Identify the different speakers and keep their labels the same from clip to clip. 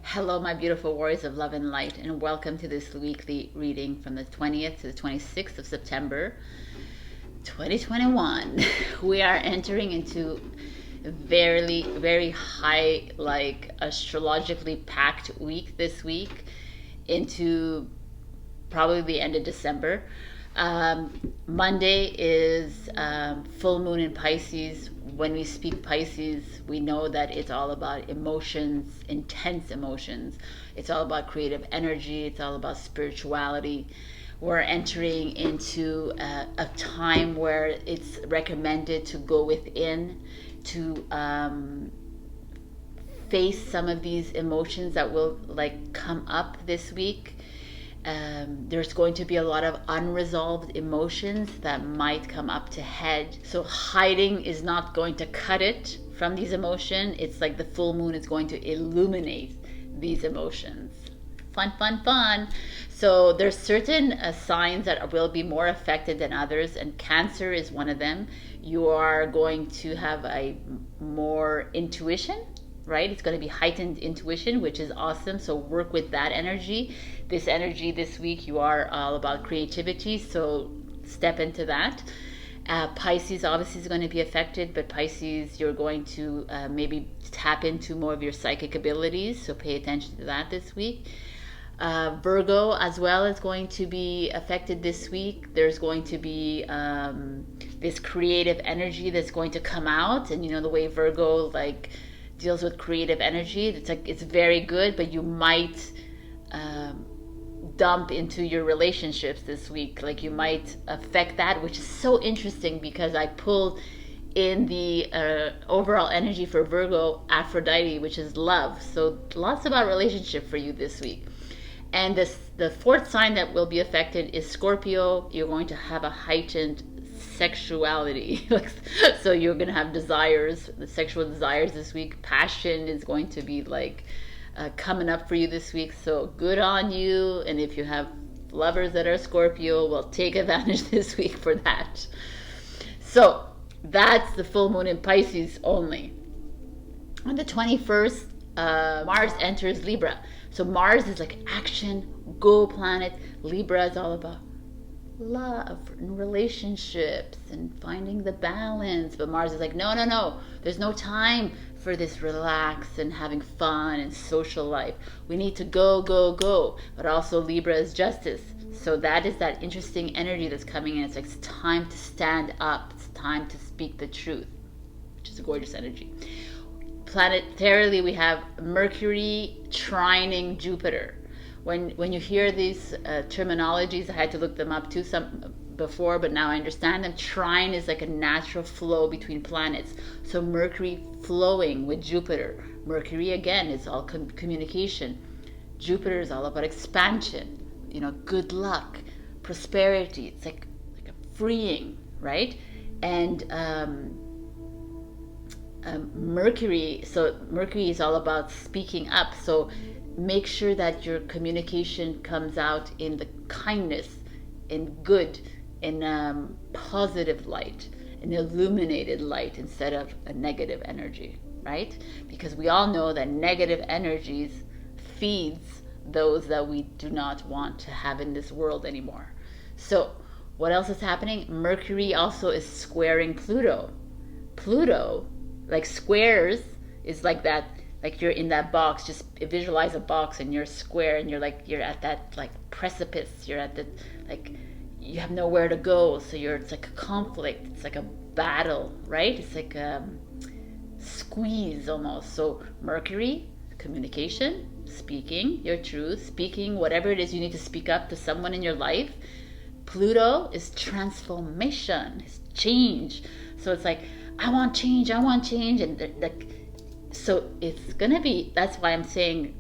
Speaker 1: Hello, my beautiful warriors of love and light, and welcome to this weekly reading from the 20th to the 26th of September 2021. We are entering into a very high, astrologically packed week this week into probably the end of December. Monday is full moon in Pisces. When we speak Pisces, we know that it's all about emotions, intense emotions. It's all about creative energy. It's all about spirituality. We're entering into a time where it's recommended to go within, to face some of these emotions that will come up this week. There's going to be a lot of unresolved emotions that might come up to head. So hiding is not going to cut it from these emotions. It's like the full moon is going to illuminate these emotions. Fun. So there's certain signs that will be more affected than others, and Cancer is one of them. You are going to have a more intuition, right? It's going to be heightened intuition, which is awesome. So work with that energy. This energy this week, you are all about creativity, so step into that. Pisces obviously is going to be affected, but Pisces, you're going to maybe tap into more of your psychic abilities, so pay attention to that this week. Virgo as well is going to be affected this week. There's going to be this creative energy that's going to come out, and you know the way Virgo deals with creative energy, it's very good, but you might dump into your relationships this week. You might affect that, which is so interesting because I pulled in the overall energy for Virgo, Aphrodite, which is love. So lots about relationship for you this week. And the fourth sign that will be affected is Scorpio. You're going to have a heightened sexuality. So you're going to have desires, the sexual desires this week. Passion is going to be coming up for you this week. So good on you. And if you have lovers that are Scorpio, well, take advantage this week for that. So that's the full moon in Pisces only. On the 21st, Mars enters Libra. So Mars is action, go planet. Libra is all about love and relationships and finding the balance. But Mars is no. There's no time for this relax and having fun and social life. We need to go. But also Libra is justice. So that is that interesting energy that's coming in. It's time to stand up. It's time to speak the truth, which is a gorgeous energy. Planetarily, we have Mercury trining Jupiter. When you hear these terminologies, I had to look them up too some before, but now I understand them. Trine is like a natural flow between planets. So Mercury flowing with Jupiter. Mercury again is all communication. Jupiter is all about expansion. Good luck, prosperity. It's like a freeing, right? And Mercury is all about speaking up. So make sure that your communication comes out in the kindness, in good, in positive light, an illuminated light instead of a negative energy, right? Because we all know that negative energies feeds those that we do not want to have in this world anymore. So what else is happening? Mercury also is squaring Pluto. Pluto, squares, is like that. You're in that box. Just visualize a box and you're square, and you're at that precipice. You're at the you have nowhere to go. So it's like a conflict. It's like a battle, right? It's like a squeeze almost. So Mercury, communication, speaking your truth, speaking whatever it is you need to speak up to someone in your life. Pluto is transformation, is change. So it's I want change, and so it's gonna be. That's why I'm saying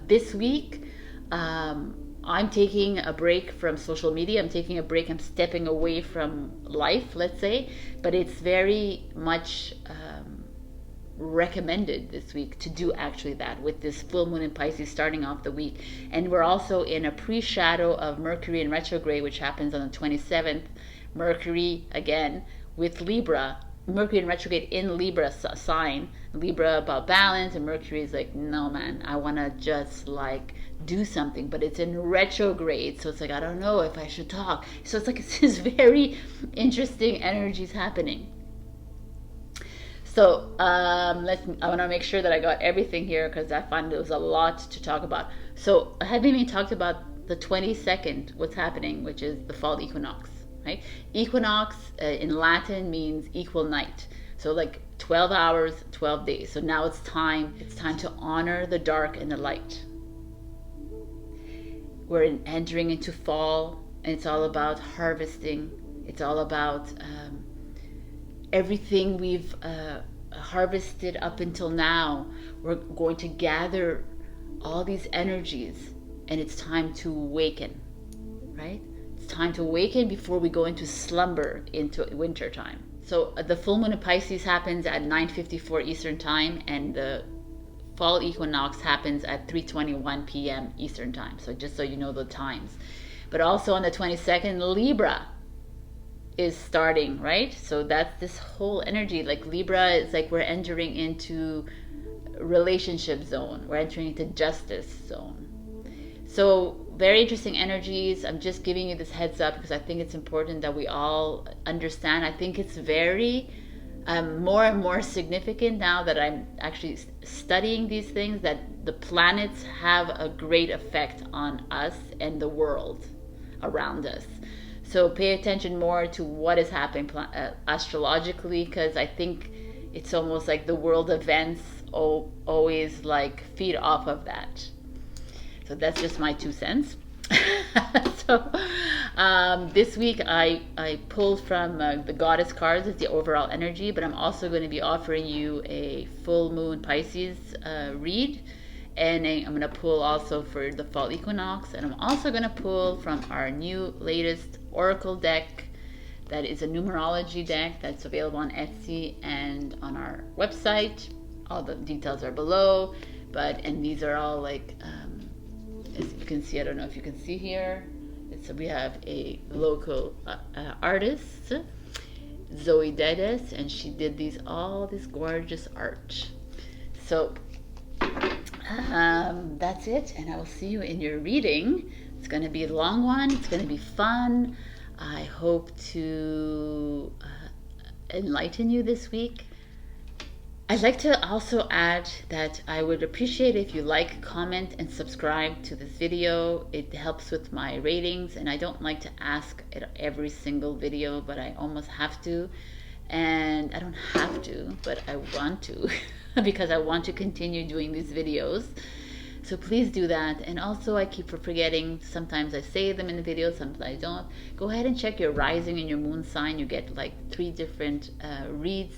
Speaker 1: this week I'm taking a break from social media. I'm taking a break. I'm stepping away from life, let's say. But it's very much recommended this week to do actually that with this full moon in Pisces starting off the week. And we're also in a pre-shadow of Mercury in retrograde, which happens on the 27th. Mercury again with Libra Mercury in retrograde in Libra sign. Libra about balance, and Mercury is like, no man, I want to just like do something, but it's in retrograde, so it's like, I don't know if I should talk. So it's like it's this very interesting energies happening. So I want to make sure that I got everything here because I find there was a lot to talk about. So I haven't even talked about the 22nd, what's happening, which is the fall equinox, right? Equinox in Latin means equal night. So like 12 hours, 12 days. So now it's time to honor the dark and the light. We're entering into fall, and it's all about harvesting. It's all about everything we've harvested up until now. We're going to gather all these energies, and it's time to awaken, right? It's time to awaken before we go into slumber, into winter time. So the full moon in Pisces happens at 9:54 Eastern time, and the fall equinox happens at 3:21 p.m. Eastern time. So just so you know the times. But also on the 22nd, Libra is starting, right? So that's this whole energy. Like Libra is like we're entering into relationship zone. We're entering into justice zone. So very interesting energies. I'm just giving you this heads up because I think it's important that we all understand. I think it's very more and more significant now that I'm actually studying these things, that the planets have a great effect on us and the world around us. So pay attention more to what is happening astrologically, because I think it's almost like the world events always like feed off of that. So that's just my 2 cents. So this week I pulled from the goddess cards as the overall energy, but I'm also going to be offering you a full moon Pisces read, and I'm going to pull also for the fall equinox, and I'm also going to pull from our new latest oracle deck that is a numerology deck that's available on Etsy and on our website. All the details are below, and these are all like as you can see, I don't know if you can see here, we have a local artist, Zoe Dedes, and she did all this gorgeous art. So that's it, and I will see you in your reading. It's going to be a long one. It's going to be fun. I hope to enlighten you this week. I'd like to also add that I would appreciate if you like, comment, and subscribe to this video. It helps with my ratings, and I don't like to ask at every single video, but I almost have to. And I don't have to, but I want to because I want to continue doing these videos. So please do that. And also I keep forgetting, sometimes I say them in the video, sometimes I don't. Go ahead and check your rising and your moon sign. You get like 3 different reads,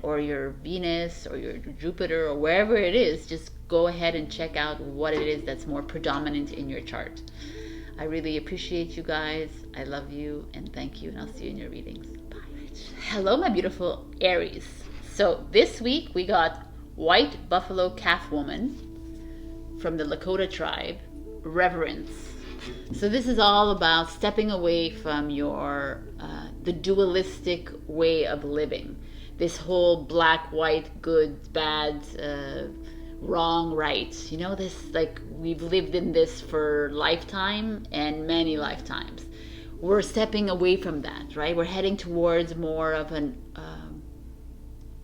Speaker 1: or your Venus or your Jupiter or wherever it is. Just go ahead and check out what it is that's more predominant in your chart. I really appreciate you guys. I love you and thank you, and I'll see you in your readings. Bye. Hello, my beautiful Aries. So this week we got White Buffalo Calf Woman from the Lakota tribe, Reverence. So this is all about stepping away from your the dualistic way of living. This whole black, white, good, bad, wrong, right. You know, this, like, we've lived in this for lifetime and many lifetimes. We're stepping away from that, right? We're heading towards more of an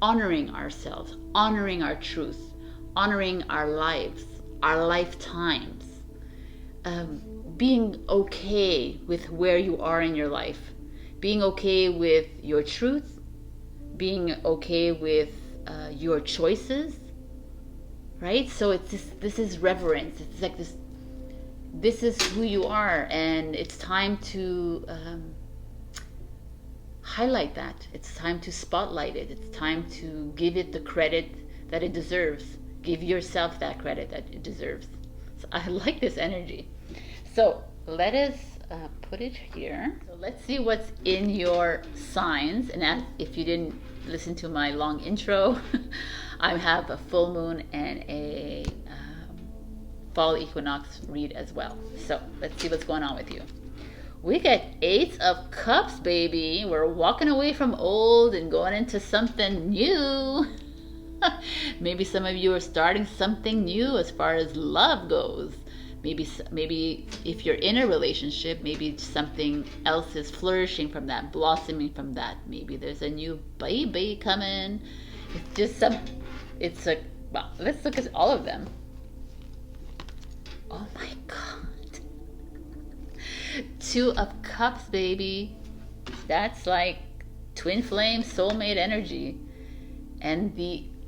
Speaker 1: honoring ourselves, honoring our truth, honoring our lives, our lifetimes, being okay with where you are in your life, being okay with your truth, being okay with your choices, right? So it's this is reverence. It's like this is who you are, and it's time to highlight that. It's time to spotlight it. It's time to give it the credit that it deserves. Give yourself that credit that it deserves. So I like this energy. So let us put it here. So let's see what's in your signs. And as, if you didn't listen to my long intro, I have a full moon and a fall equinox read as well. So let's see what's going on with you. We get 8 of Cups, baby. We're walking away from old and going into something new. Maybe some of you are starting something new as far as love goes. Maybe if you're in a relationship, maybe something else is flourishing from that, blossoming from that. Maybe there's a new baby coming. It's just well, let's look at all of them. Oh my God. 2 of Cups, baby. That's like twin flame, soulmate energy. And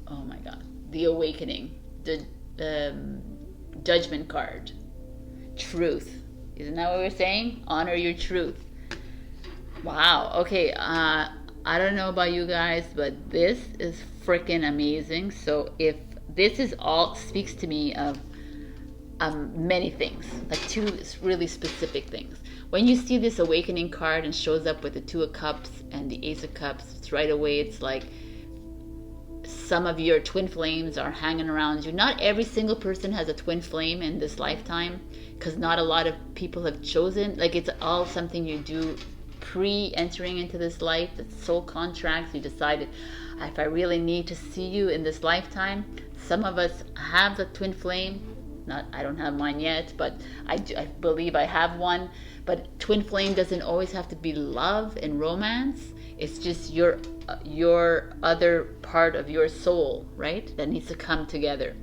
Speaker 1: oh my God, the Awakening, the Judgment card. Truth. Isn't that what we're saying? Honor your truth. Wow. Okay. I don't know about you guys, but this is freaking amazing. So if this is all speaks to me of many things, like 2 really specific things. When you see this Awakening card and shows up with the 2 of Cups and the Ace of Cups, it's right away, it's like some of your twin flames are hanging around you. Not every single person has a twin flame in this lifetime, because not a lot of people have chosen. Like, it's all something you do pre-entering into this life. It's soul contracts. You decided, if I really need to see you in this lifetime. Some of us have the twin flame. I don't have mine yet, but I believe I have one. But twin flame doesn't always have to be love and romance. It's just your other part of your soul, right? That needs to come together.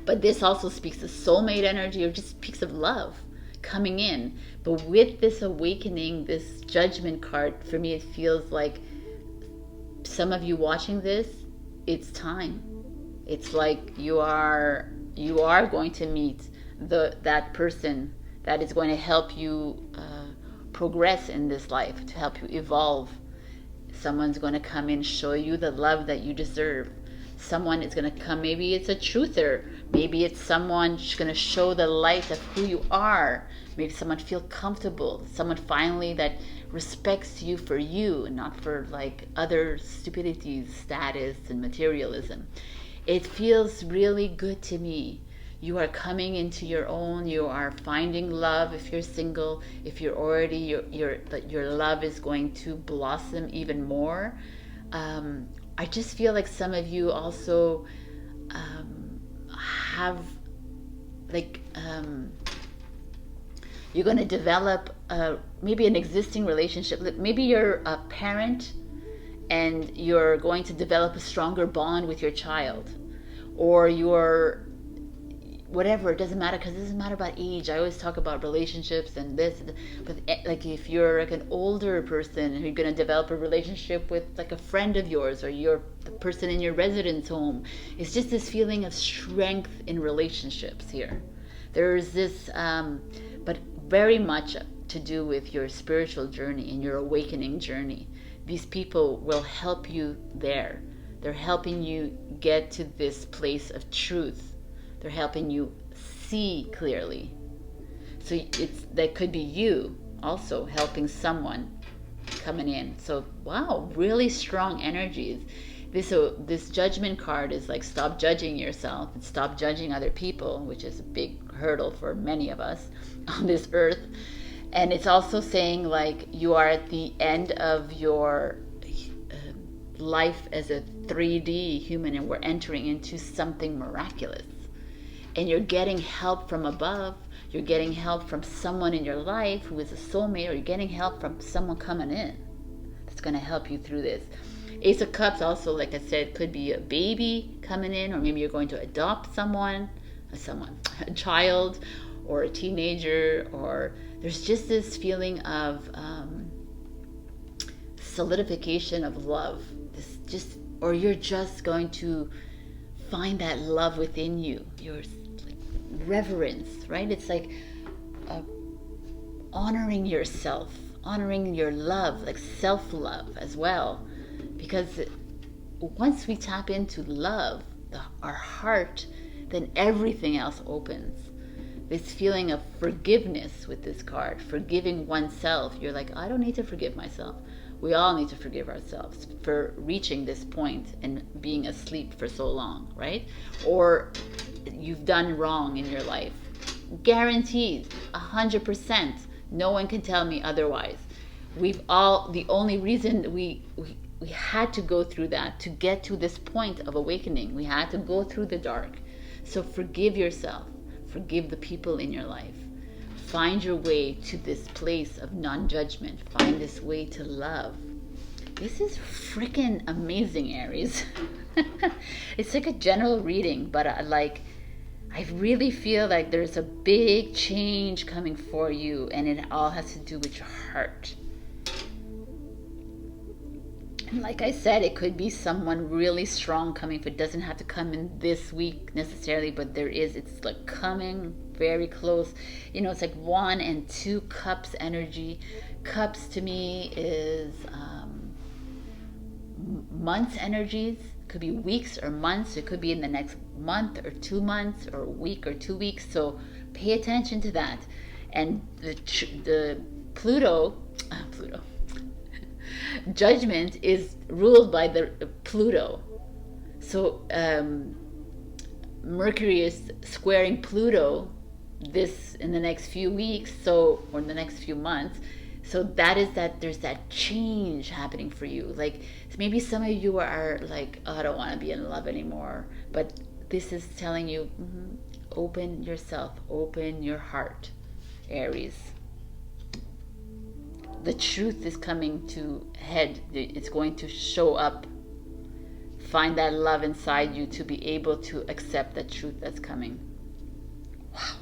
Speaker 1: But this also speaks to soulmate energy, or just speaks of love coming in. But with this Awakening, this Judgment card, for me, it feels like some of you watching this, it's time. It's like you are going to meet that person that is going to help you progress in this life, to help you evolve. Someone's going to come in, show you the love that you deserve. Someone is going to come, maybe it's a truther, maybe it's someone who's going to show the light of who you are. Maybe someone feel comfortable, someone finally that respects you for you and not for like other stupidities, status and materialism. It feels really good to me. You are coming into your own. You are finding love if you're single. If you're already, your love is going to blossom even more. I just feel like some of you also have you're going to develop maybe an existing relationship. Maybe you're a parent and you're going to develop a stronger bond with your child, or you're whatever. It doesn't matter, because it doesn't matter about age. I always talk about relationships and this, but like if you're like an older person and you're going to develop a relationship with like a friend of yours, or you're the person in your residence home, it's just this feeling of strength in relationships here. There's this but very much to do with your spiritual journey and your awakening journey. These people will help you there. They're helping you get to this place of truth. They're helping you see clearly. So that could be you also helping someone coming in. So wow, really strong energies. This Judgment card is like, stop judging yourself and stop judging other people, which is a big hurdle for many of us on this earth. And it's also saying like you are at the end of your life as a 3D human, and we're entering into something miraculous. And you're getting help from above. You're getting help from someone in your life who is a soulmate, or you're getting help from someone coming in that's going to help you through this. Ace of Cups also, like I said, could be a baby coming in, or maybe you're going to adopt a child or a teenager, or there's just this feeling of solidification of love. Or you're just going to find that love within you. Your reverence, right? It's like honoring yourself, honoring your love, like self-love as well. Because once we tap into love, our heart, then everything else opens. This feeling of forgiveness with this card, forgiving oneself. You're like, I don't need to forgive myself. We all need to forgive ourselves for reaching this point and being asleep for so long, right? Or you've done wrong in your life. Guaranteed, 100%. No one can tell me otherwise. We've all, the only reason we had to go through that to get to this point of awakening. We had to go through the dark. So forgive yourself. Forgive the people in your life. Find your way to this place of non-judgment. Find this way to love. This is freaking amazing, Aries. It's like a general reading, but I really feel like there's a big change coming for you, and it all has to do with your heart. And like I said, it could be someone really strong coming. It doesn't have to come in this week necessarily, but it's like coming very close. You know, it's like 1 and 2 cups energy. Cups to me is months energies. Could be weeks or months. It could be in the next month or 2 months or a week or 2 weeks. So pay attention to that. And the Pluto judgment is ruled by the Pluto. So Mercury is squaring Pluto this in the next few weeks, or in the next few months. So there's that change happening for you. Like maybe some of you are like, oh, I don't want to be in love anymore. But this is telling you, open yourself, open your heart, Aries. The truth is coming to head. It's going to show up. Find that love inside you to be able to accept the truth that's coming. Wow.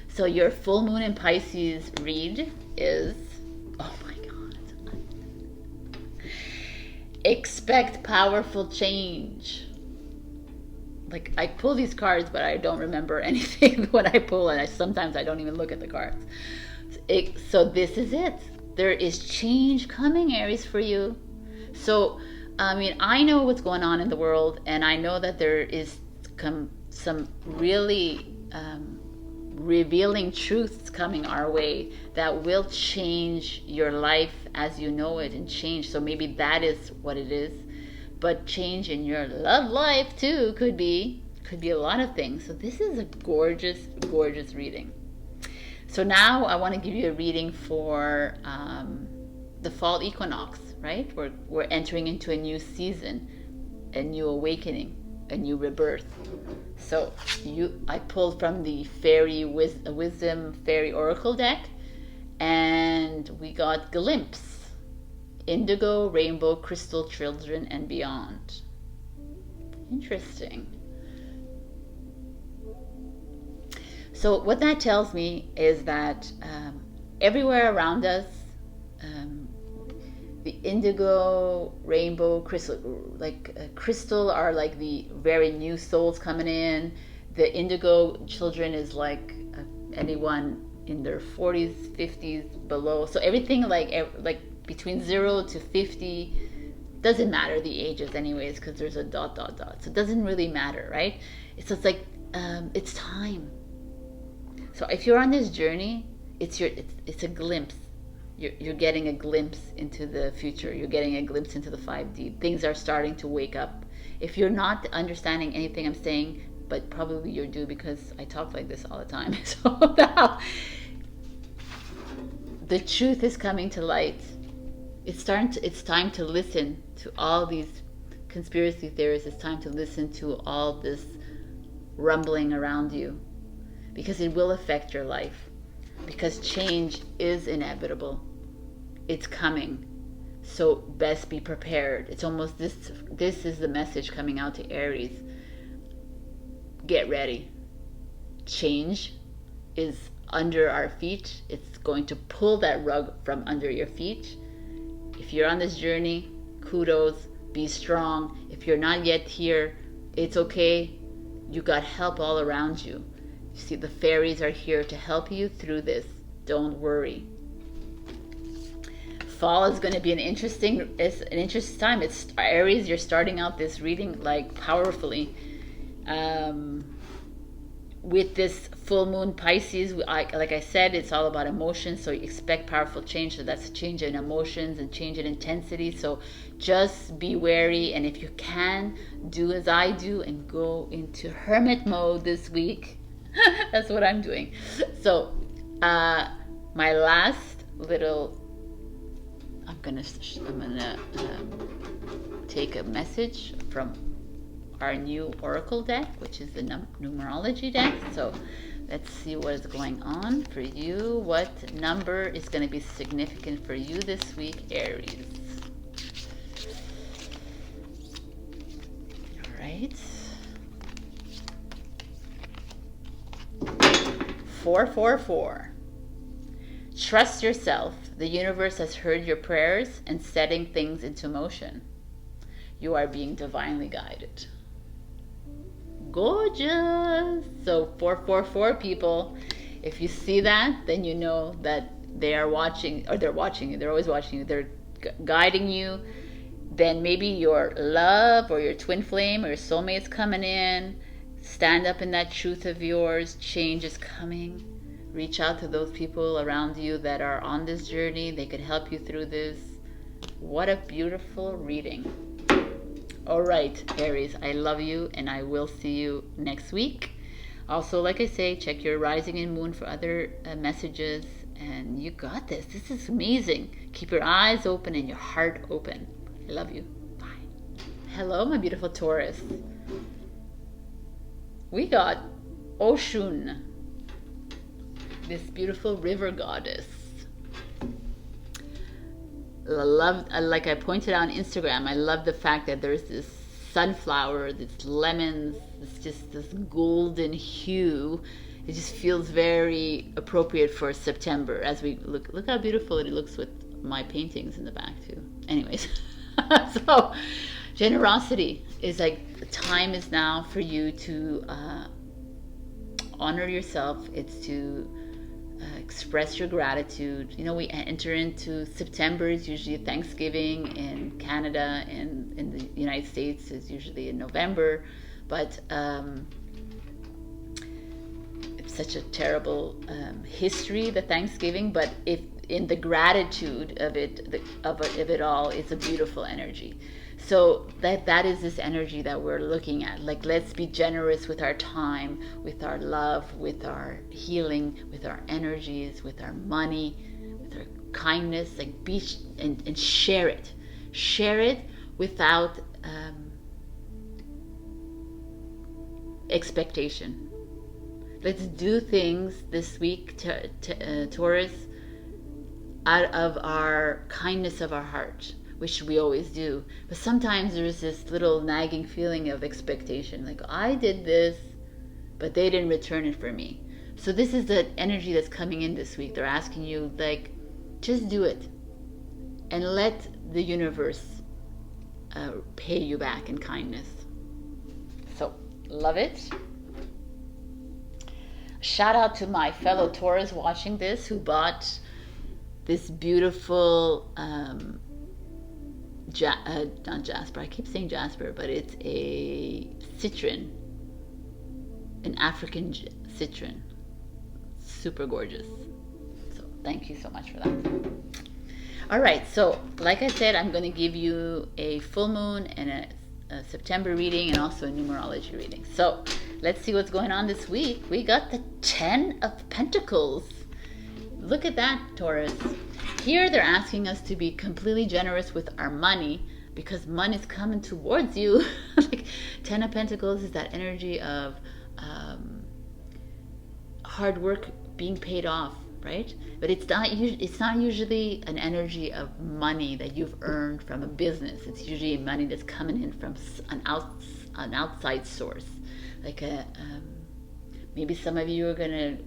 Speaker 1: So your full moon in Pisces read is, oh my God. Expect powerful change. Like I pull these cards, but I don't remember anything when I pull, and sometimes I don't even look at the cards. So this is it. There is change coming, Aries, for you. So, I mean, I know what's going on in the world, and I know that there is some really revealing truths coming our way that will change your life as you know it, and change. So maybe that is what it is. But change in your love life too could be a lot of things. So this is a gorgeous, gorgeous reading. So now I want to give you a reading for the fall equinox, right? We're entering into a new season, a new awakening, a new rebirth. So I pulled from the Wisdom Fairy Oracle deck, and we got Glimpse, Indigo, Rainbow, Crystal, Children, and Beyond. Interesting. So what that tells me is that everywhere around us, the indigo, rainbow, crystal, crystal are like the very new souls coming in. The indigo children is like anyone in their 40s, 50s, below. So everything like between 0 to 50, doesn't matter the ages anyways, because there's a ... So it doesn't really matter, right? So it's like it's time. So if you're on this journey, it's a glimpse. You're getting a glimpse into the future. You're getting a glimpse into the 5D. Things are starting to wake up. If you're not understanding anything I'm saying, but probably you do because I talk like this all the time. So now the truth is coming to light. It's time to listen to all these conspiracy theories. It's time to listen to all this rumbling around you, because it will affect your life, because change is inevitable. It's coming. So best be prepared. It's almost this is the message coming out to Aries. Get ready. Change is under our feet. It's going to pull that rug from under your feet. If you're on this journey, kudos, be strong. If you're not yet here, it's okay. You got help all around you. You see, the fairies are here to help you through this. Don't worry. Fall is going to be an interesting time. It's Aries. You're starting out this reading like powerfully. With this full moon Pisces, like I said, it's all about emotions. So you expect powerful change. So that's a change in emotions and change in intensity. So just be wary. And if you can, do as I do and go into hermit mode this week. That's what I'm doing. So My last little, I'm gonna take a message from our new oracle deck, which is the numerology deck. So let's see what is going on for you. What number is going to be significant for you this week, Aries? All right. 444. Trust yourself. The universe has heard your prayers and setting things into motion. You are being divinely guided. Gorgeous. So 444 people, if you see that, then you know that they are watching, or they're watching you. They're always watching you. They're guiding you. Then maybe your love or your twin flame or your soulmate's coming in. Stand up in that truth of yours. Change is coming. Reach out to those people around you that are on this journey. They could help you through this. What a beautiful reading. All right, Aries, I love you, and I will see you next week. Also, like I say, check your rising and moon for other messages, and you got this. This is amazing. Keep your eyes open and your heart open. I love you. Bye. Hello, my beautiful Taurus. We got Oshun, this beautiful river goddess. Like I pointed out on Instagram, I love the fact that there's this sunflower, this lemons, it's just this golden hue. It just feels very appropriate for September as we look how beautiful it looks with my paintings in the back too. Anyways, so generosity is like, the time is now for you to honor yourself. It's to express your gratitude. You know, we enter into September, it's usually Thanksgiving in Canada, and in the United States is usually in November, but it's such a terrible history, the Thanksgiving, but if in the gratitude of it all, it's a beautiful energy. So that is this energy that we're looking at. Like, let's be generous with our time, with our love, with our healing, with our energies, with our money, with our kindness. Like, be and share it. Share it without expectation. Let's do things this week, Taurus, out of our kindness of our heart, which we always do. But sometimes there's this little nagging feeling of expectation, like, I did this, but they didn't return it for me. So this is the energy that's coming in this week. They're asking you, like, just do it and let the universe pay you back in kindness. So love it. Shout out to my fellow Taurus watching this who bought this beautiful not jasper, I keep saying jasper, but it's a citron, an African citron. Super gorgeous. So thank you so much for that. All right, so like I said, I'm going to give you a full moon and a September reading, and also a numerology reading. So let's see what's going on this week. We got the 10 of Pentacles. Look at that, Taurus. Here they're asking us to be completely generous with our money, because money's coming towards you. Like, 10 of Pentacles is that energy of hard work being paid off, right? But it's not usually an energy of money that you've earned from a business. It's usually money that's coming in from an outside source. Like maybe some of you are gonna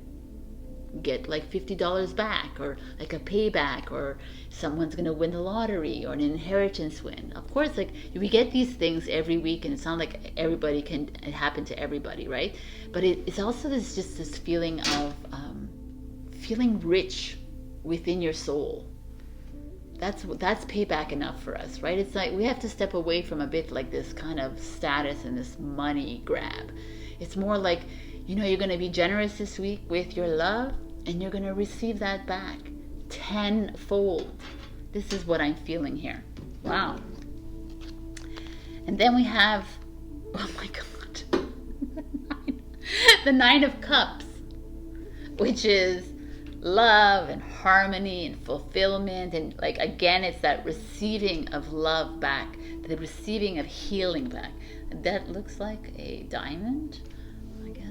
Speaker 1: get like $50 back, or like a payback, or someone's gonna win the lottery, or an inheritance win. Of course, like, we get these things every week, and it's not like it happen to everybody, right? But it's also this feeling of feeling rich within your soul. That's payback enough for us, right? It's like we have to step away from a bit like this kind of status and this money grab. It's more like, you're going to be generous this week with your love, and you're going to receive that back tenfold. This is what I'm feeling here. Wow. And then we have, oh my God, the Nine of Cups, which is love and harmony and fulfillment. And like, again, it's that receiving of love back, the receiving of healing back. That looks like a diamond, I guess.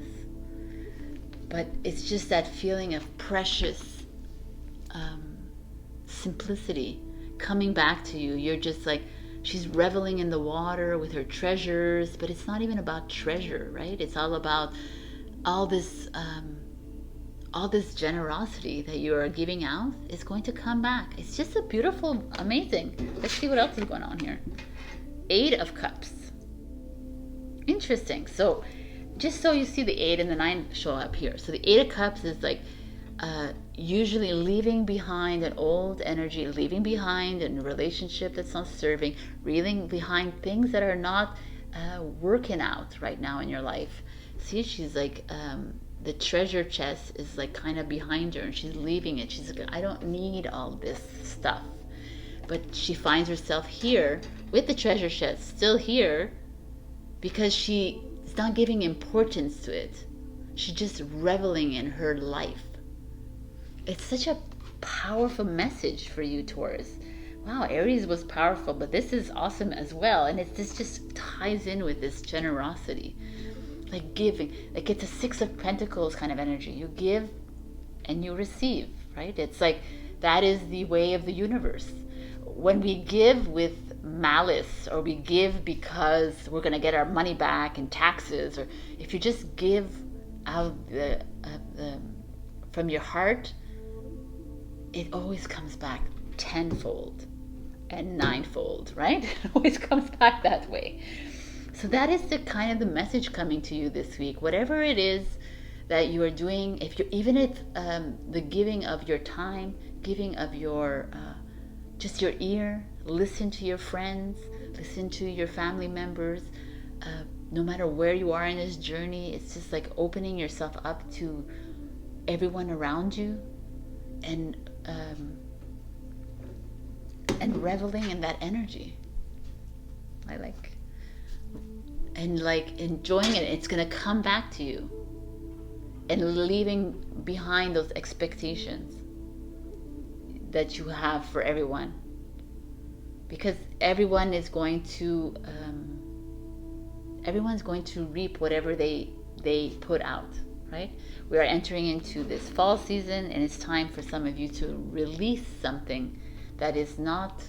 Speaker 1: But it's just that feeling of precious simplicity coming back to you. You're just like, she's reveling in the water with her treasures, but it's not even about treasure, right? It's all about all this generosity that you are giving out is going to come back. It's just a beautiful, amazing. Let's see what else is going on here. 8 of Cups. Interesting. So just so you see the 8 and the 9 show up here. So the 8 of Cups is like usually leaving behind an old energy, leaving behind a relationship that's not serving, leaving behind things that are not working out right now in your life. See, she's like, the treasure chest is like kind of behind her and she's leaving it. She's like, I don't need all this stuff. But she finds herself here with the treasure chest still here because she's not giving importance to it. She's just reveling in her life. It's such a powerful message for you, Taurus. Wow, Aries was powerful, but this is awesome as well. And this just ties in with this generosity. Like giving, like it's a 6 of Pentacles kind of energy. You give and you receive, right? It's like, that is the way of the universe. When we give with malice, or we give because we're going to get our money back in taxes, or if you just give out from your heart, it always comes back tenfold and ninefold, right? It always comes back that way. So that is the kind of the message coming to you this week. Whatever it is that you are doing, if you, even if the giving of your time, giving of your just your ear, listen to your friends, listen to your family members. No matter where you are in this journey, it's just like opening yourself up to everyone around you, and reveling in that energy. I like. And like enjoying it. It's going to come back to you, and leaving behind those expectations that you have for everyone, because everyone's going to reap whatever they put out, right? We are entering into this fall season, and it's time for some of you to release something that is not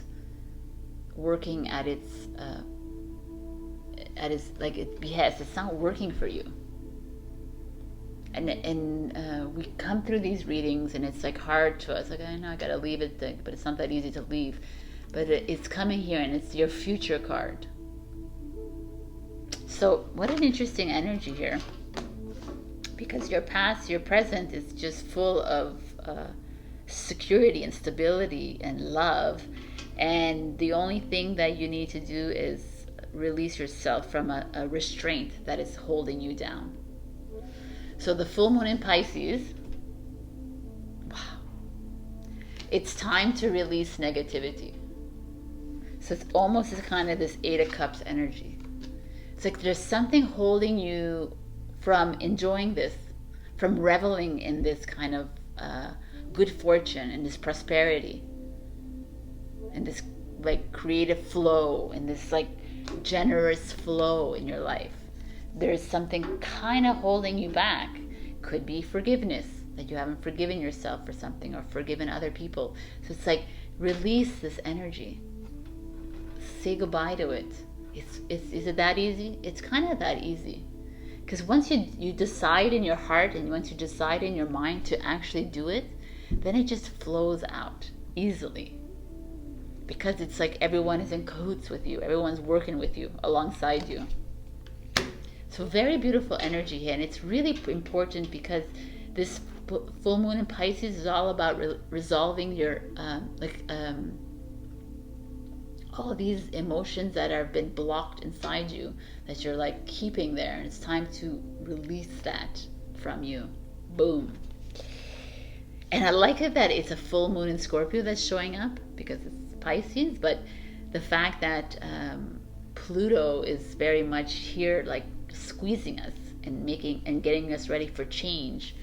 Speaker 1: working at its like its behest. It's not working for you. And we come through these readings, and it's like hard to us. Like, I know I gotta leave it, but it's not that easy to leave. But it's coming here, and it's your future card. So what an interesting energy here, because your past, your present is just full of security and stability and love, and the only thing that you need to do is release yourself from a restraint that is holding you down. So the full moon in Pisces, wow, it's time to release negativity. So it's almost as kind of this 8 of Cups energy. It's like there's something holding you from enjoying this, from reveling in this kind of good fortune and this prosperity and this like creative flow and this like generous flow in your life. There's something kind of holding you back. Could be forgiveness, that you haven't forgiven yourself for something, or forgiven other people. So it's like, release this energy. Say goodbye to it. Is it that easy? It's kind of that easy. Because once you decide in your heart, and once you decide in your mind to actually do it, then it just flows out easily. Because it's like everyone is in cahoots with you. Everyone's working with you, alongside you. So very beautiful energy here. And it's really important, because this full moon in Pisces is all about resolving your all these emotions that have been blocked inside you, that you're like keeping there, and it's time to release that from you. Boom. And I like it that it's a full moon in Scorpio that's showing up, because it's Pisces, but the fact that Pluto is very much here, like squeezing us and getting us ready for change.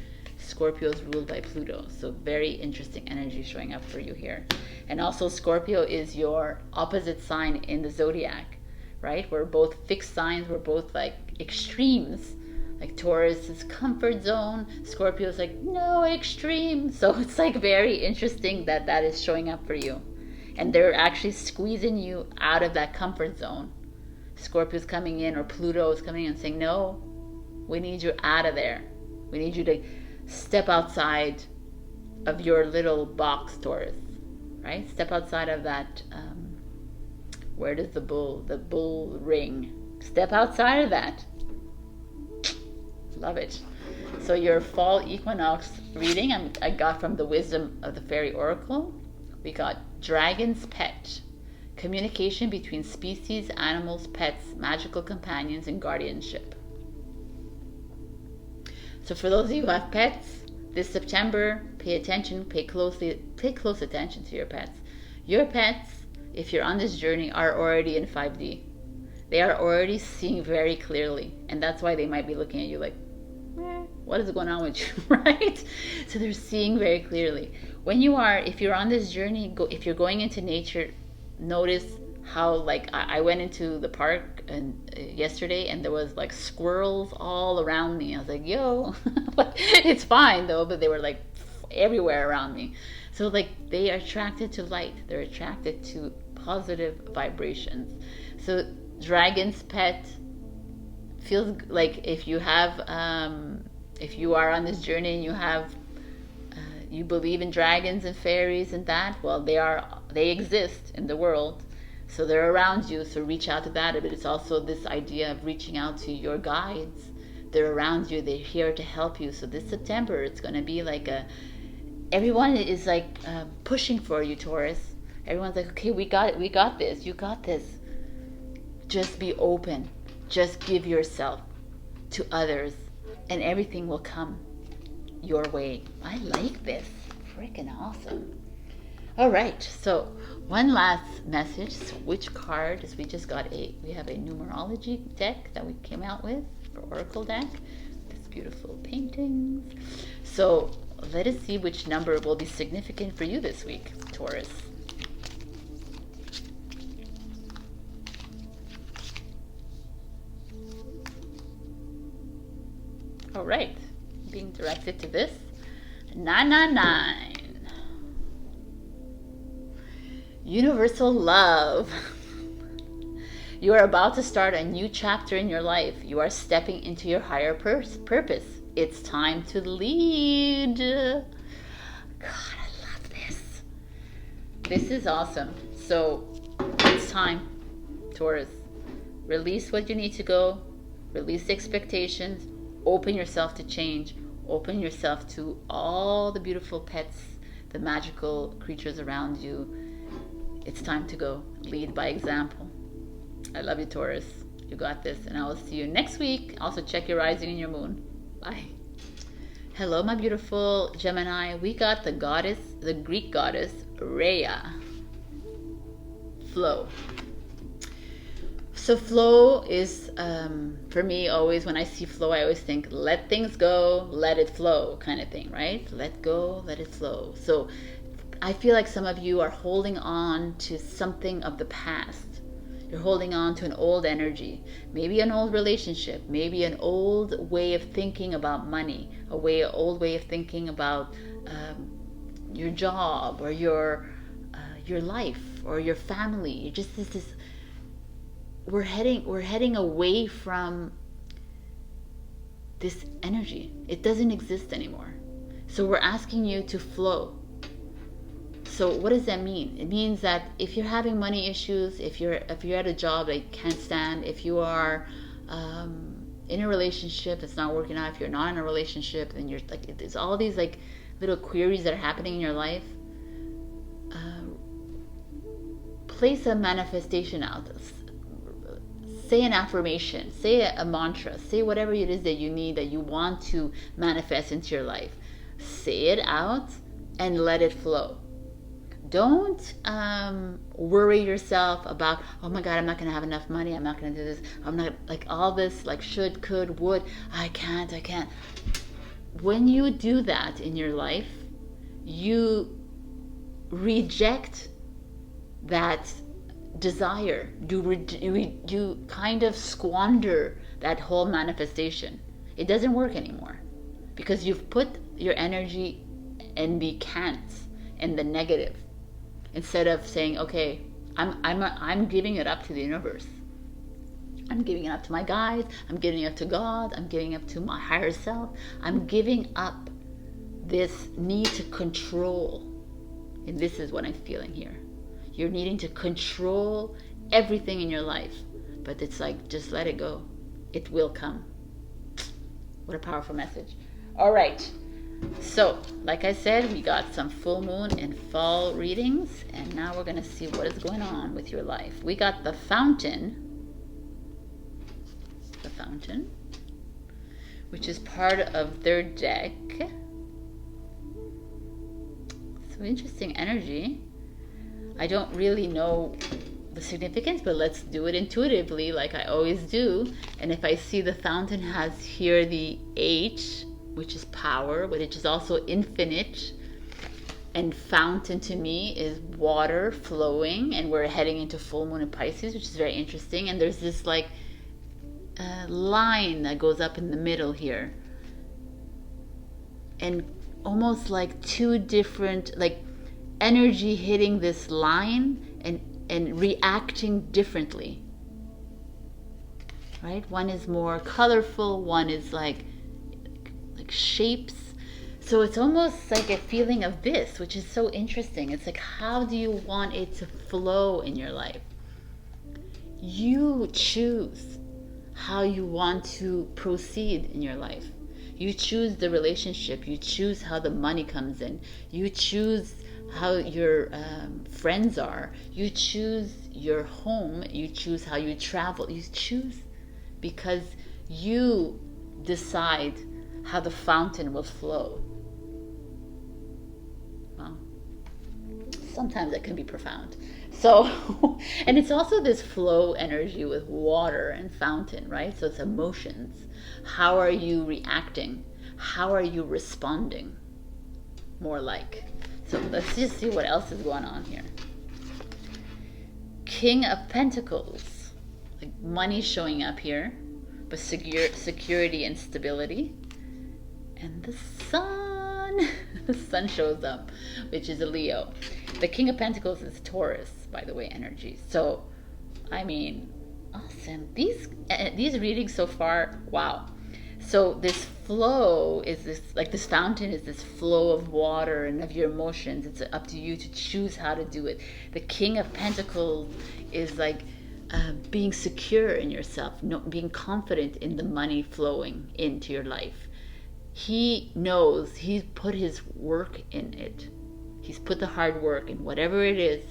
Speaker 1: Scorpio is ruled by Pluto. So very interesting energy showing up for you here. And also Scorpio is your opposite sign in the zodiac, right? We're both fixed signs. We're both like extremes. Like Taurus is comfort zone. Scorpio is like, no, extreme. So it's like very interesting that that is showing up for you. And they're actually squeezing you out of that comfort zone. Scorpio's coming in, or Pluto is coming in and saying, no, we need you out of there. We need you to step outside of your little box, Taurus, right? Step outside of that, where does the bull ring? Step outside of that. Love it. So your fall equinox reading, I got from the Wisdom of the Fairy Oracle. We got Dragon's Pet. Communication between species, animals, pets, magical companions, and guardianship. So for those of you who have pets, this September, pay attention, pay close attention to your pets. Your pets, if you're on this journey, are already in 5D. They are already seeing very clearly. And that's why they might be looking at you like, what is going on with you, right? So they're seeing very clearly. If you're on this journey, if you're going into nature, notice how, like, I went into the park yesterday and there was like squirrels all around me. I was like, yo, it's fine though, but they were like everywhere around me. So like they are attracted to light. They're attracted to positive vibrations. So Dragon's Pet feels like if you are on this journey and you believe in dragons and fairies and that, well, they exist in the world, so they're around you. So reach out to that. But it's also this idea of reaching out to your guides. They're around you. They're here to help you. So this September, it's going to be like everyone is like pushing for you, Taurus. Everyone's like, okay, we got it. We got this. You got this. Just be open. Just give yourself to others, and everything will come your way. I like this. Freaking awesome. All right, so one last message. Which card is we have a numerology deck that we came out with for Oracle deck. This beautiful paintings. So let us see which number will be significant for you this week, Taurus. All right, being directed to this 999. Universal love. You are about to start a new chapter in your life. You are stepping into your higher purpose. It's time to lead. God, I love this. This is awesome. So it's time, Taurus. Release what you need to go. Release expectations. Open yourself to change. Open yourself to all the beautiful pets, the magical creatures around you. It's time to go. Lead by example. I love you, Taurus. You got this. And I will see you next week. Also check your rising and your moon. Bye. Hello, my beautiful Gemini. We got the Greek goddess, Rhea. Flow. So flow is, for me, always when I see flow, I always think, let things go, let it flow kind of thing, right? Let go, let it flow. So I feel like some of you are holding on to something of the past. You're holding on to an old energy, maybe an old relationship, maybe an old way of thinking about money, old way of thinking about your job or your life or your family. You just we're heading away from this energy. It doesn't exist anymore. So we're asking you to flow. So what does that mean? It means that if you're having money issues, if you're at a job that you can't stand, if you are in a relationship that's not working out, if you're not in a relationship, then you're like, there's all these like little queries that are happening in your life. Place a manifestation out. Say an affirmation, say a mantra, say whatever it is that you need, that you want to manifest into your life. Say it out and let it flow. Don't worry yourself about, oh my God, I'm not going to have enough money. I'm not going to do this. I'm not, like all this, like should, could, would. I can't. when you do that in your life, you reject that desire. You kind of squander that whole manifestation. It doesn't work anymore because you've put your energy in the can'ts and the negative, instead of saying, okay, I'm giving it up to the universe. I'm giving it up to my guides. I'm giving it up to God. I'm giving it up to my higher self. I'm giving up this need to control. And this is what I'm feeling here. You're needing to control everything in your life. But it's like, just let it go. It will come. What a powerful message. All right. So, like I said, we got some full moon and fall readings. And now we're going to see what is going on with your life. We got the Fountain. The Fountain, which is part of their deck. So interesting energy. I don't really know the significance, but let's do it intuitively like I always do. And if I see the Fountain has here the H, which is power, which is also infinite, and fountain to me is water flowing, and we're heading into full moon in Pisces, which is very interesting. And there's this like line that goes up in the middle here, and almost like two different like energy hitting this line and reacting differently, right? One is more colorful, one is like shapes. So it's almost like a feeling of this, which is so interesting. It's like, how do you want it to flow in your life? You choose how you want to proceed in your life. You choose the relationship. You choose how the money comes in. You choose how your friends are. You choose your home. You choose how you travel. You choose because you decide how the fountain will flow. Well, sometimes that can be profound. So, and it's also this flow energy with water and fountain, right? So it's emotions. How are you reacting? How are you responding? More like. So let's just see what else is going on here. King of Pentacles. Like money showing up here, but security and stability. And the Sun. The Sun shows up, which is a Leo. The King of Pentacles is Taurus, by the way, energy. So, I mean, awesome. These readings so far, wow. So this flow is this, like this fountain is this flow of water and of your emotions. It's up to you to choose how to do it. The King of Pentacles is like being secure in yourself, being confident in the money flowing into your life. He knows he's put his work in it. He's put the hard work in whatever it is,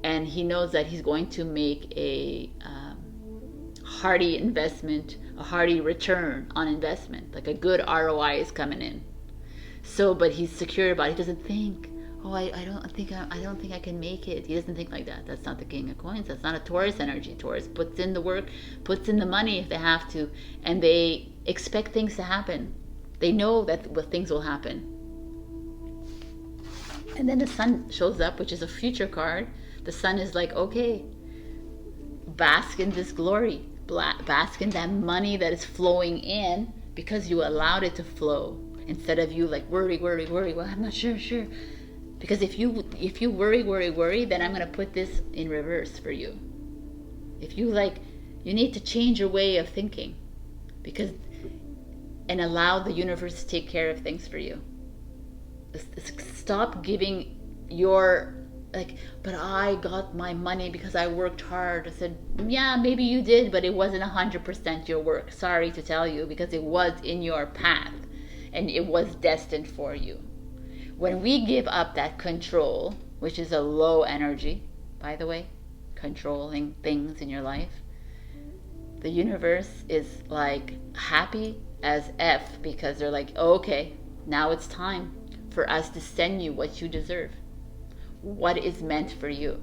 Speaker 1: and he knows that he's going to make a hearty investment, a hearty return on investment, like a good ROI is coming in. So, but he's secure about it. He doesn't think, oh, I don't think I can make it. He doesn't think like that. That's not the King of Coins. That's not a Taurus energy. Taurus puts in the work, puts in the money if they have to, and they expect things to happen. They know that things will happen. And then the Sun shows up, which is a future card. The Sun is like, okay, bask in this glory. Bask in that money that is flowing in because you allowed it to flow. Instead of you like worry. Well, I'm not sure. Because if you worry, then I'm going to put this in reverse for you. If you like, you need to change your way of thinking. And allow the universe to take care of things for you. Stop giving your, like, but I got my money because I worked hard. I said, yeah, maybe you did, but it wasn't 100% your work. Sorry to tell you, because it was in your path and it was destined for you. When we give up that control, which is a low energy, by the way, controlling things in your life, the universe is like happy as F, because they're like, oh, okay, now it's time for us to send you what you deserve, what is meant for you.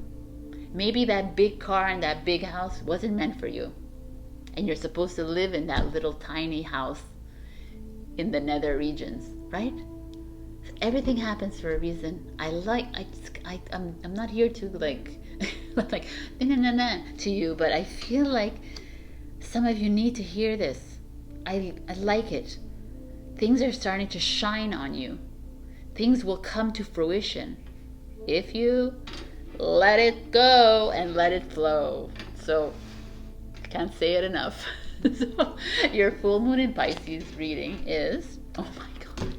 Speaker 1: Maybe that big car and that big house wasn't meant for you, and you're supposed to live in that little tiny house in the nether regions, right? Everything happens for a reason. I'm not here to like like to you, but I feel like some of you need to hear this. I like it. Things are starting to shine on you. Things will come to fruition if you let it go and let it flow. So can't say it enough. So your full moon in Pisces reading is, oh my god.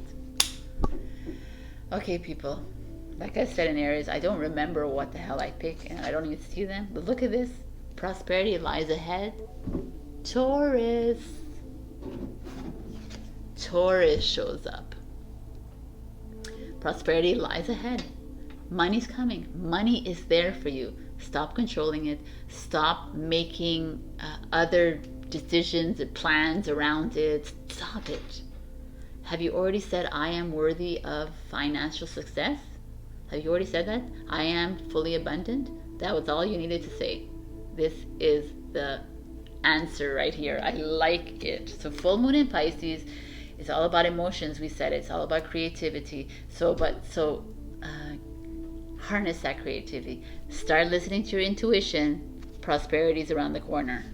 Speaker 1: Okay, people, like I said in Aries, I don't remember what the hell I pick, and I don't even see them, but look at this. Prosperity lies ahead. Taurus. Taurus shows up. Prosperity lies ahead. Money's coming. Money is there for you. Stop controlling it. Stop making other decisions and plans around it. Stop it. Have you already said, I am worthy of financial success? Have you already said that? I am fully abundant? That was all you needed to say. This is the answer right here. I like it. So full moon in Pisces is all about emotions. We said it's all about creativity. Harness that creativity. Start listening to your intuition. Prosperity is around the corner.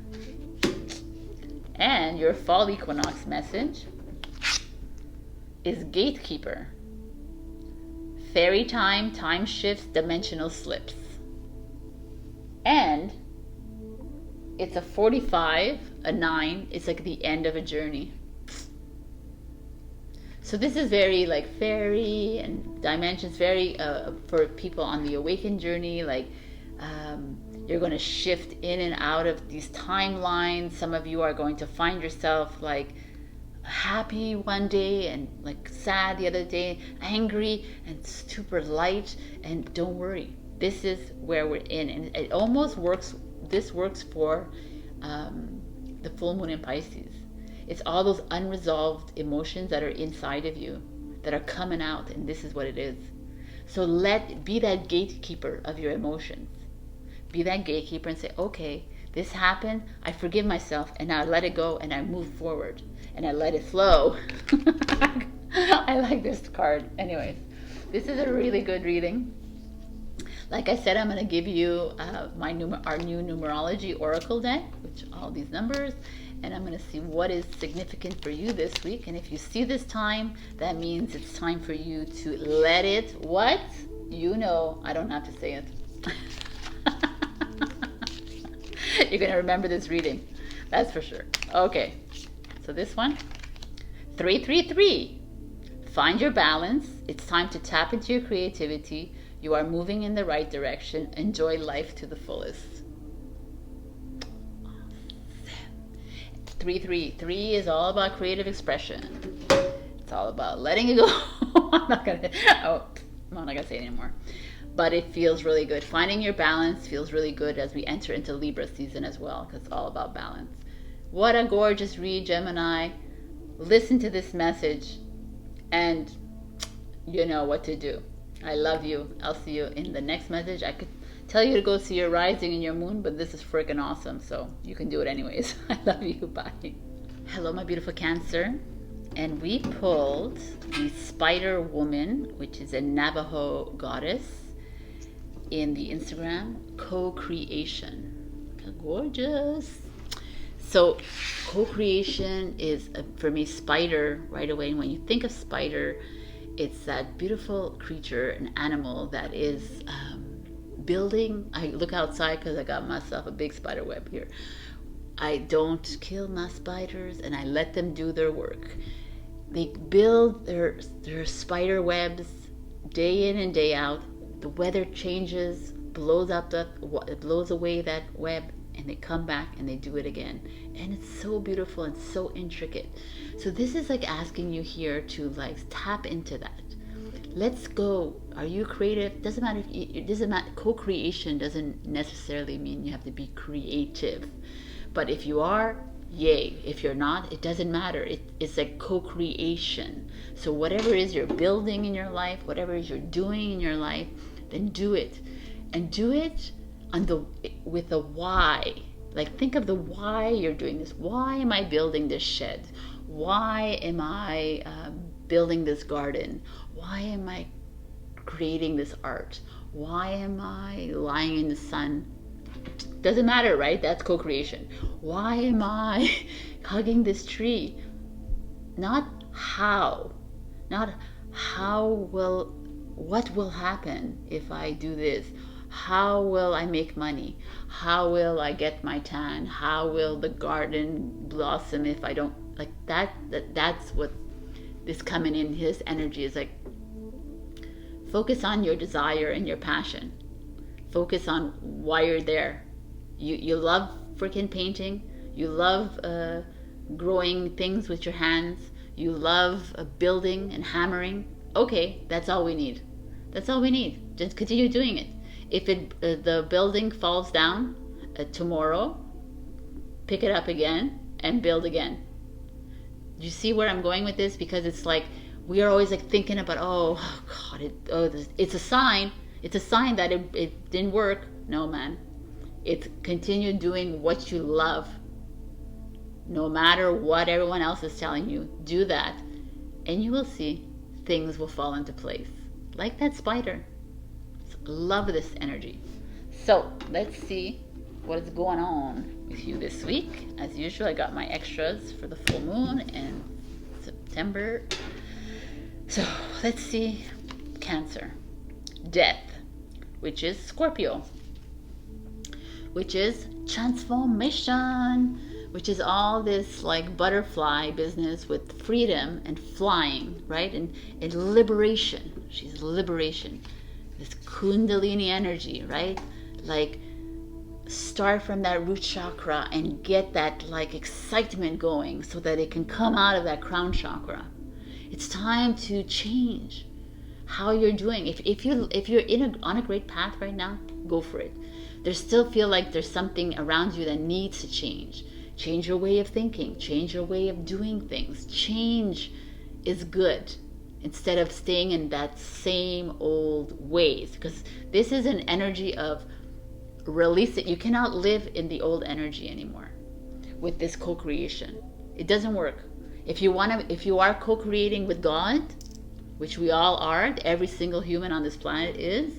Speaker 1: And your fall equinox message is gatekeeper. Fairy time, time shifts, dimensional slips. And it's a 45, a 9. It's like the end of a journey. So this is very like fairy and dimensions, very for people on the awakened journey, like you're going to shift in and out of these timelines. Some of you are going to find yourself like happy one day and like sad the other day, angry and super light. And don't worry, this is where we're in, and it almost works. This works for the full moon in Pisces. It's all those unresolved emotions that are inside of you that are coming out, and this is what it is. So be that gatekeeper of your emotions. Be that gatekeeper and say, okay, this happened, I forgive myself, and now I let it go, and I move forward, and I let it flow. I like this card. Anyways, this is a really good reading. Like I said, I'm going to give you our new numerology oracle deck, which all these numbers, and I'm going to see what is significant for you this week. And if you see this time, that means it's time for you to let it, what? You know, I don't have to say it. You're going to remember this reading. That's for sure. Okay, so this one, 333. Find your balance. It's time to tap into your creativity. You are moving in the right direction. Enjoy life to the fullest. 333 is all about creative expression. It's all about letting it go. I'm not gonna say it anymore. But it feels really good. Finding your balance feels really good as we enter into Libra season as well, because it's all about balance. What a gorgeous read, Gemini. Listen to this message and you know what to do. I love you. I'll see you in the next message. I could tell you to go see your rising and your moon, but this is freaking awesome, so you can do it anyways. I love you. Bye. Hello, my beautiful Cancer. And we pulled the Spider Woman, which is a Navajo goddess, in the Instagram co-creation. Gorgeous. So co-creation is, for me, spider right away. And when you think of spider, it's that beautiful creature, an animal that is building. I look outside because I got myself a big spider web here. I don't kill my spiders and I let them do their work. They build their spider webs day in and day out. The weather changes, blows away that web, and they come back and they do it again. And it's so beautiful and so intricate. So this is like asking you here to like tap into that. Let's go. Are you creative? Doesn't matter it doesn't matter. Co-creation doesn't necessarily mean you have to be creative. But if you are, yay. If you're not, it doesn't matter. It's like co-creation. So whatever it is you're building in your life, whatever it is you're doing in your life, then do it. And do it with a why. Like, think of the why you're doing this. Why am I building this shed? Why am I building this garden? Why am I creating this art? Why am I lying in the sun? Doesn't matter, right? That's co-creation. Why am I hugging this tree? Not how. Not what will happen if I do this? How will I make money? How will I get my tan? How will the garden blossom if I don't, like that's what this coming in, his energy is like. Focus on your desire and your passion. Focus on why you're there. You love freaking painting. You love growing things with your hands. You love building and hammering. Okay, that's all we need. That's all we need. Just continue doing it. If the building falls down tomorrow, pick it up again and build again. Do you see where I'm going with this? Because it's like we are always like thinking about, oh God, it's a sign. It's a sign that it didn't work. No, man. It's continue doing what you love. No matter what everyone else is telling you, do that. And you will see things will fall into place. Like that spider. Love this energy. So let's see what is going on with you this week. As usual, I got my extras for the full moon in September. So let's see. Cancer. Death, which is Scorpio, which is transformation, which is all this like butterfly business with freedom and flying, right? And liberation. She's liberation. This Kundalini energy, right? Like start from that root chakra and get that like excitement going so that it can come out of that crown chakra. It's time to change how you're doing. If you're on a great path right now, go for it. There still feel like there's something around you that needs to change. Change your way of thinking. Change your way of doing things. Change is good, instead of staying in that same old ways, because this is an energy of release it. You cannot live in the old energy anymore with this co-creation. It doesn't work. If you are co-creating with God, which we all are, every single human on this planet is,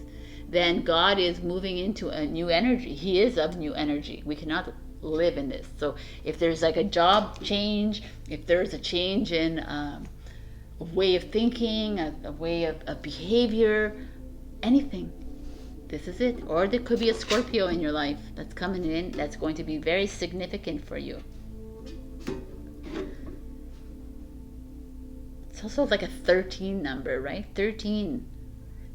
Speaker 1: then God is moving into a new energy. He is of new energy. We cannot live in this. So if there's like a job change, if there's a change in a way of thinking, a way of behavior, anything, this is it. Or there could be a Scorpio in your life that's coming in that's going to be very significant for you. It's also like a 13 number, right? 13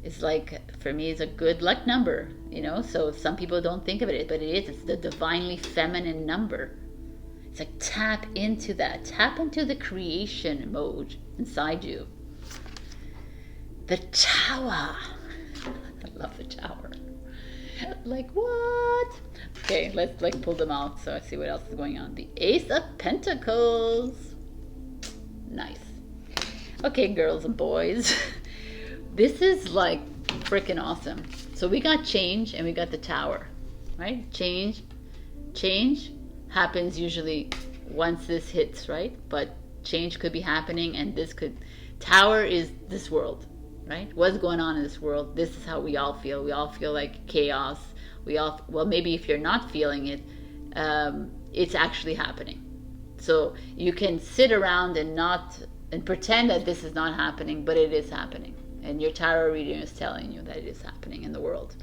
Speaker 1: is like, for me, is a good luck number, you know? So some people don't think of it, but it is. It's the divinely feminine number. It's like tap into that. Tap into the creation mode inside you. The Tower. I love the Tower. Like, what? Okay, let's like pull them out so I see what else is going on. The Ace of Pentacles. Nice. Okay, girls and boys. This is like freaking awesome. So we got change and we got the Tower, right? Change happens usually once this hits, right? But change could be happening, and this could. Tower is this world, right? What's going on in this world? This is how we all feel. We all feel like chaos. Well, maybe if you're not feeling it, it's actually happening. So you can sit around and pretend that this is not happening, but it is happening. And your tarot reading is telling you that it is happening in the world.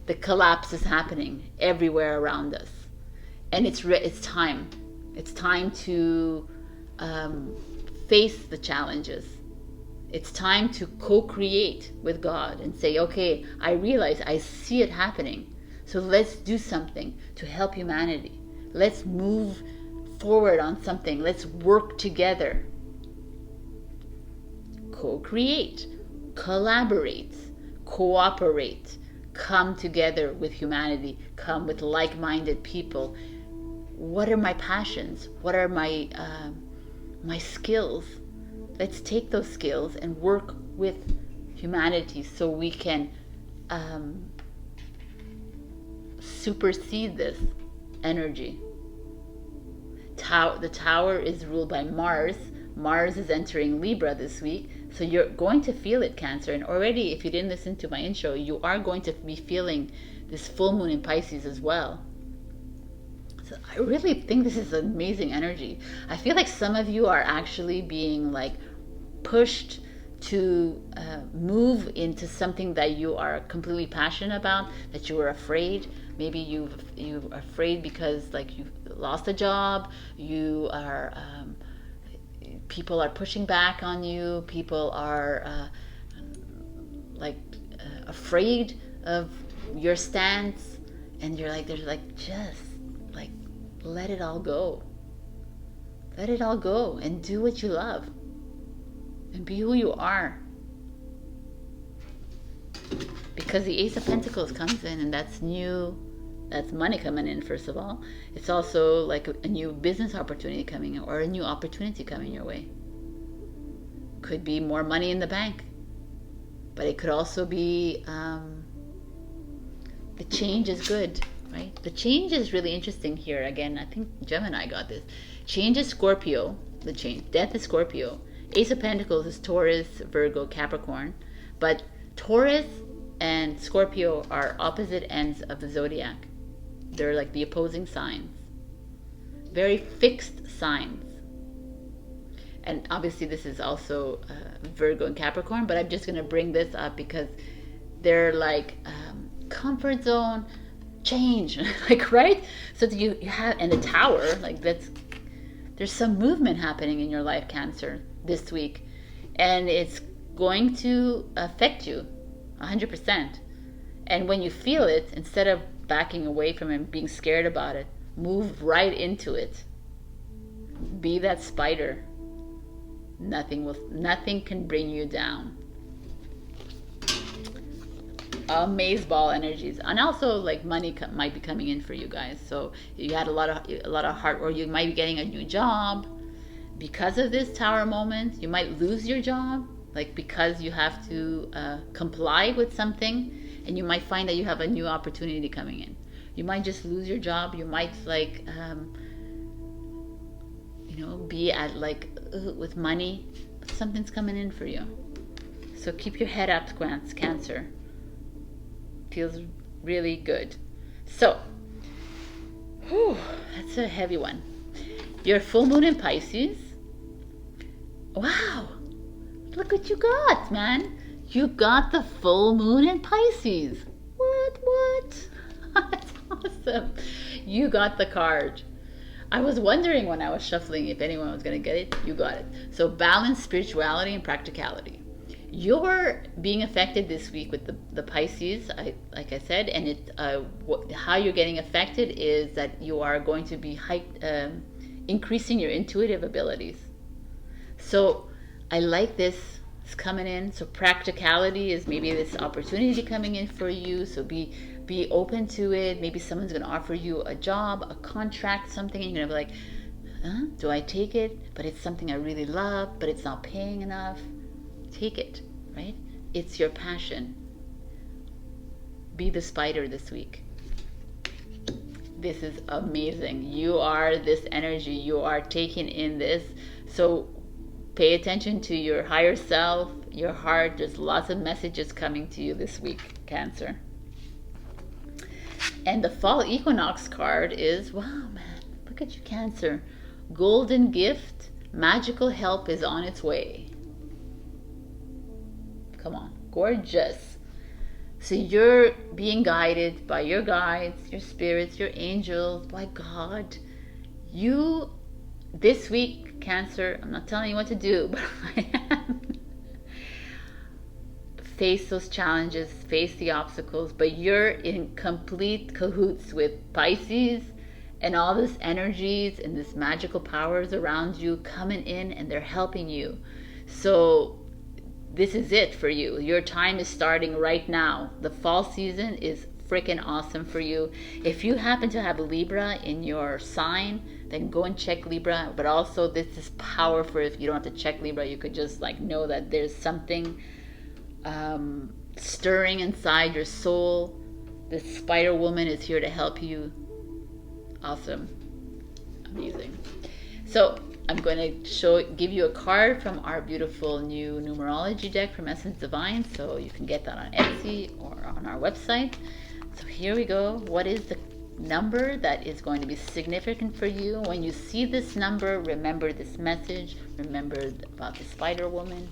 Speaker 1: The collapse is happening everywhere around us. And it's time. It's time to face the challenges. It's time to co-create with God and say, okay, I realize, I see it happening. So let's do something to help humanity. Let's move forward on something. Let's work together. Co-create, collaborate, cooperate, come together with humanity, come with like-minded people. What are my passions? What are my skills? Let's take those skills and work with humanity so we can supersede this energy. The Tower is ruled by Mars. Mars is entering Libra this week, so you're going to feel it, Cancer. And already, if you didn't listen to my intro, you are going to be feeling this full moon in Pisces as well. So I really think this is amazing energy. I feel like some of you are actually being like pushed to move into something that you are completely passionate about, that you were afraid. Maybe you're afraid because like you lost a job, you are people are pushing back on you, people are afraid of your stance, and you're like, there's like, just like, let it all go. Let it all go and do what you love and be who you are. Because the Ace of Pentacles comes in, and that's new. That's money coming in, first of all. It's also like a new business opportunity coming in, or a new opportunity coming your way. Could be more money in the bank, but it could also be the change is good, right? The change is really interesting here. Again, I think Gemini got this. Change is Scorpio. The change. Death is Scorpio. Ace of Pentacles is Taurus, Virgo, Capricorn. But Taurus and Scorpio are opposite ends of the zodiac. They're like the opposing signs. Very fixed signs. And obviously this is also Virgo and Capricorn, but I'm just going to bring this up because they're like comfort zone, change, like, right? So you have, and the Tower, like there's some movement happening in your life, Cancer, this week. And it's going to affect you 100%. And when you feel it, instead of backing away from it and being scared about it, move right into it. Be that spider. Nothing can bring you down. Maze ball energies, and also like money might be coming in for you guys. So you had a lot of hard work. You might be getting a new job because of this Tower moment. You might lose your job, like because you have to comply with something, and you might find that you have a new opportunity coming in. You might just lose your job. You might like be at like with money. Something's coming in for you. So keep your head up, Cancer. Feels really good. So, that's a heavy one. Your full moon in Pisces. Wow, look what you got, man. You got the full moon in Pisces. What? That's awesome. You got the card. I was wondering when I was shuffling if anyone was going to get it. You got it. So balance, spirituality, and practicality. You're being affected this week with the Pisces, like I said, and how you're getting affected is that you are going to be increasing your intuitive abilities. So I like this. It's coming in. So practicality is maybe this opportunity coming in for you. So be open to it. Maybe someone's going to offer you a job, a contract, something, and you're going to be like, do I take it? But it's something I really love, but it's not paying enough. Take it, right? It's your passion. Be the spider this week. This is amazing. You are this energy. You are taking in this. So pay attention to your higher self, your heart. There's lots of messages coming to you this week, Cancer. And the fall equinox card is, wow, man, look at you, Cancer. Golden gift, magical help is on its way. Come on, gorgeous. So you're being guided by your guides, your spirits, your angels, by God. You, this week, Cancer, I'm not telling you what to do, but I am. Face those challenges, face the obstacles, but you're in complete cahoots with Pisces and all this energies and this magical powers around you coming in, and they're helping you. So this is it for you. Your time is starting right now. The fall season is freaking awesome for you. If you happen to have Libra in your sign, then go and check Libra. But also this is powerful. If you don't have to check Libra, you could just like know that there's something stirring inside your soul. The Spider Woman is here to help you Awesome. Amazing. So I'm going to give you a card from our beautiful new numerology deck from Essence Divine. So you can get that on Etsy or on our website. So here we go. What is the number that is going to be significant for you? When you see this number, remember this message. Remember about the Spider Woman.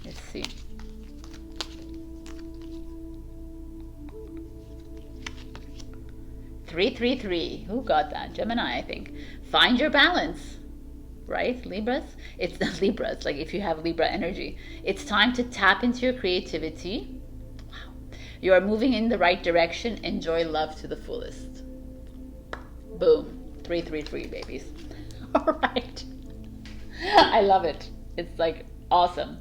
Speaker 1: Let's see. 333. Who got that? Gemini, I think. Find your balance. Right? Libras? It's not Libras, like if you have Libra energy. It's time to tap into your creativity. Wow. You are moving in the right direction. Enjoy love to the fullest. Boom. 333, babies. All right. I love it. It's like awesome.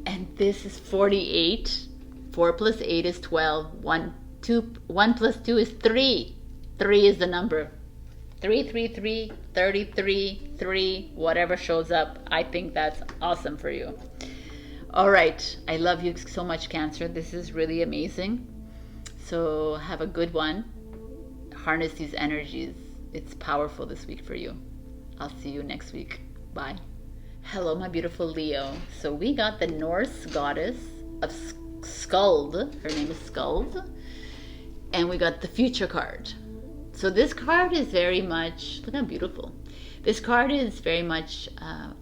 Speaker 1: And this is 48. 4 plus 8 is 12. 1 plus 2 is 3. 3 is the number. 333, 33, 3, whatever shows up. I think that's awesome for you. All right. I love you so much, Cancer. This is really amazing. So have a good one. Harness these energies. It's powerful this week for you. I'll see you next week. Bye. Hello, my beautiful Leo. So we got the Norse goddess of Skuld. Her name is Skuld. And we got the future card. So this card is very much, look how beautiful. This card is very much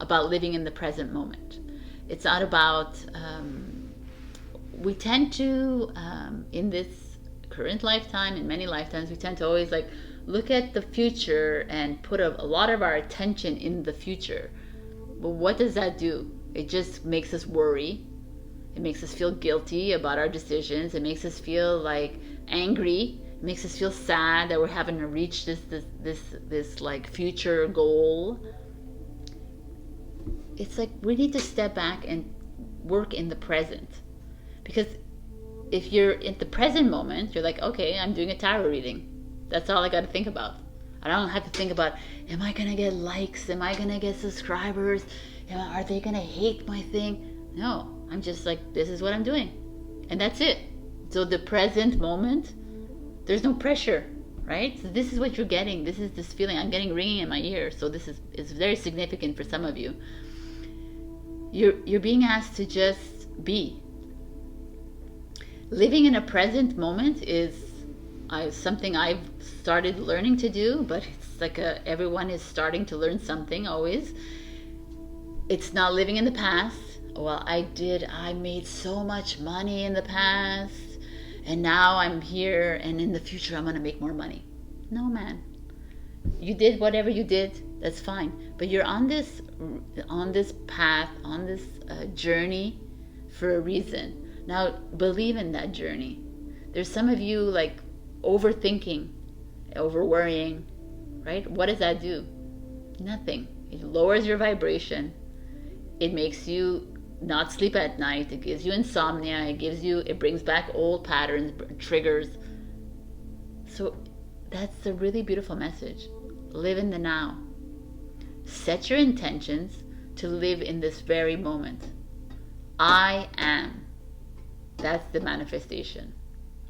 Speaker 1: about living in the present moment. It's not about, we tend to, in this current lifetime, in many lifetimes, we tend to always like look at the future and put a lot of our attention in the future. But what does that do? It just makes us worry. It makes us feel guilty about our decisions. It makes us feel like angry. It makes us feel sad that we're having to reach this like future goal. It's like we need to step back and work in the present. Because if you're in the present moment, you're like, okay, I'm doing a tarot reading. That's all I got to think about. I don't have to think about, am I going to get likes? Am I going to get subscribers? Are they going to hate my thing? No, I'm just like, this is what I'm doing. And that's it. So the present moment, there's no pressure, right? So this is what you're getting. This is this feeling. I'm getting ringing in my ear. So this is very significant for some of you. You're being asked to just be. Living in a present moment is something I've started learning to do, but it's like everyone is starting to learn something always. It's not living in the past. Well, I made so much money in the past, and now I'm here, and in the future I'm going to make more money. No, man. You did whatever you did, that's fine. But you're on this path, on this journey for a reason. Now, believe in that journey. There's some of you like overthinking, over worrying, right? What does that do? Nothing. It lowers your vibration. It makes you not sleep at night. It gives you insomnia. It brings back old patterns, triggers. So that's a really beautiful message. Live in the now. Set your intentions to live in this very moment. I am. That's the manifestation.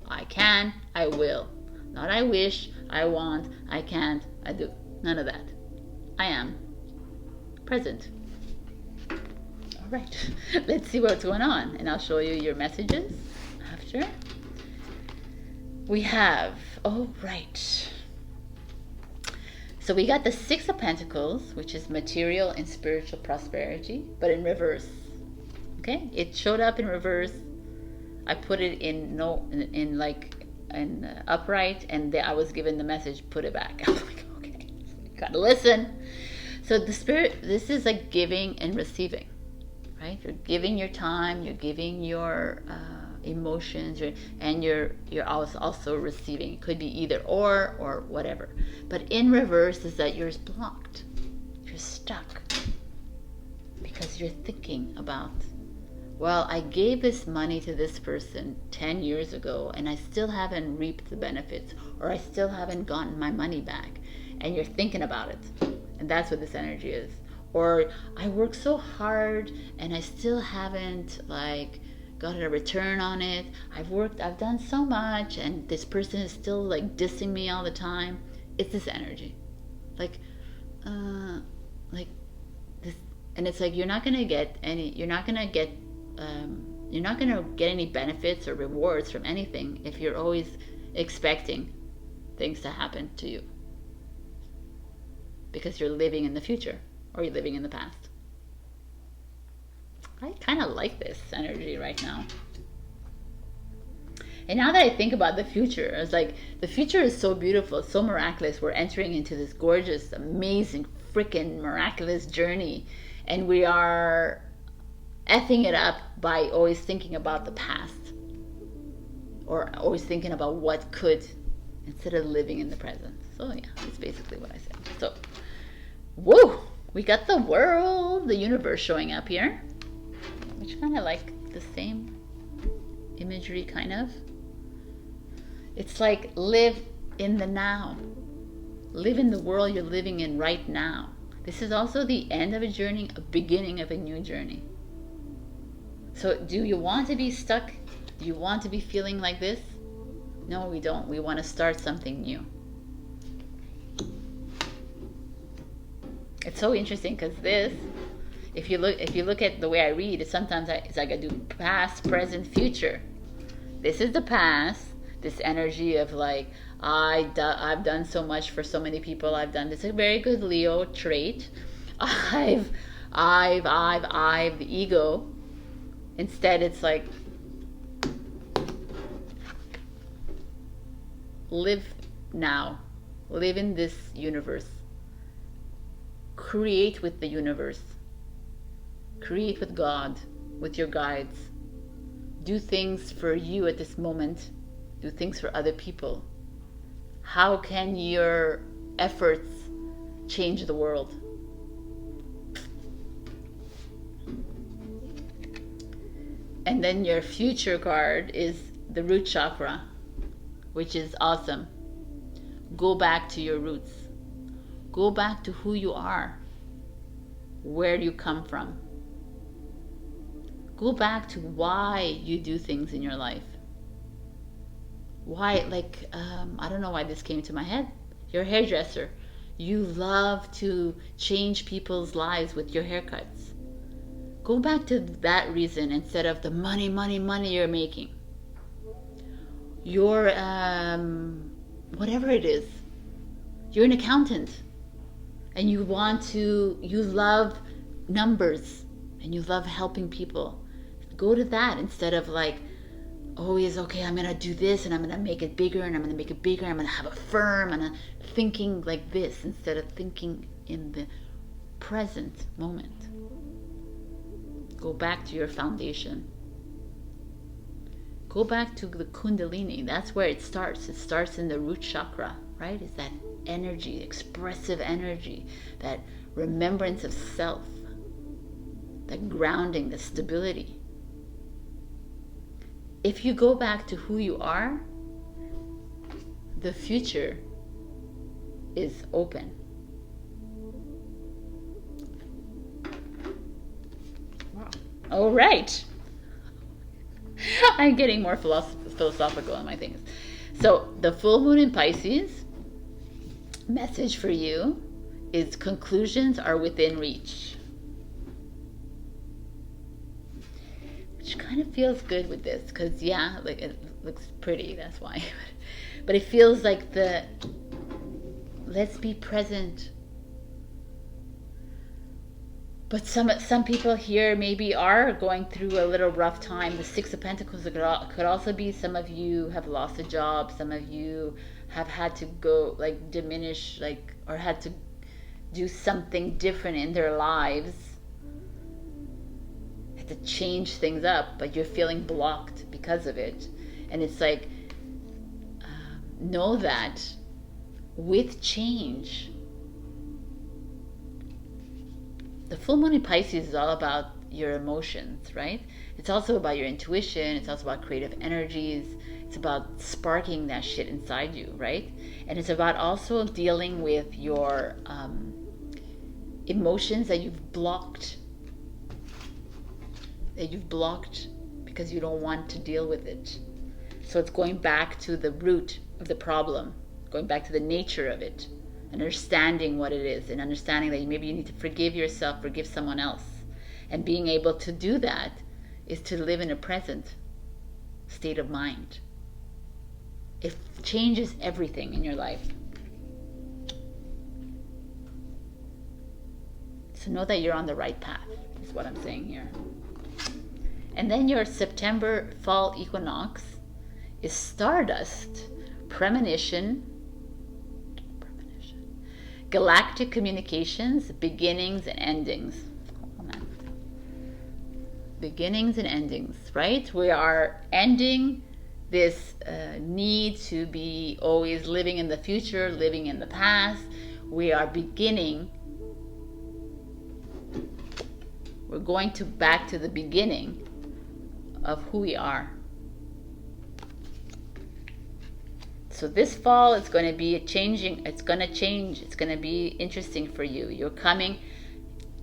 Speaker 1: I can, I will. Not I wish, I want, I can't, I do. None of that. I am. Present. All right. Let's see what's going on. And I'll show you your messages after. We have, oh, right. So we got the Six of Pentacles, which is material and spiritual prosperity, but in reverse. Okay? It showed up in reverse. I put it in upright, and I was given the message, put it back. I was like, okay, you gotta listen. So the spirit, this is like giving and receiving, right? You're giving your time, you're giving your emotions, and you're also receiving. It could be either or whatever. But in reverse is that you're blocked, you're stuck, because you're thinking about, well, I gave this money to this person 10 years ago and I still haven't reaped the benefits, or I still haven't gotten my money back. And you're thinking about it. And that's what this energy is. Or I worked so hard and I still haven't got a return on it. I've done so much, and this person is still like dissing me all the time. It's this energy, like this, and it's like you're not gonna get any benefits or rewards from anything if you're always expecting things to happen to you, because you're living in the future or you're living in the past. I kind of like this energy right now. And now that I think about the future, it's like the future is so beautiful, so miraculous. We're entering into this gorgeous, amazing, freaking miraculous journey, and we are effing it up by always thinking about the past, or always thinking about what could, instead of living in the present. So yeah, that's basically what I said. So, woo! We got the world, the universe showing up here, which kind of like the same imagery, kind of. It's like live in the now. Live in the world you're living in right now. This is also the end of a journey, a beginning of a new journey. So do you want to be stuck? Do you want to be feeling like this? No, we don't. We want to start something new. It's so interesting because this, if you look at the way I read, it's sometimes it's like I do past, present, future. This is the past. This energy of like I've done so much for so many people. I've done this. A very good Leo trait. I've the ego. Instead, it's like live now. Live in this universe. Create with the universe. Create with God, with your guides. Do things for you at this moment. Do things for other people. How can your efforts change the world? And then your future card is the root chakra, which is awesome. Go back to your roots. Go back to who you are. Where do you come from? Go back to why you do things in your life. Why, like, I don't know why this came to my head. You're a hairdresser. You love to change people's lives with your haircuts. Go back to that reason instead of the money you're making. You're, whatever it is. You're an accountant. And you love numbers. And you love helping people. Go to that instead of like, always, okay, I'm going to do this and I'm going to make it bigger and I'm going to make it bigger. I'm going to have a firm and thinking like this instead of thinking in the present moment. Go back to your foundation. Go back to the Kundalini. That's where it starts. It starts in the root chakra, right? It's that energy, expressive energy, that remembrance of self, that grounding, the stability. If you go back to who you are, the future is open. Wow. All right. I'm getting more philosophical on my things. So the full moon in Pisces, message for you is conclusions are within reach. Which kind of feels good with this, because yeah, like it looks pretty, that's why. But it feels like let's be present. But some people here maybe are going through a little rough time. The Six of Pentacles could also be some of you have lost a job, some of you have had to go like diminish, like, or had to do something different in their lives. To change things up, but you're feeling blocked because of it. And it's like, know that with change, the full moon in Pisces is all about your emotions, right? It's also about your intuition. It's also about creative energies. It's about sparking that shit inside you, right? And it's about also dealing with your emotions that you've blocked because you don't want to deal with it. So it's going back to the root of the problem, going back to the nature of it, understanding what it is, and understanding that maybe you need to forgive yourself, forgive someone else. And being able to do that is to live in a present state of mind. It changes everything in your life. So know that you're on the right path, is what I'm saying here. And then your September fall equinox is stardust, premonition, galactic communications, beginnings and endings. Oh, man. Beginnings and endings, right? We are ending this need to be always living in the future, living in the past. We are beginning. We're going back to the beginning of who we are. So this fall it's going to be changing. It's going to change. It's going to be interesting for you. You're coming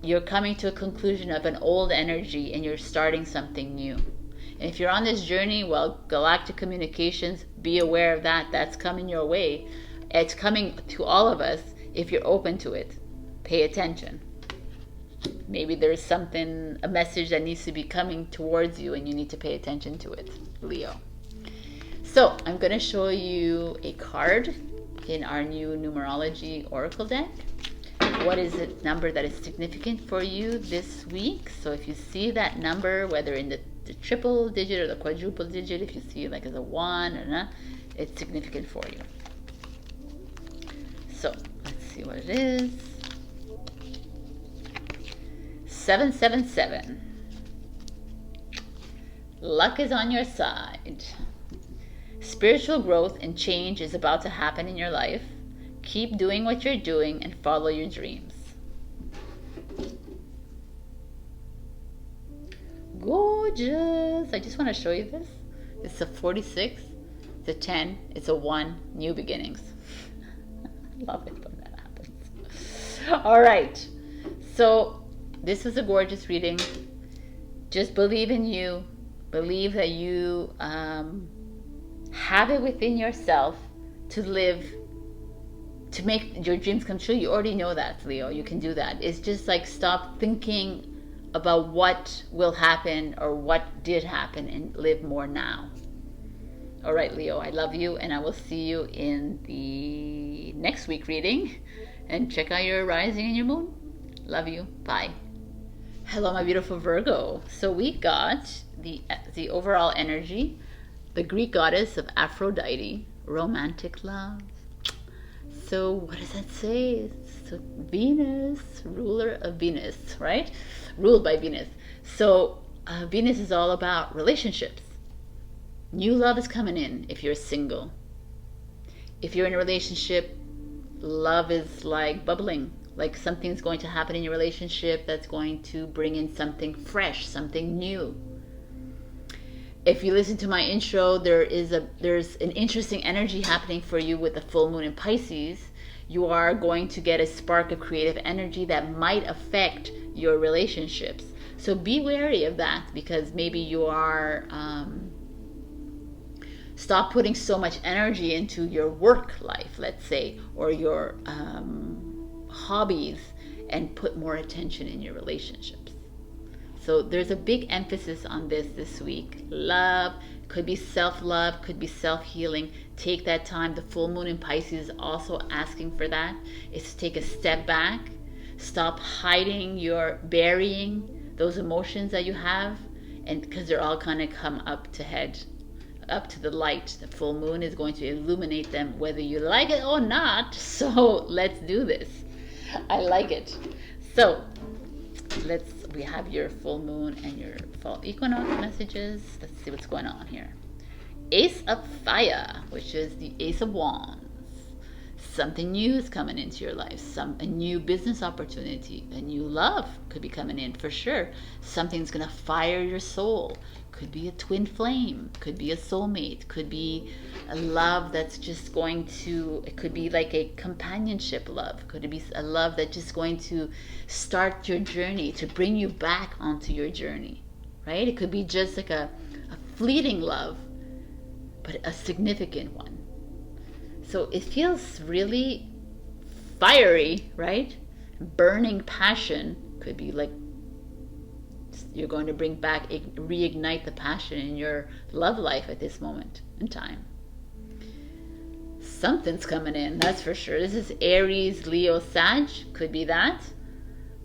Speaker 1: to a conclusion of an old energy and you're starting something new. And if you're on this journey, well, galactic communications, be aware of that. That's coming your way. It's coming to all of us if you're open to it. Pay attention. Maybe there's something, a message that needs to be coming towards you and you need to pay attention to it, Leo. So I'm going to show you a card in our new numerology oracle deck. What is the number that is significant for you this week? So if you see that number, whether in the triple digit or the quadruple digit, if you see it like as a 1 or not, it's significant for you. So let's see what it is. 777. Luck is on your side. Spiritual growth and change is about to happen in your life. Keep doing what you're doing and follow your dreams. Gorgeous. I just want to show you this. It's a 46. It's a 10. It's a 1. New beginnings. Love it when that happens. All right. So this is a gorgeous reading. Just believe in you. Believe that you have it within yourself to live, to make your dreams come true. You already know that, Leo. You can do that. It's just like stop thinking about what will happen or what did happen and live more now. All right, Leo, I love you, and I will see you in the next week reading. And check out your rising and your moon. Love you. Bye. Hello, my beautiful Virgo. So we got the overall energy, the Greek goddess of Aphrodite, romantic love. So what does that say? So Venus, ruler of Venus, right? Ruled by Venus. So Venus is all about relationships. New love is coming in if you're single. If you're in a relationship, love is like bubbling. Like something's going to happen in your relationship that's going to bring in something fresh, something new. If you listen to my intro, there's an interesting energy happening for you with the full moon in Pisces. You are going to get a spark of creative energy that might affect your relationships. So be wary of that, because maybe you are stop putting so much energy into your work life, let's say, or your hobbies, and put more attention in your relationships. So there's a big emphasis on this week. Love, could be self-love, could be self-healing. Take that time. The full moon in Pisces is also asking for that. It's to take a step back. Stop hiding burying those emotions that you have, and because they're all going to come up to the light. The full moon is going to illuminate them, whether you like it or not. So let's do this. I like it. So we have your full moon and your fall equinox messages. Let's see what's going on here. Ace of Fire, which is the Ace of Wands. Something new is coming into your life. A new business opportunity, a new love could be coming in for sure. Something's gonna fire your soul. Could be a twin flame, could be a soulmate, could be a love that's just going to, it could be like a companionship love, could it be a love that's just going to start your journey, to bring you back onto your journey, right? It could be just like a fleeting love, but a significant one. So it feels really fiery, right? Burning passion. Could be like you're going to bring back, reignite the passion in your love life at this moment in time. Something's coming in, that's for sure. This is Aries, Leo, Sag. Could be that.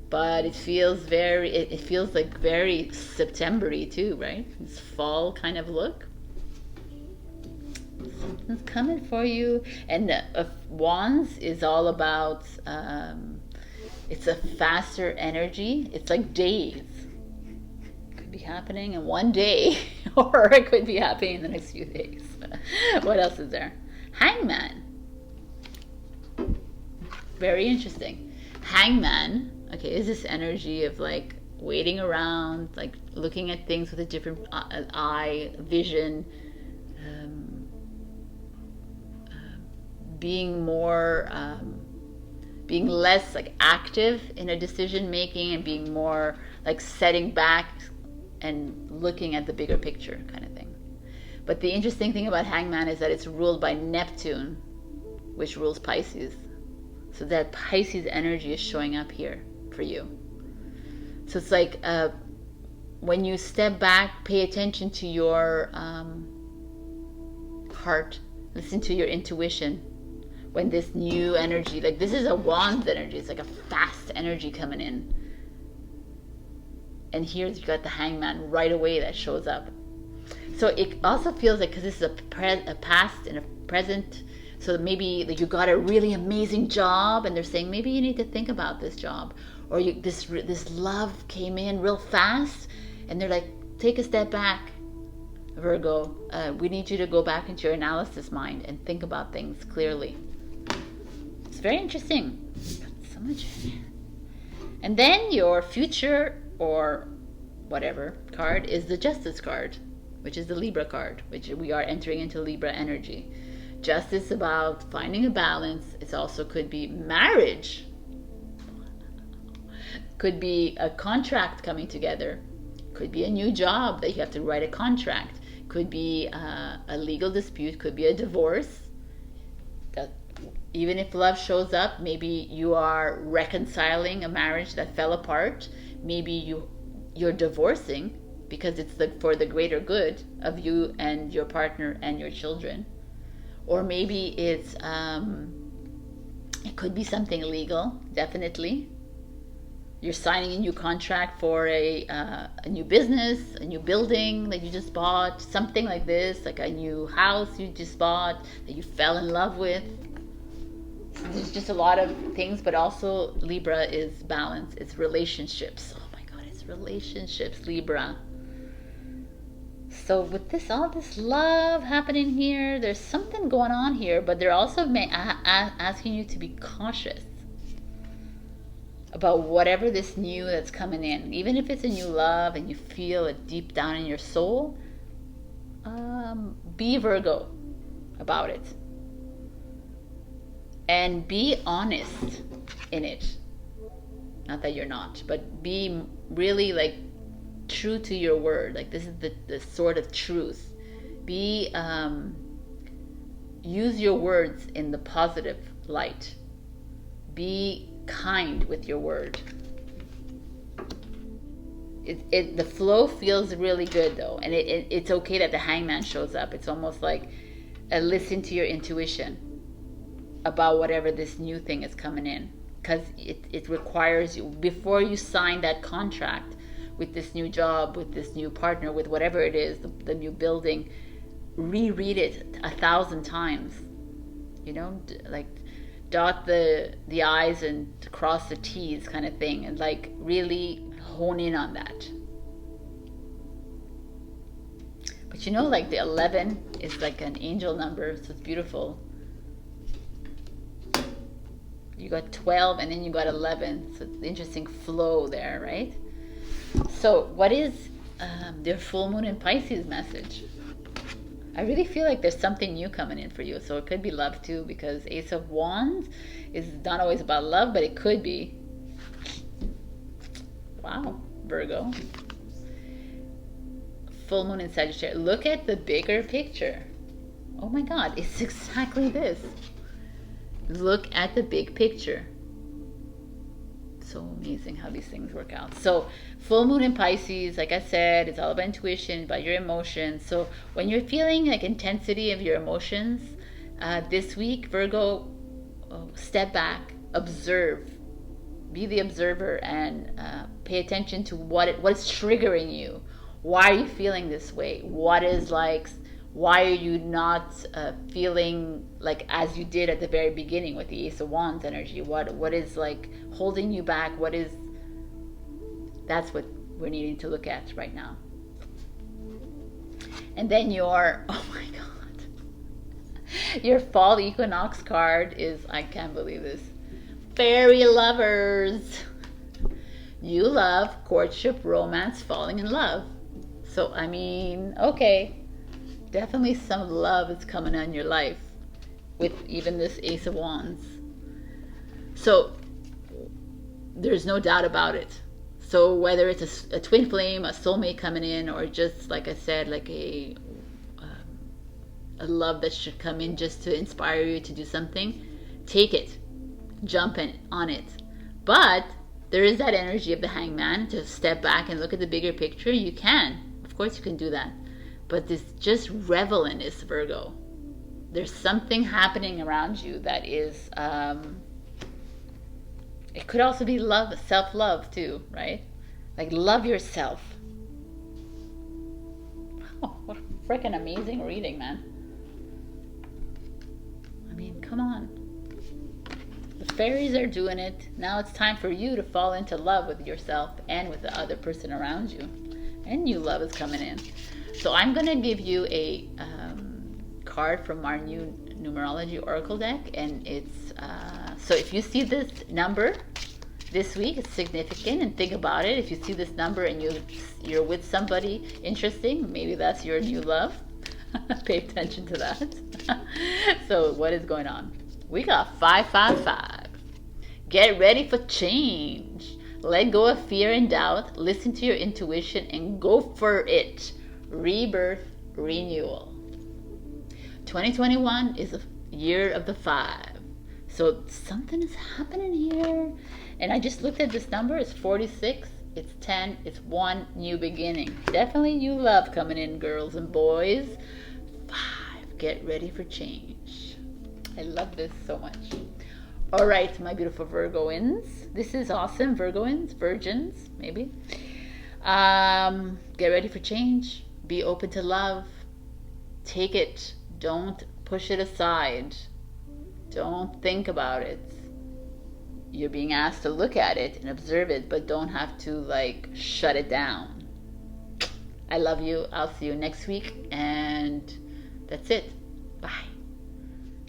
Speaker 1: But it feels very, it feels like very September-y too, right? This fall kind of look. Something's coming for you. And Wands is all about, it's a faster energy. It's like days. Could be happening in one day, or it could be happening in the next few days. What else is there? Hangman. Very interesting. Hangman, okay, is this energy of like waiting around, like looking at things with a different eye, vision, being more, being less like active in a decision making and being more like setting back and looking at the bigger picture kind of thing. But the interesting thing about Hangman is that it's ruled by Neptune, which rules Pisces. So that Pisces energy is showing up here for you. So it's like when you step back, pay attention to your heart, listen to your intuition. When this new energy, like this is a Wands energy, it's like a fast energy coming in. And here you got the Hangman right away that shows up. So it also feels like, because this is a past and a present, so maybe like you got a really amazing job and they're saying maybe you need to think about this job, or this love came in real fast and they're like, take a step back, Virgo. We need you to go back into your analysis mind and think about things clearly. It's very interesting. So much. And then your future or whatever card is the Justice card, which is the Libra card, which we are entering into Libra energy. Justice about finding a balance. It also could be marriage. Could be a contract coming together. Could be a new job that you have to write a contract. Could be a legal dispute. Could be a divorce. Even if love shows up, maybe you are reconciling a marriage that fell apart. Maybe you're divorcing because it's for the greater good of you and your partner and your children. Or maybe it could be something legal, definitely. You're signing a new contract for a new business, a new building that you just bought, something like this, like a new house you just bought that you fell in love with. There's just a lot of things, but also Libra is balance, it's relationships. Oh my God, it's relationships, Libra. So with all this love happening here, there's something going on here, but they're also asking you to be cautious about whatever this new that's coming in. Even if it's a new love and you feel it deep down in your soul, be Virgo about it. And be honest in it. Not that you're not, but be really like true to your word. Like this is the sort of truth. Be use your words in the positive light. Be kind with your word. The flow feels really good though, and it's okay that the Hangman shows up. It's almost like listen to your intuition about whatever this new thing is coming in, because it requires you, before you sign that contract with this new job, with this new partner, with whatever it is, the new building, reread it 1,000 times, like dot the I's and cross the T's kind of thing, and like really hone in on that. But like the 11 is like an angel number, so it's beautiful. You got 12 and then you got 11, so it's interesting flow there, right? So what is their full moon in Pisces message? I really feel like there's something new coming in for you. So it could be love too, because Ace of Wands is not always about love, but it could be. Wow, Virgo. full moon in Sagittarius. Look at the bigger picture. Oh my God, it's exactly this. Look at the big picture. So amazing how these things work out. So full moon in Pisces, like I said, it's all about intuition, about your emotions. So when you're feeling like intensity of your emotions this week, Virgo, step back, observe, be the observer, and pay attention to what is triggering you. Why are you feeling this way? What is like, why are you not feeling like as you did at the very beginning with the Ace of Wands energy? What is like holding you back? That's what we're needing to look at right now. And then oh my God, your fall equinox card is, I can't believe this, fairy lovers. You love courtship, romance, falling in love. So I mean, okay, definitely some love is coming on your life with even this Ace of Wands. So there's no doubt about it. So whether it's a twin flame, a soulmate coming in, or just like I said, like a love that should come in just to inspire you to do something, take it, jump on it. But there is that energy of the hangman to step back and look at the bigger picture. You can, of course you can do that. But just revel in this, Virgo. There's something happening around you that is, it could also be love, self-love too, right? Like love yourself. Oh, what a freaking amazing reading, man. I mean, come on. The fairies are doing it. Now it's time for you to fall into love with yourself and with the other person around you. And new love is coming in. So I'm going to give you a card from our new numerology oracle deck, and it's so if you see this number this week, it's significant, and think about it. If you see this number and you're with somebody interesting, maybe that's your new love. Pay attention to that. So what is going on? We got 555. Get ready for change. Let go of fear and doubt. Listen to your intuition and go for it. Rebirth, renewal. 2021 is a year of the 5. So something is happening here. And I just looked at this number. It's 46. It's 10. It's one new beginning. Definitely new love coming in, girls and boys. 5. Get ready for change. I love this so much. All right, my beautiful Virgoins. This is awesome. Virgoins, virgins, maybe. Get ready for change. Be open to love. Take it. Don't push it aside. Don't think about it. You're being asked to look at it and observe it, but don't have to like shut it down. I love you. I'll see you next week, and that's it. Bye.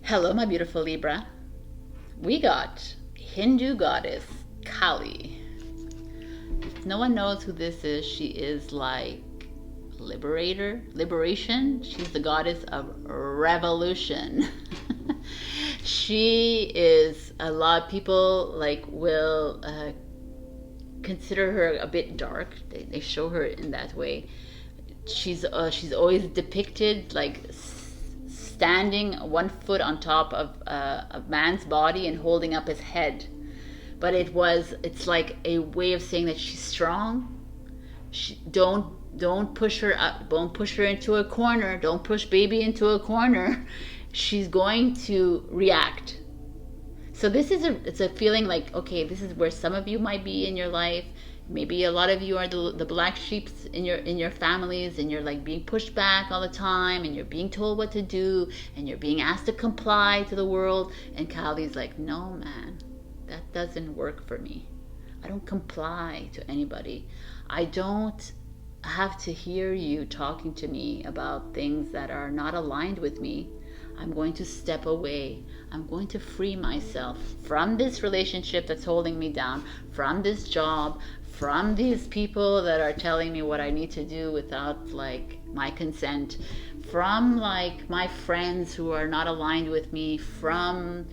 Speaker 1: Hello, my beautiful Libra. We got Hindu goddess Kali. If no one knows who this is, she is like liberation. She's the goddess of revolution. She is, a lot of people like will consider her a bit dark. They show her in that way. She's always depicted like standing one foot on top of a man's body and holding up his head. But it's like a way of saying that she's strong. Don't push her up. Don't push her into a corner. Don't push baby into a corner. She's going to react. So it's a feeling like, okay, this is where some of you might be in your life. Maybe a lot of you are the black sheeps in your families, and you're like being pushed back all the time, and you're being told what to do, and you're being asked to comply to the world. And Kali's like, no, man, that doesn't work for me. I don't comply to anybody. I don't have to hear you talking to me about things that are not aligned with me. I'm going to step away. I'm going to free myself from this relationship that's holding me down, from this job, from these people that are telling me what I need to do without like my consent, from like my friends who are not aligned with me, from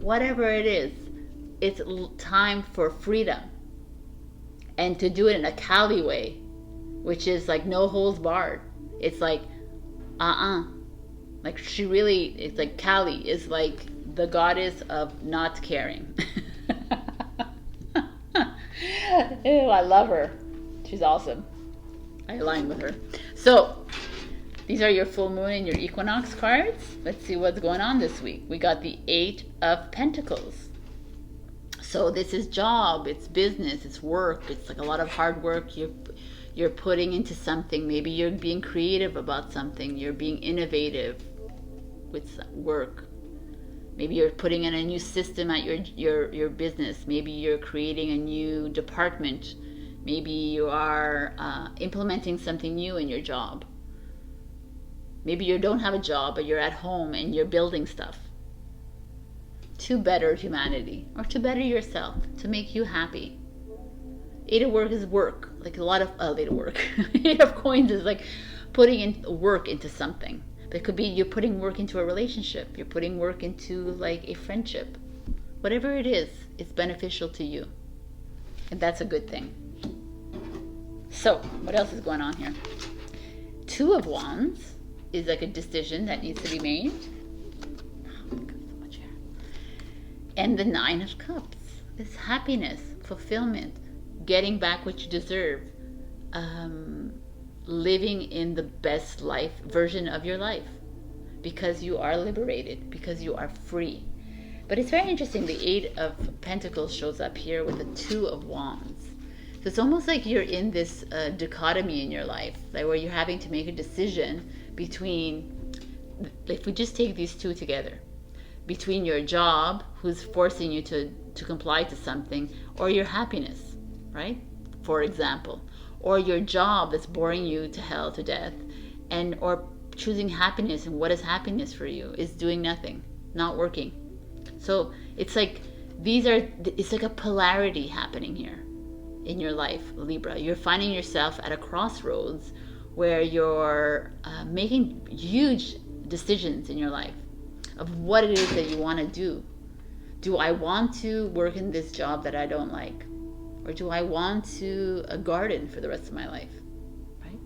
Speaker 1: whatever it is. It's time for freedom, and to do it in a Kali way. which is like no holds barred. It's like, like she really, it's like Kali is like the goddess of not caring. Ew, I love her. She's awesome. I align with her. So these are your full moon and your equinox cards. Let's see what's going on this week. We got the 8 of Pentacles. So this is job, it's business, it's work. It's like a lot of hard work you're putting into something. Maybe you're being creative about something. You're being innovative with work. Maybe you're putting in a new system at your business. Maybe you're creating a new department. Maybe you are implementing something new in your job. Maybe you don't have a job, but you're at home and you're building stuff to better humanity or to better yourself, to make you happy. 8 of work is work. Like a lot of 8 of work. 8 of coins is like putting in work into something. But it could be you're putting work into a relationship. You're putting work into like a friendship. Whatever it is, it's beneficial to you. And that's a good thing. So, what else is going on here? 2 of Wands is like a decision that needs to be made. Oh my God, so much hair. And the 9 of Cups is happiness, fulfillment, getting back what you deserve, living in the best life version of your life, because you are liberated, because you are free. But it's very interesting. The 8 of Pentacles shows up here with the 2 of Wands. So it's almost like you're in this dichotomy in your life, like where you're having to make a decision between, if we just take these 2 together, between your job, who's forcing you to comply to something, or your happiness, right? For example, or your job that's boring you to hell, to death, and or choosing happiness. And what is happiness for you? Is doing nothing, not working. So it's like it's like a polarity happening here in your life, Libra. You're finding yourself at a crossroads where you're making huge decisions in your life of what it is that you want to do. Do I want to work in this job that I don't like? Or do I want to garden for the rest of my life, right?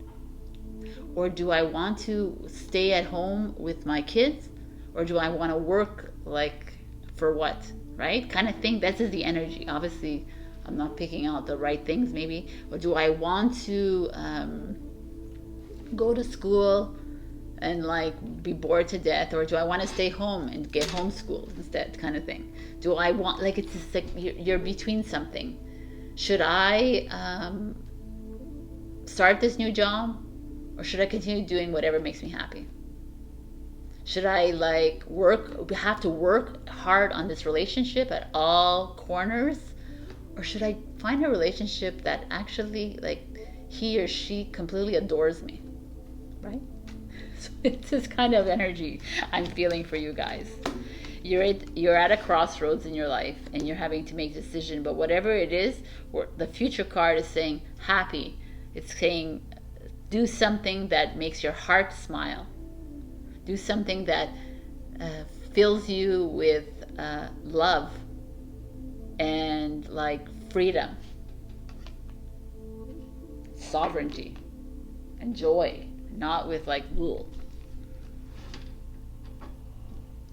Speaker 1: Or do I want to stay at home with my kids? Or do I want to work like for what, right? Kind of thing. This is the energy. Obviously, I'm not picking out the right things maybe. Or do I want to go to school and like be bored to death? Or do I want to stay home and get homeschooled instead, kind of thing? Do I want, like, it's just like you're between something. Should I start this new job, or should I continue doing whatever makes me happy? Should I have to work hard on this relationship at all corners, or should I find a relationship that actually, like, he or she completely adores me, right? So it's this kind of energy I'm feeling for you guys. You're at a crossroads in your life and you're having to make a decision, but whatever it is, the future card is saying happy. It's saying do something that makes your heart smile. Do something that fills you with love and like freedom, sovereignty, and joy, not with like rule.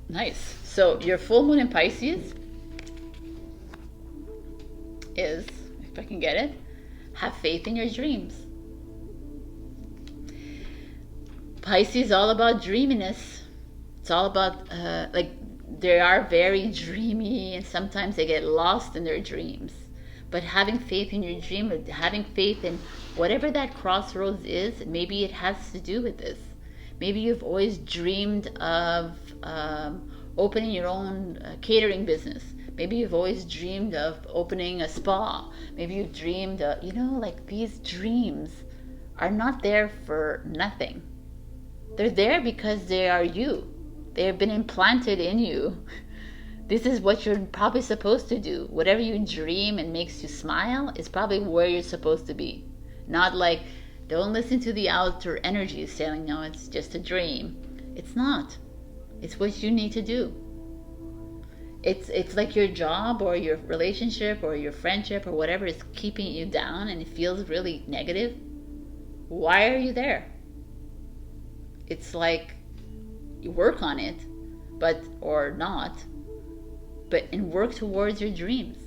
Speaker 1: Nice. So your full moon in Pisces is, if I can get it, have faith in your dreams. Pisces is all about dreaminess. It's all about like they are very dreamy and sometimes they get lost in their dreams. But having faith in your dream, or having faith in whatever that crossroads is, maybe it has to do with this. Maybe you've always dreamed of opening your own catering business. Maybe you've always dreamed of opening a spa. Maybe you've dreamed of, like these dreams are not there for nothing. They're there because they are you. They have been implanted in you. This is what you're probably supposed to do. Whatever you dream and makes you smile is probably where you're supposed to be. Not like, don't listen to the outer energies saying, no, it's just a dream. It's not. It's what you need to do. It's like your job or your relationship or your friendship or whatever is keeping you down and it feels really negative. Why are you there? It's like you work on it, but or not, and work towards your dreams.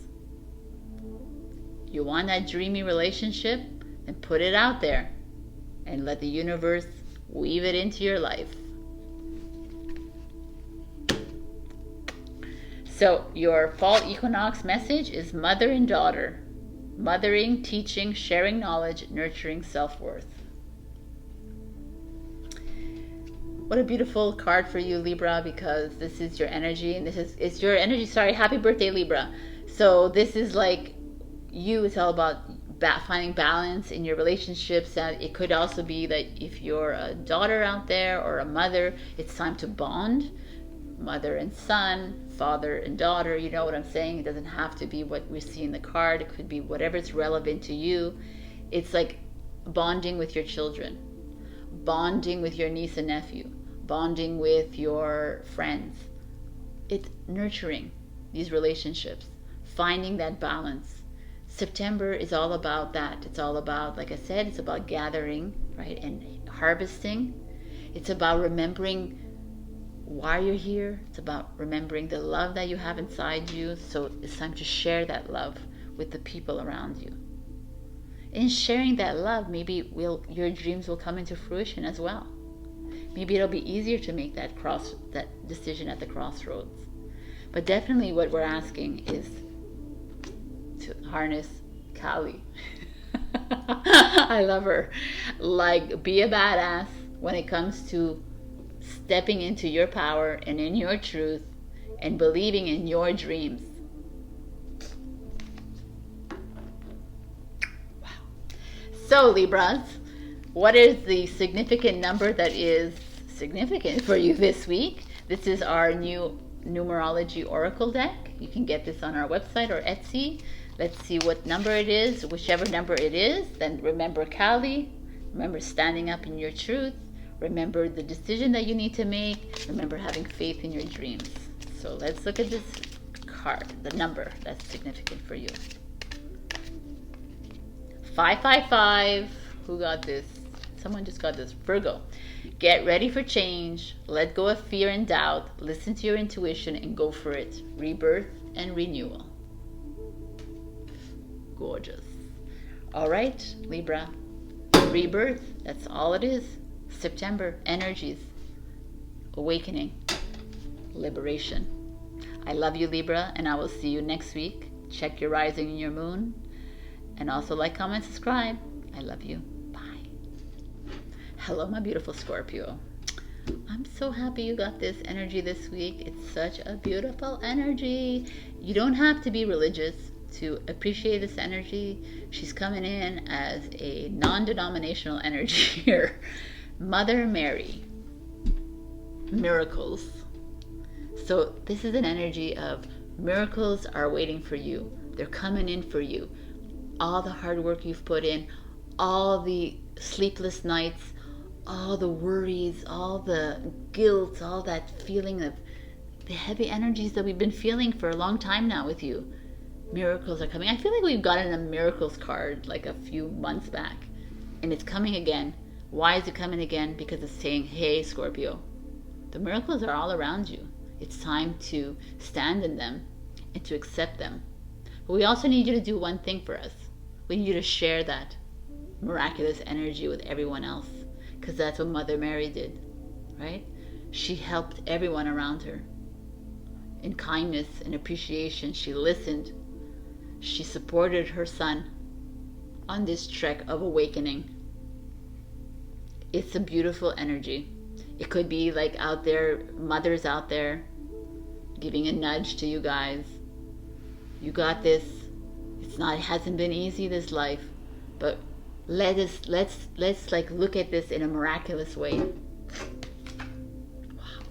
Speaker 1: You want that dreamy relationship, then put it out there and let the universe weave it into your life. So your fall equinox message is mother and daughter. Mothering, teaching, sharing knowledge, nurturing self-worth. What a beautiful card for you, Libra, because this is your energy, and it's your energy. Sorry, happy birthday, Libra. So this is like you. It's all about finding balance in your relationships. And it could also be that if you're a daughter out there or a mother, it's time to bond. Mother and son, father and daughter, you know what I'm saying? It doesn't have to be what we see in the card. It could be whatever's relevant to you. It's like bonding with your children, bonding with your niece and nephew, bonding with your friends. It's nurturing these relationships, finding that balance. September is all about that. It's all about, like I said, it's about gathering, right, and harvesting. It's about remembering why you're here. It's about remembering the love that you have inside you. So it's time to share that love with the people around you. In sharing that love, maybe your dreams will come into fruition as well. Maybe it'll be easier to make that decision at the crossroads. But definitely what we're asking is to harness Kali. I love her. Like, be a badass when it comes to stepping into your power and in your truth and believing in your dreams. Wow. So Libras, what is the significant number that is significant for you this week? This is our new numerology oracle deck. You can get this on our website or Etsy. Let's see what number it is. Whichever number it is, then remember Kali. Remember standing up in your truth. Remember the decision that you need to make. Remember having faith in your dreams. So let's look at this card, the number that's significant for you. 555. Who got this? Someone just got this. Virgo. Get ready for change. Let go of fear and doubt. Listen to your intuition and go for it. Rebirth and renewal. Gorgeous. All right, Libra. Rebirth. That's all it is. September energies, awakening, liberation. I love you, Libra, and I will see you next week. Check your rising and your moon, and also like, comment, subscribe. I love you. Bye. Hello, my beautiful Scorpio. I'm so happy you got this energy this week. It's such a beautiful energy. You don't have to be religious to appreciate this energy. She's coming in as a non-denominational energy here. Mother Mary, miracles. So this is an energy of miracles are waiting for you. They're coming in for you. All the hard work you've put in, all the sleepless nights, all the worries, all the guilt, all that feeling of the heavy energies that we've been feeling for a long time now with you. Miracles are coming. I feel like we've gotten a miracles card like a few months back, and it's coming again. Why is it coming again? Because it's saying, hey, Scorpio, the miracles are all around you. It's time to stand in them and to accept them. But we also need you to do one thing for us. We need you to share that miraculous energy with everyone else, because that's what Mother Mary did, right? She helped everyone around her. In kindness and appreciation, she listened. She supported her son on this trek of awakening. It's a beautiful energy. It could be like out there, mothers out there giving a nudge to you guys. You got this. It hasn't been easy, this life, but let's like look at this in a miraculous way. Wow.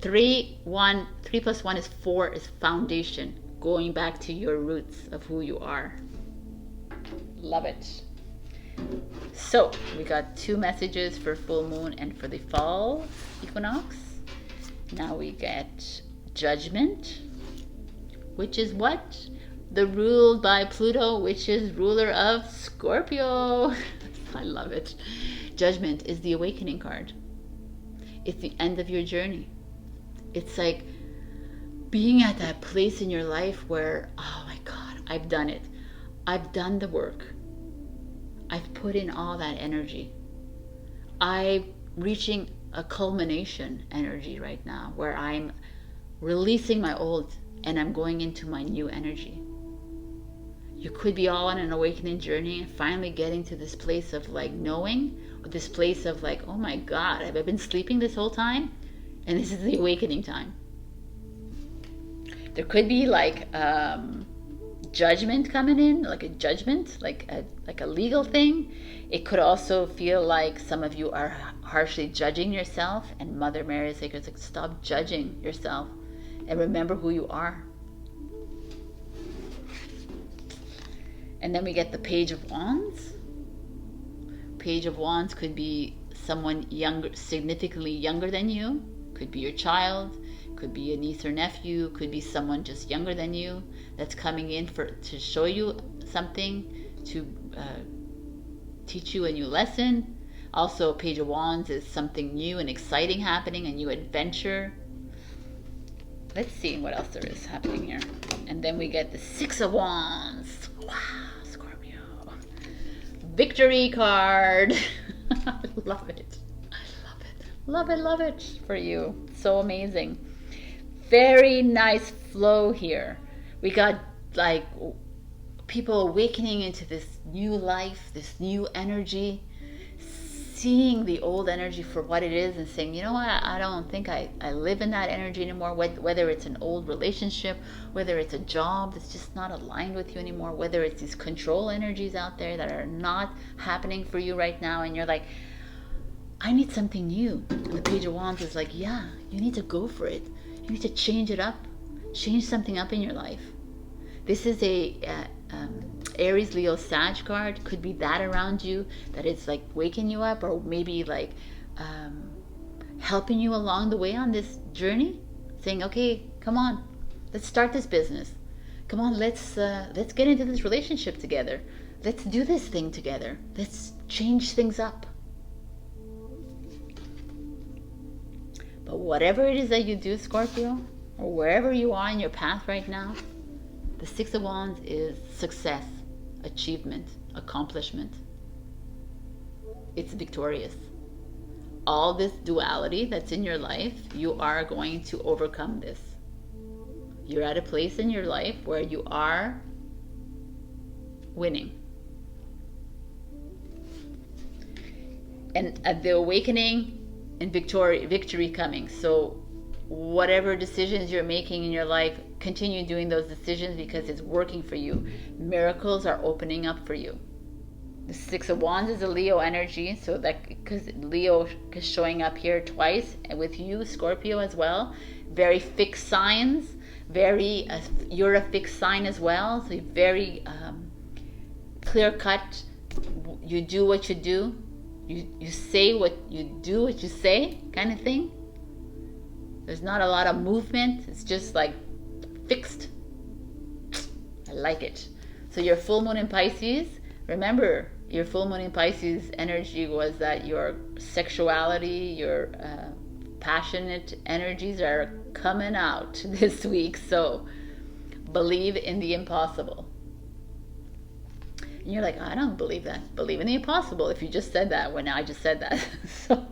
Speaker 1: 3 plus 1 is 4 is foundation, going back to your roots of who you are. Love it. So we got 2 messages for full moon and for the fall equinox. Now we get judgment, which is what? The ruled by Pluto, which is ruler of Scorpio. I love it. Judgment is the awakening card. It's the end of your journey. It's like being at that place in your life where, oh my God, I've done it. I've done the work. I've put in all that energy. I'm reaching a culmination energy right now where I'm releasing my old and I'm going into my new energy. You could be all on an awakening journey and finally getting to this place of like knowing, or this place of like, oh my God, have I been sleeping this whole time? And this is the awakening time. There could be like judgment coming in, like a judgment, like a legal thing. It could also feel like some of you are harshly judging yourself, and Mother Mary is like, stop judging yourself and remember who you are. And then we get the Page of Wands. Page of Wands could be someone younger, significantly younger than you. Could be your child, could be a niece or nephew, could be someone just younger than you that's coming in to show you something, to teach you a new lesson. Also, Page of Wands is something new and exciting happening, a new adventure. Let's see what else there is happening here. And then we get the Six of Wands. Wow, Scorpio. Victory card. I love it. Love it, love it for you. So amazing. Very nice flow here. We got like people awakening into this new life, this new energy, seeing the old energy for what it is and saying, you know what, I don't think I live in that energy anymore, whether it's an old relationship, whether it's a job that's just not aligned with you anymore, whether it's these control energies out there that are not happening for you right now, and you're like, I need something new. And the Page of Wands is like, yeah, you need to go for it. You need to change it up. Change something up in your life. This is a Aries, Leo, Sag card. Could be that around you, that it's like waking you up, or maybe like helping you along the way on this journey. Saying, okay, come on, let's start this business. Come on, let's get into this relationship together. Let's do this thing together. Let's change things up. But whatever it is that you do, Scorpio, or wherever you are in your path right now, the Six of Wands is success, achievement, accomplishment. It's victorious. All this duality that's in your life, you are going to overcome this. You're at a place in your life where you are winning. And at the awakening and victory coming. So whatever decisions you're making in your life, continue doing those decisions because it's working for you. Miracles are opening up for you. The Six of Wands is a Leo energy, so that because Leo is showing up here twice, and with you, Scorpio, as well. Very fixed signs. You're a fixed sign as well, so very clear cut. You do what you do. You say what you do, what you say, kind of thing. There's not a lot of movement. It's just like fixed. I like it. So your full moon in Pisces, remember, your full moon in Pisces energy was that your sexuality, your passionate energies are coming out this week. So believe in the impossible. And you're like, I don't believe that. Believe in the impossible if you just said that when I just said that. So,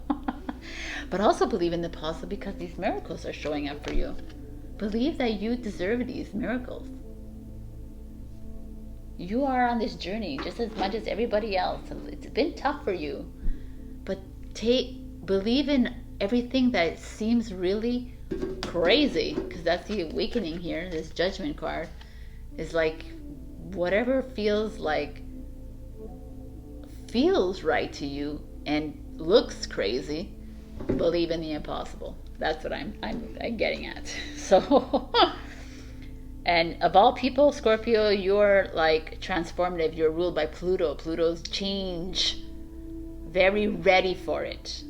Speaker 1: but also believe in the possible because these miracles are showing up for you. Believe that you deserve these miracles. You are on this journey just as much as everybody else. It's been tough for you. But believe in everything that seems really crazy, because that's the awakening here. This Judgment card is like, whatever feels right to you and looks crazy, believe in the impossible. That's what I'm getting at. So, and of all people, Scorpio, you're like transformative. You're ruled by Pluto. Pluto's change. Very ready for it.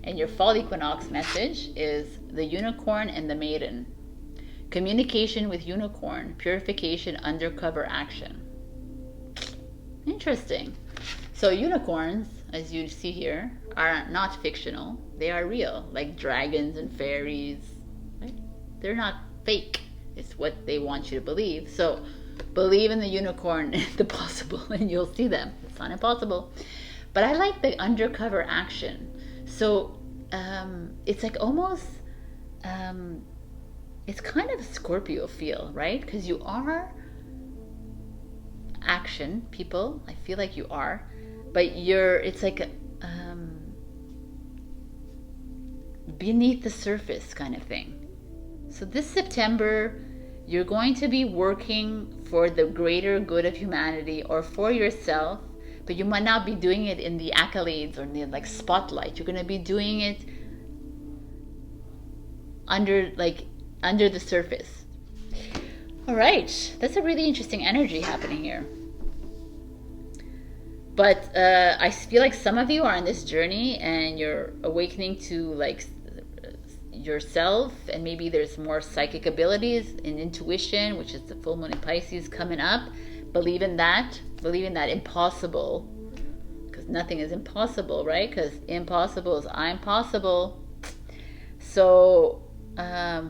Speaker 1: And your fall equinox message is the Unicorn and the Maiden. Communication with Unicorn, purification, undercover action. Interesting. So unicorns, as you see here, are not fictional. They are real, like dragons and fairies. Right? They're not fake. It's what they want you to believe. So believe in the unicorn, the possible, and you'll see them. It's not impossible. But I like the undercover action. So it's like almost, it's kind of a Scorpio feel, right? Because you are action people. I feel like you are. But it's like beneath the surface kind of thing. So this September, you're going to be working for the greater good of humanity or for yourself, but you might not be doing it in the accolades or in the like spotlight. You're going to be doing it under the surface. All right, that's a really interesting energy happening here. But I feel like some of you are on this journey and you're awakening to like yourself, and maybe there's more psychic abilities and intuition, which is the full moon in Pisces coming up. Believe in that impossible, because nothing is impossible, right? Because impossible is I'm possible. So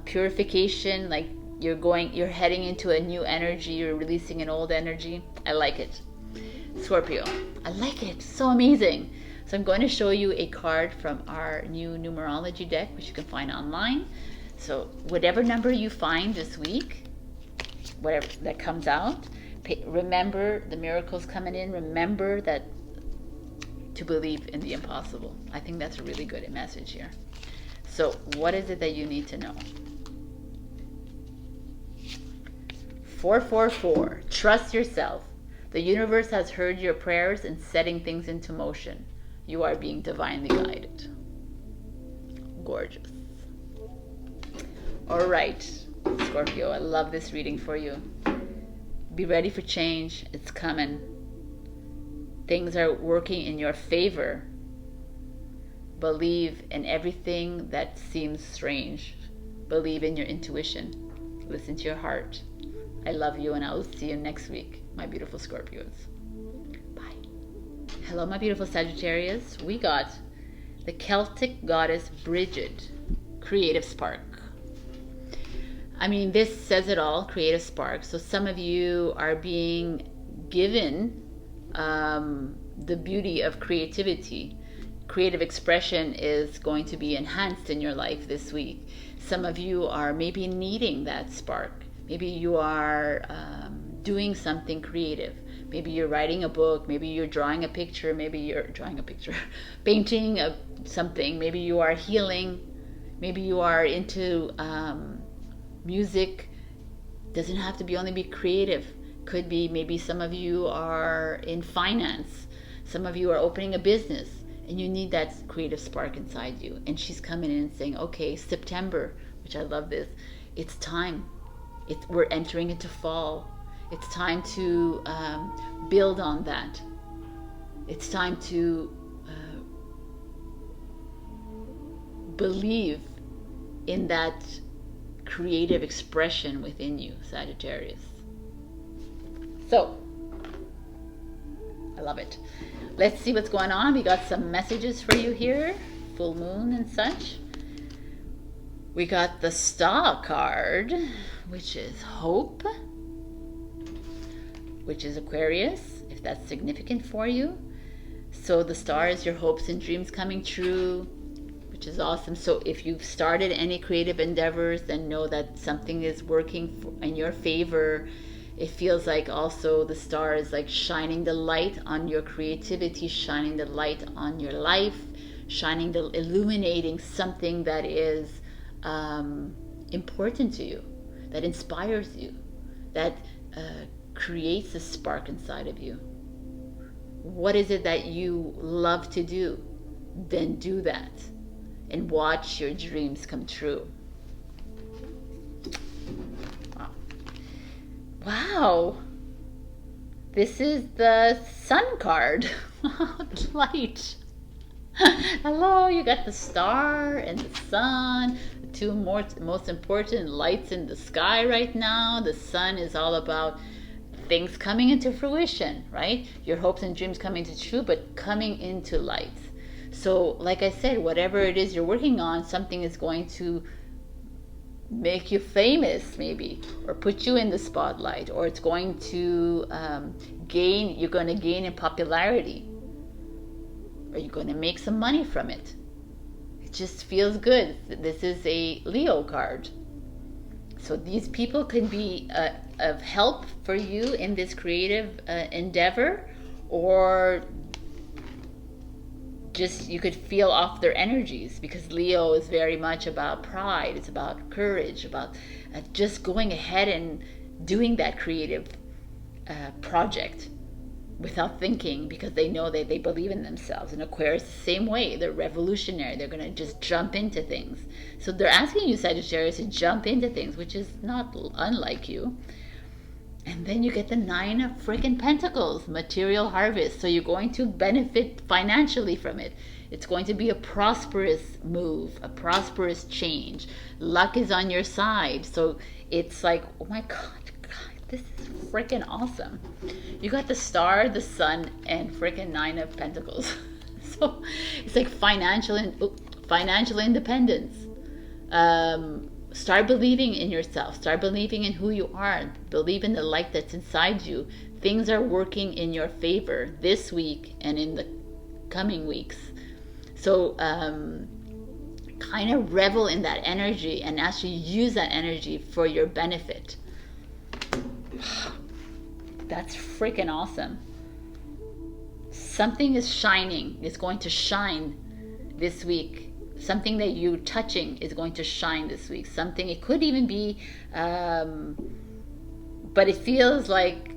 Speaker 1: purification, like you're heading into a new energy, you're releasing an old energy. I like it. Scorpio, I like it. So amazing. So I'm going to show you a card from our new numerology deck, which you can find online. So whatever number you find this week, whatever that comes out, remember the miracles coming in. Remember that to believe in the impossible. I think that's a really good message here. So what is it that you need to know? 444. Trust yourself. The universe has heard your prayers and setting things into motion. You are being divinely guided. Gorgeous. All right, Scorpio, I love this reading for you. Be ready for change. It's coming. Things are working in your favor. Believe in everything that seems strange. Believe in your intuition. Listen to your heart. I love you, and I will see you next week, my beautiful Scorpios. Bye. Hello, my beautiful Sagittarius. We got the Celtic goddess Bridget, creative spark. I mean, this says it all, creative spark. So some of you are being given the beauty of creativity. Creative expression is going to be enhanced in your life this week. Some of you are maybe needing that spark. Maybe you are doing something creative. Maybe you're writing a book. Maybe you're drawing a picture. Maybe you're painting something. Maybe you are healing. Maybe you are into music. Doesn't have to be only be creative. Could be maybe some of you are in finance. Some of you are opening a business and you need that creative spark inside you. And she's coming in and saying, okay, September, which I love this, it's time. We're entering into fall. It's time to build on that. It's time to believe in that creative expression within you, Sagittarius. So, I love it. Let's see what's going on. We got some messages for you here. Full moon and such. We got the Star card, which is hope, which is Aquarius, if that's significant for you. So the star is your hopes and dreams coming true, which is awesome. So if you've started any creative endeavors, then know that something is working in your favor. It feels like also the star is like shining the light on your creativity, shining the light on your life, illuminating something that is important to you, that inspires you, that creates a spark inside of you. What is it that you love to do? Then do that and watch your dreams come true. Wow. This is the Sun card. Light. Hello, you got the star and the sun, the two most important lights in the sky right now. The sun is all about things coming into fruition, right? Your hopes and dreams coming to true, but coming into light. So like I said, whatever it is you're working on, something is going to make you famous, maybe, or put you in the spotlight, or it's going to you're going to gain in popularity, or you're going to make some money from it. It just feels good. This is a Leo card. So these people can be of help for you in this creative endeavor, or just you could feel off their energies, because Leo is very much about pride. It's about courage, about just going ahead and doing that creative project without thinking, because they know that they believe in themselves. And Aquarius the same way. They're revolutionary. They're going to just jump into things. So they're asking you, Sagittarius, to jump into things, which is not unlike you. And then you get the 9 of freaking Pentacles, material harvest. So you're going to benefit financially from it. It's going to be a prosperous move, a prosperous change. Luck is on your side. So it's like, oh my God, this is freaking awesome. You got the Star, the Sun, and freaking 9 of Pentacles. So it's like financial independence. Start believing in yourself. Start believing in who you are. Believe in the light that's inside you. Things are working in your favor this week and in the coming weeks. So kind of revel in that energy and actually use that energy for your benefit. That's freaking awesome. Something is shining. It's going to shine this week. Something that you're touching is going to shine this week. Something, it could even be, but it feels like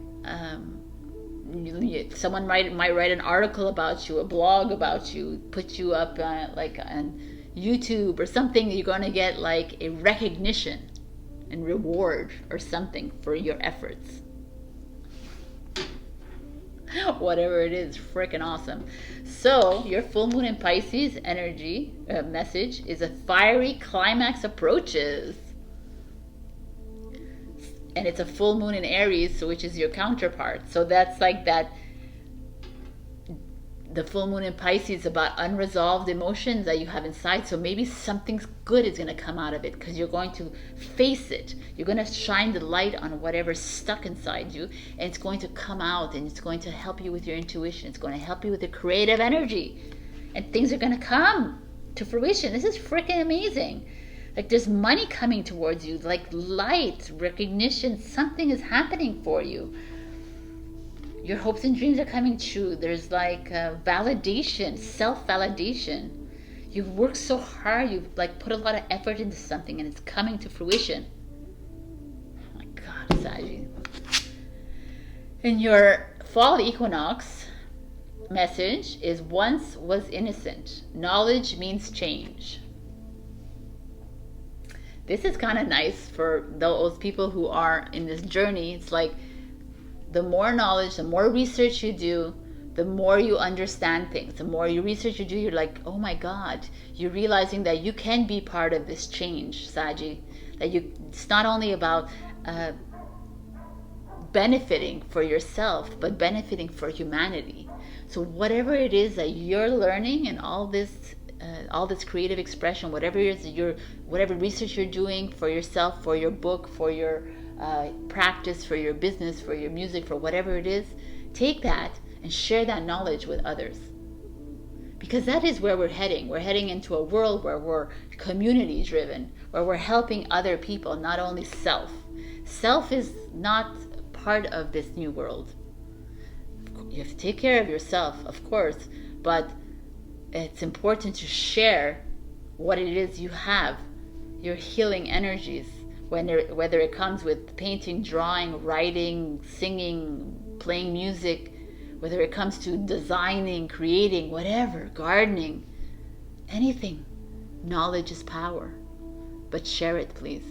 Speaker 1: someone might write an article about you, a blog about you, put you up like on YouTube or something. You're going to get like a recognition and reward or something for your efforts. Whatever it is, freaking awesome. So your full moon in Pisces energy message is a fiery climax approaches, and it's a full moon in Aries, which is your counterpart. So that's like that. The full moon in Pisces is about unresolved emotions that you have inside. So maybe something good is going to come out of it, because you're going to face it. You're going to shine the light on whatever's stuck inside you, and it's going to come out, and it's going to help you with your intuition. It's going to help you with the creative energy, and things are going to come to fruition. This is freaking amazing. Like there's money coming towards you, like light, recognition. Something is happening for you. Your hopes and dreams are coming true. There's like validation, self-validation. You've worked so hard. You've like put a lot of effort into something, and it's coming to fruition. Oh my God, Saggy. And your fall equinox message is once was innocent. Knowledge means change. This is kind of nice for those people who are in this journey. It's like, the more knowledge, the more research you do, the more you understand things. The more you research you do, you're like, oh my God, you're realizing that you can be part of this change, Saji. That it's not only about benefiting for yourself, but benefiting for humanity. So whatever it is that you're learning, and all this creative expression, whatever it is whatever research you're doing for yourself, for your book, for your practice, for your business, for your music, for whatever it is, take that and share that knowledge with others. Because that is where we're heading. We're heading into a world where we're community driven, where we're helping other people, not only self. Self is not part of this new world. You have to take care of yourself, of course, but it's important to share what it is you have, your healing energies, whether it comes with painting, drawing, writing, singing, playing music, whether it comes to designing, creating, whatever, gardening, anything. Knowledge is power, but share it, please,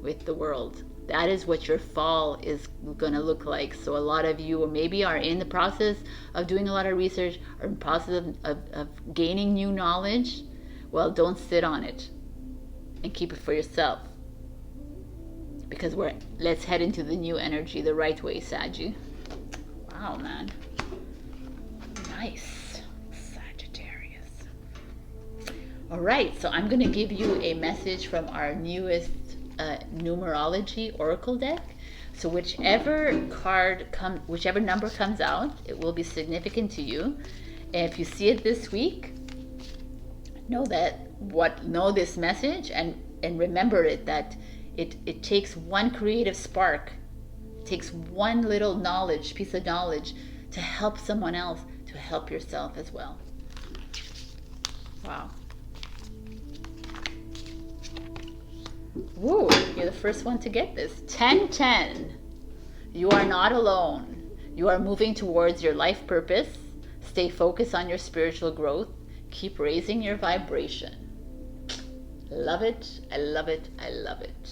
Speaker 1: with the world. That is what your fall is going to look like. So a lot of you maybe are in the process of doing a lot of research, or in the process of gaining new knowledge. Well, don't sit on it and keep it for yourself. because let's head into the new energy the right way, Saggy. Wow, man. Nice. Sagittarius. All right, so I'm going to give you a message from our newest numerology oracle deck. So whichever number comes out, it will be significant to you. And if you see it this week, know this message and remember it, that it takes one creative spark, it takes one little piece of knowledge to help someone else, to help yourself as well. Wow. Woo, you're the first one to get this. 1010. You are not alone. You are moving towards your life purpose. Stay focused on your spiritual growth. Keep raising your vibration. Love it. I love it. I love it.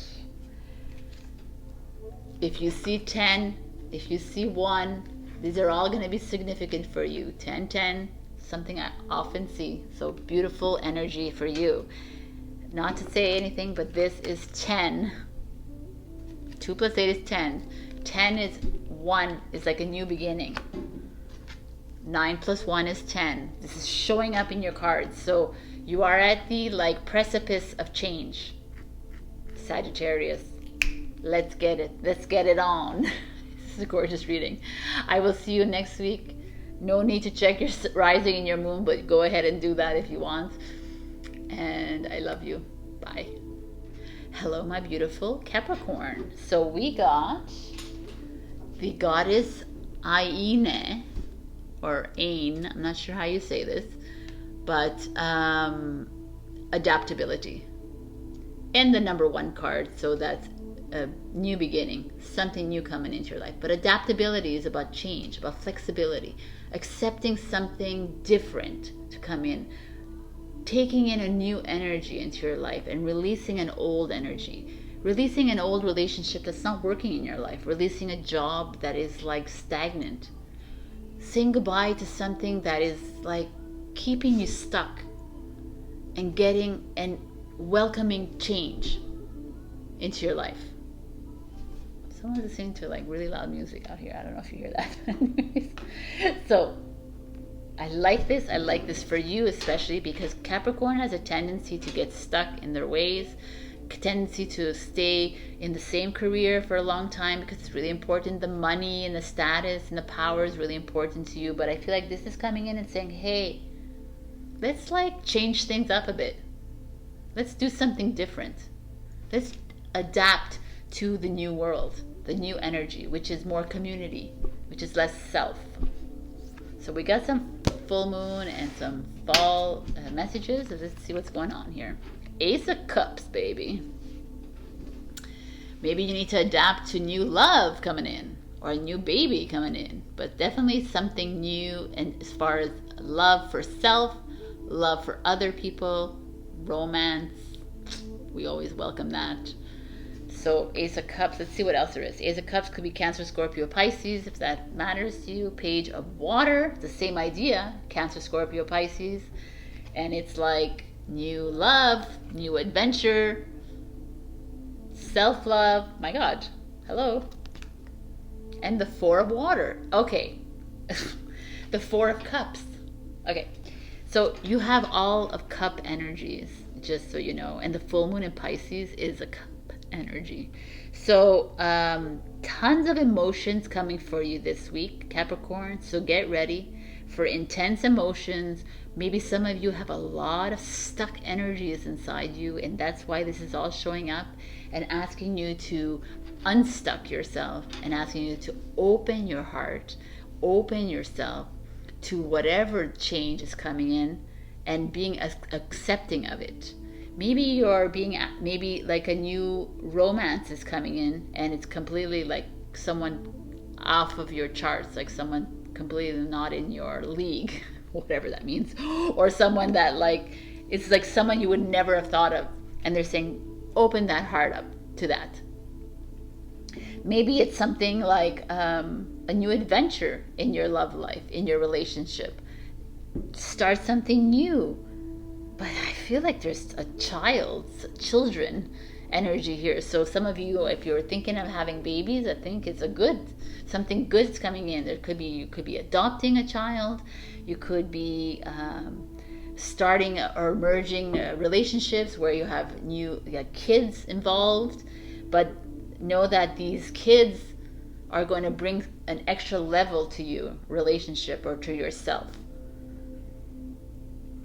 Speaker 1: If you see 10, if you see 1, these are all going to be significant for you. 1010, something I often see. So beautiful energy for you. Not to say anything, but this is 10. 2 plus 8 is 10. 10 is 1, is like a new beginning. 9 plus 1 is 10. This is showing up in your cards. So you are at the precipice of change. Sagittarius. Let's get it. Let's get it on. This is a gorgeous reading. I will see you next week. No need to check your rising and your moon, but go ahead and do that if you want. And I love you. Bye. Hello, my beautiful Capricorn. So we got the goddess Aine, or Ain, I'm not sure how you say this, but adaptability. And the number 1 card, so that's a new beginning, something new coming into your life. But adaptability is about change, about flexibility, accepting something different to come in, taking in a new energy into your life and releasing an old energy, releasing an old relationship that's not working in your life, releasing a job that is stagnant, saying goodbye to something that is keeping you stuck, and getting and welcoming change into your life. Someone's listening to really loud music out here. I don't know if you hear that. So I like this. I like this for you, especially because Capricorn has a tendency to get stuck in their ways, tendency to stay in the same career for a long time because it's really important. The money and the status and the power is really important to you. But I feel like this is coming in and saying, hey, let's change things up a bit. Let's do something different. Let's adapt to the new world, the new energy, which is more community, which is less self. So we got some full moon and some fall messages. Let's see what's going on here. Ace of Cups, baby. Maybe you need to adapt to new love coming in, or a new baby coming in, but definitely something new. And as far as love for self, love for other people, romance, we always welcome that. So Ace of Cups, let's see what else there is. Ace of Cups could be Cancer, Scorpio, Pisces, if that matters to you. Page of Water, the same idea, Cancer, Scorpio, Pisces. And it's new love, new adventure, self-love. My God, hello. And the 4 of Water. Okay. The 4 of Cups. Okay. So you have all of cup energies, just so you know. And the full moon in Pisces is a cup energy. So tons of emotions coming for you this week, Capricorn. So get ready for intense emotions. Maybe some of you have a lot of stuck energies inside you, and that's why this is all showing up and asking you to unstuck yourself and asking you to open your heart, open yourself to whatever change is coming in and being accepting of it. Maybe you're being, maybe a new romance is coming in and it's completely someone off of your charts, someone completely not in your league, whatever that means, or someone that it's someone you would never have thought of, and they're saying open that heart up to that. Maybe it's something a new adventure in your love life, in your relationship. Start something new. But I feel like there's children energy here. So some of you, if you're thinking of having babies, I think it's something good's coming in. You could be adopting a child, you could be starting or merging relationships where you have kids involved, but know that these kids are going to bring an extra level to you relationship or to yourself.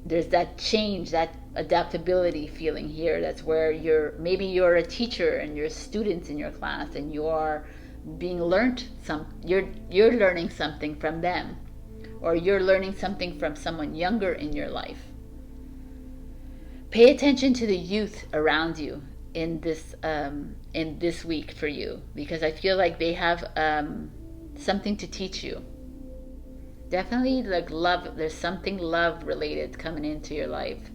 Speaker 1: There's that change, that adaptability feeling here. That's where maybe you're a teacher and you're students in your class and you are being learned you're learning something from them, or you're learning something from someone younger in your life. Pay attention to the youth around you in this week for you, because I feel like they have something to teach you. Definitely like love, there's something love related coming into your life.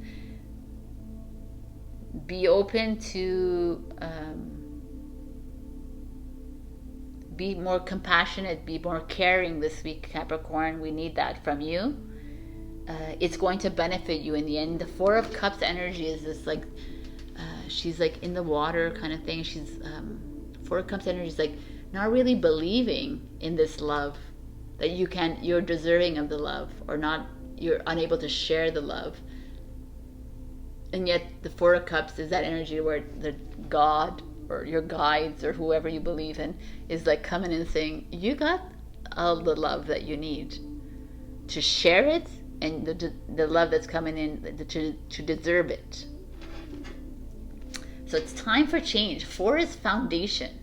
Speaker 1: Be open to be more compassionate, be more caring this week, Capricorn. We need that from you. It's going to benefit you in the end. The Four of Cups energy is this like, she's like in the water kind of thing. She's Four of Cups energy is like not really believing in this love, that you're deserving of the love, or you're unable to share the love. And yet the Four of Cups is that energy where the God or your guides or whoever you believe in is like coming in saying, you got all the love that you need to share it, and the love that's coming in to deserve it. So it's time for change. Four is foundation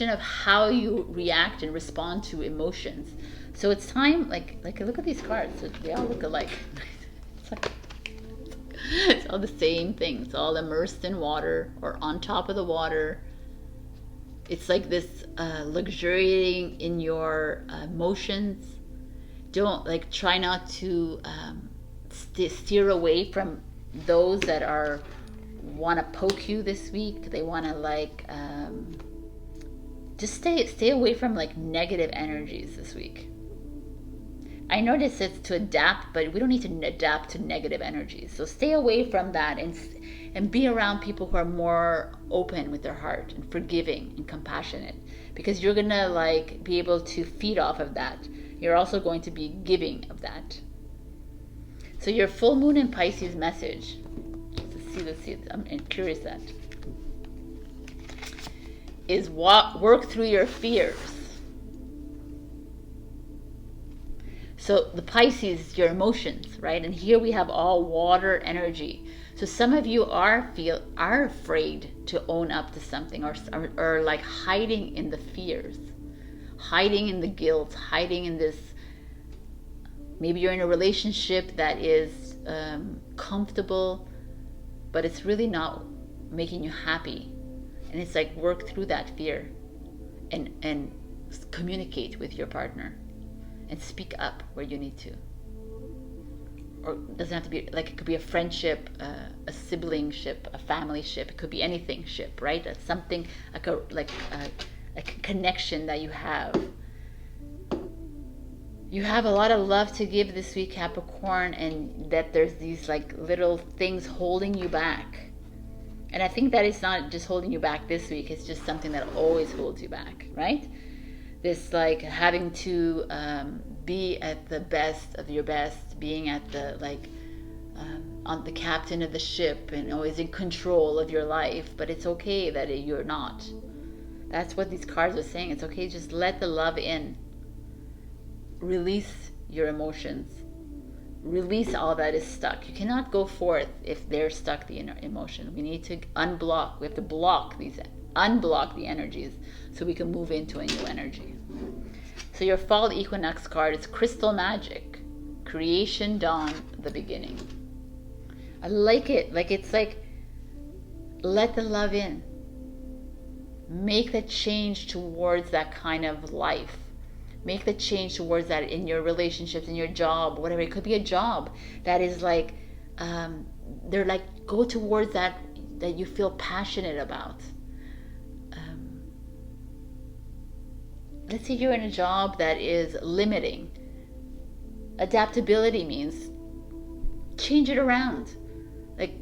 Speaker 1: of how you react and respond to emotions. So it's time, like look at these cards. They all look alike. It's all the same thing. It's all immersed in water or on top of the water. It's like this luxuriating in your emotions. Don't try not to steer away from those that want to poke you this week. They want to just stay away from negative energies this week. I notice it's to adapt, but we don't need to adapt to negative energies. So stay away from that and be around people who are more open with their heart and forgiving and compassionate, because you're gonna be able to feed off of that. You're also going to be giving of that. So your full moon in Pisces message. Let's see. I'm curious that. Is work through your fears. So the Pisces, your emotions, right? And here we have all water energy. So some of you are afraid to own up to something, or hiding in the fears, hiding in the guilt, hiding in this. Maybe you're in a relationship that is comfortable, but it's really not making you happy. And it's work through that fear and communicate with your partner and speak up where you need to. Or it doesn't have to be, it could be a friendship, a siblingship, a family ship. It could be anything ship, right? That's something a connection that you have. You have a lot of love to give this week, Capricorn, and that there's these little things holding you back. And I think that it's not just holding you back this week, it's just something that always holds you back, right? This having to be at the best of your best, being at the on the captain of the ship and always in control of your life, but it's okay that you're not. That's what these cards are saying. It's okay, just let the love in. Release your emotions. Release all that is stuck. You cannot go forth if they're stuck, the emotion. We need to unblock. We have to unblock the energies so we can move into a new energy. So your fall equinox card is crystal magic. Creation, dawn, the beginning. I like it. It's let the love in. Make the change towards that kind of life. Make the change towards that in your relationships, in your job, whatever. It could be a job that is they're go towards that you feel passionate about. Let's say you're in a job that is limiting. Adaptability means change it around.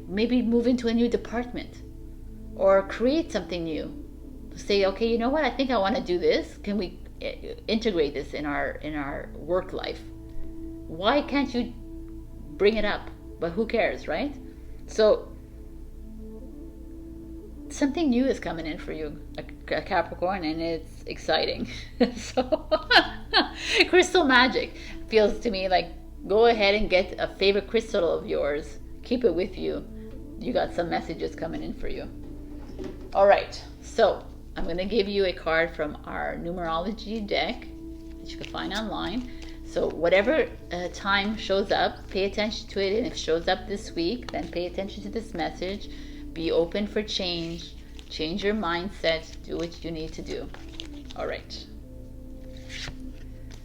Speaker 1: Maybe move into a new department. or create something new. Say, okay, you know what? I think I want to do this. Can we integrate this in our work life? Why can't you bring it up? But who cares, right? So something new is coming in for you, a Capricorn, and it's exciting. So crystal magic feels to me like, go ahead and get a favorite crystal of yours, keep it with you. You got some messages coming in for you. All right, so I'm going to give you a card from our numerology deck that you can find online. So whatever time shows up, pay attention to it. And if it shows up this week, then pay attention to this message. Be open for change. Change your mindset. Do what you need to do. All right.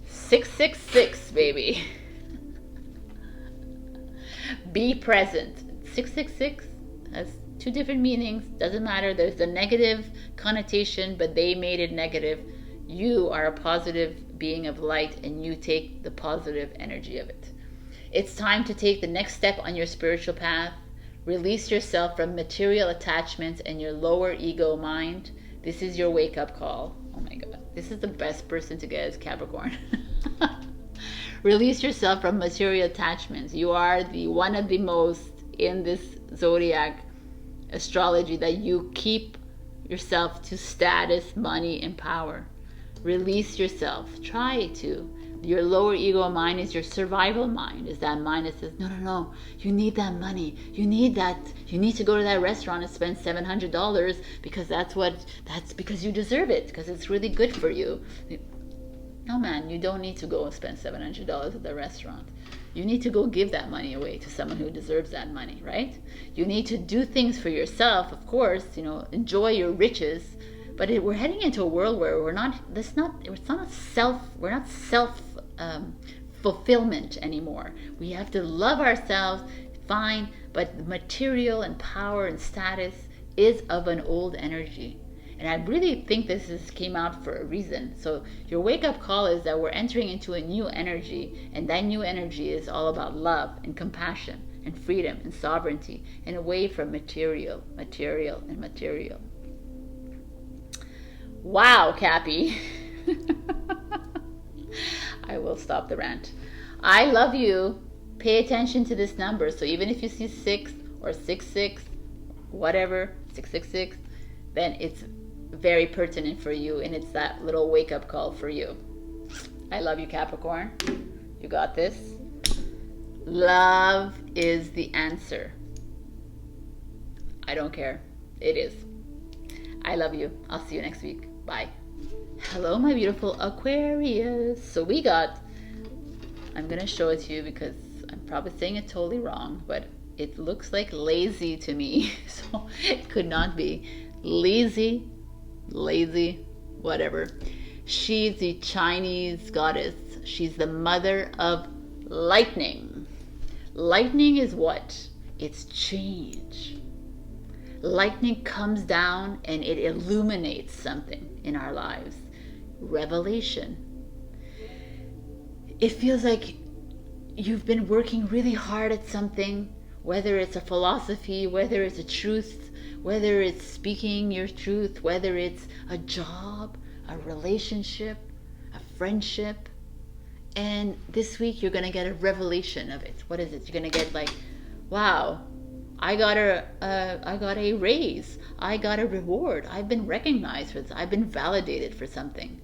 Speaker 1: 666, baby. Be present. 666 has two different meanings. Doesn't matter. There's a negative connotation, but they made it negative. You are a positive being of light, and you take the positive energy of it. It's time to take the next step on your spiritual path. Release yourself from material attachments and your lower ego mind. This is your wake-up call. Oh my God. This is the best person to get as Capricorn. Release yourself from material attachments. You are the one of the most in this zodiac astrology that you keep yourself to status, money, and power. Release yourself. Try to. Your lower ego mind is your survival mind. Is that mind that says, no, no, no, you need that money. You need that. You need to go to that restaurant and spend $700 because that's because you deserve it, because it's really good for you. No, man, you don't need to go and spend $700 at the restaurant. You need to go give that money away to someone who deserves that money, right? You need to do things for yourself, of course, enjoy your riches. But we're heading into a world where we're not self fulfillment anymore. We have to love ourselves, fine, but material and power and status is of an old energy. And I really think this came out for a reason. So your wake-up call is that we're entering into a new energy, and that new energy is all about love and compassion and freedom and sovereignty, and away from material. Wow, Cappy. I will stop the rant. I love you. Pay attention to this number. So even if you see 6 or 66, whatever, 666, then it's very pertinent for you, and it's that little wake-up call for you. I love you, Capricorn. You got this. Love is the answer. I don't care. It is. I love you. I'll see you next week. Bye. Hello, my beautiful Aquarius. So I'm going to show it to you because I'm probably saying it totally wrong, but it looks like lazy to me. So it could not be. Lazy, whatever. She's the Chinese goddess. She's the mother of lightning. Lightning is what? It's change. Lightning comes down and it illuminates something in our lives. Revelation. It feels like you've been working really hard at something, whether it's a philosophy, whether it's a truth, whether it's speaking your truth, whether it's a job, a relationship, a friendship. And this week you're going to get a revelation of it. What is it? You're going to get like, wow, I got a raise. I got a reward. I've been recognized for this. I've been validated for something.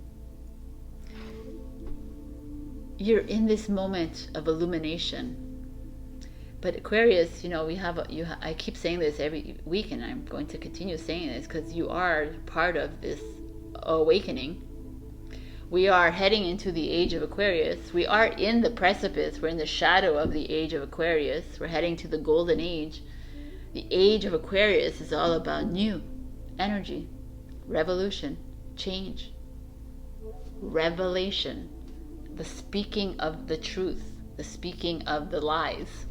Speaker 1: You're in this moment of illumination. But Aquarius, I keep saying this every week, and I'm going to continue saying this because you are part of this awakening. We are heading into the age of Aquarius. We are in the precipice. We're in the shadow of the age of Aquarius. We're heading to the golden age. The age of Aquarius is all about new energy, revolution, change, revelation, the speaking of the truth, the speaking of the lies.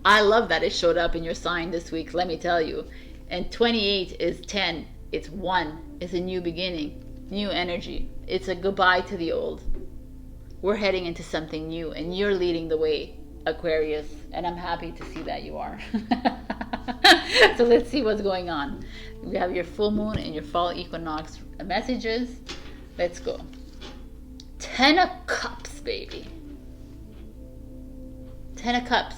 Speaker 1: I love that it showed up in your sign this week, let me tell you. And 28 is 10. It's 1. It's a new beginning, new energy. It's a goodbye to the old. We're heading into something new, and you're leading the way. Aquarius, and I'm happy to see that you are. So let's see what's going on. We have your full moon and your fall equinox messages. Let's go. 10 of Cups, baby. 10 of Cups.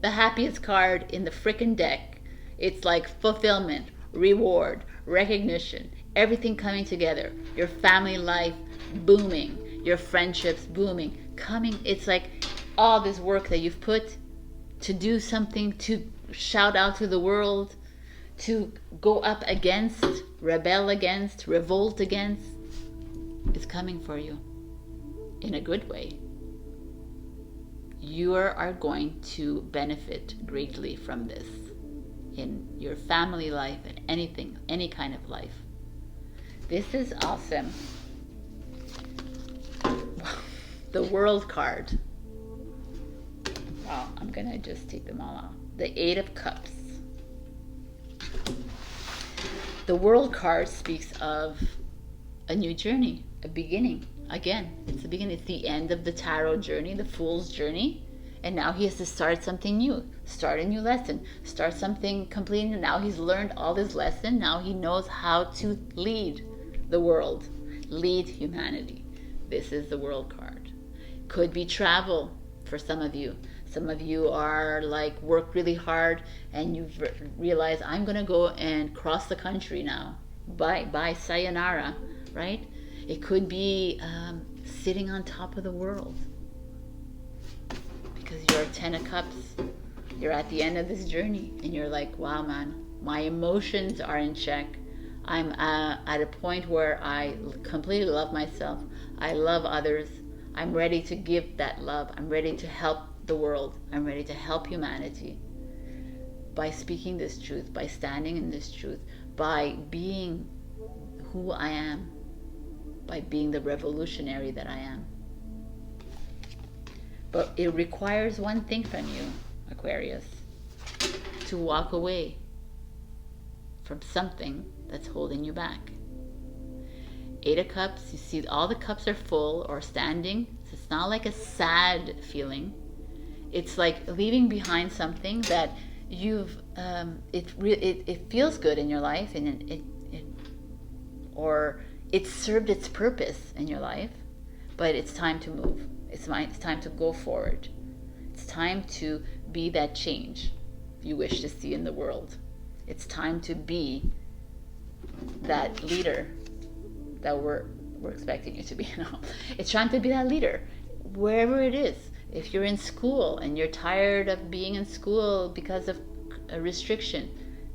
Speaker 1: The happiest card in the freaking deck. It's like fulfillment, reward, recognition, everything coming together. Your family life booming, your friendships booming, coming. It's like all this work that you've put to do something, to shout out to the world, to go up against, rebel against, revolt against, is coming for you in a good way. You are going to benefit greatly from this in your family life and anything, any kind of life. This is awesome. The World card. Wow, I'm gonna just take them all out. The 8 of Cups. The World card speaks of a new journey, a beginning. Again, it's the beginning. It's the end of the tarot journey, the Fool's journey. And now he has to start something new, start a new lesson, start something completely new. Now he's learned all this lesson. Now he knows how to lead the world, lead humanity. This is the World card. Could be travel for some of you. Some of you are like work really hard and you've realized I'm going to go and cross the country now. Bye sayonara, right? It could be sitting on top of the world because you're 10 of Cups. You're at the end of this journey and you're like, wow, man, my emotions are in check. I'm at a point where I completely love myself. I love others. I'm ready to give that love. I'm ready to help the world. I'm ready to help humanity by speaking this truth, by standing in this truth, by being who I am, by being the revolutionary that I am. But it requires one thing from you, Aquarius, to walk away from something that's holding you back. 8 of Cups, you see all the cups are full or standing. So it's not like a sad feeling. It's like leaving behind something that you've, it feels good in your life and or it served its purpose in your life, but it's time to move. It's time to go forward. It's time to be that change you wish to see in the world. It's time to be that leader that we're expecting you to be. It's time to be that leader wherever it is. If you're in school and you're tired of being in school because of a restriction,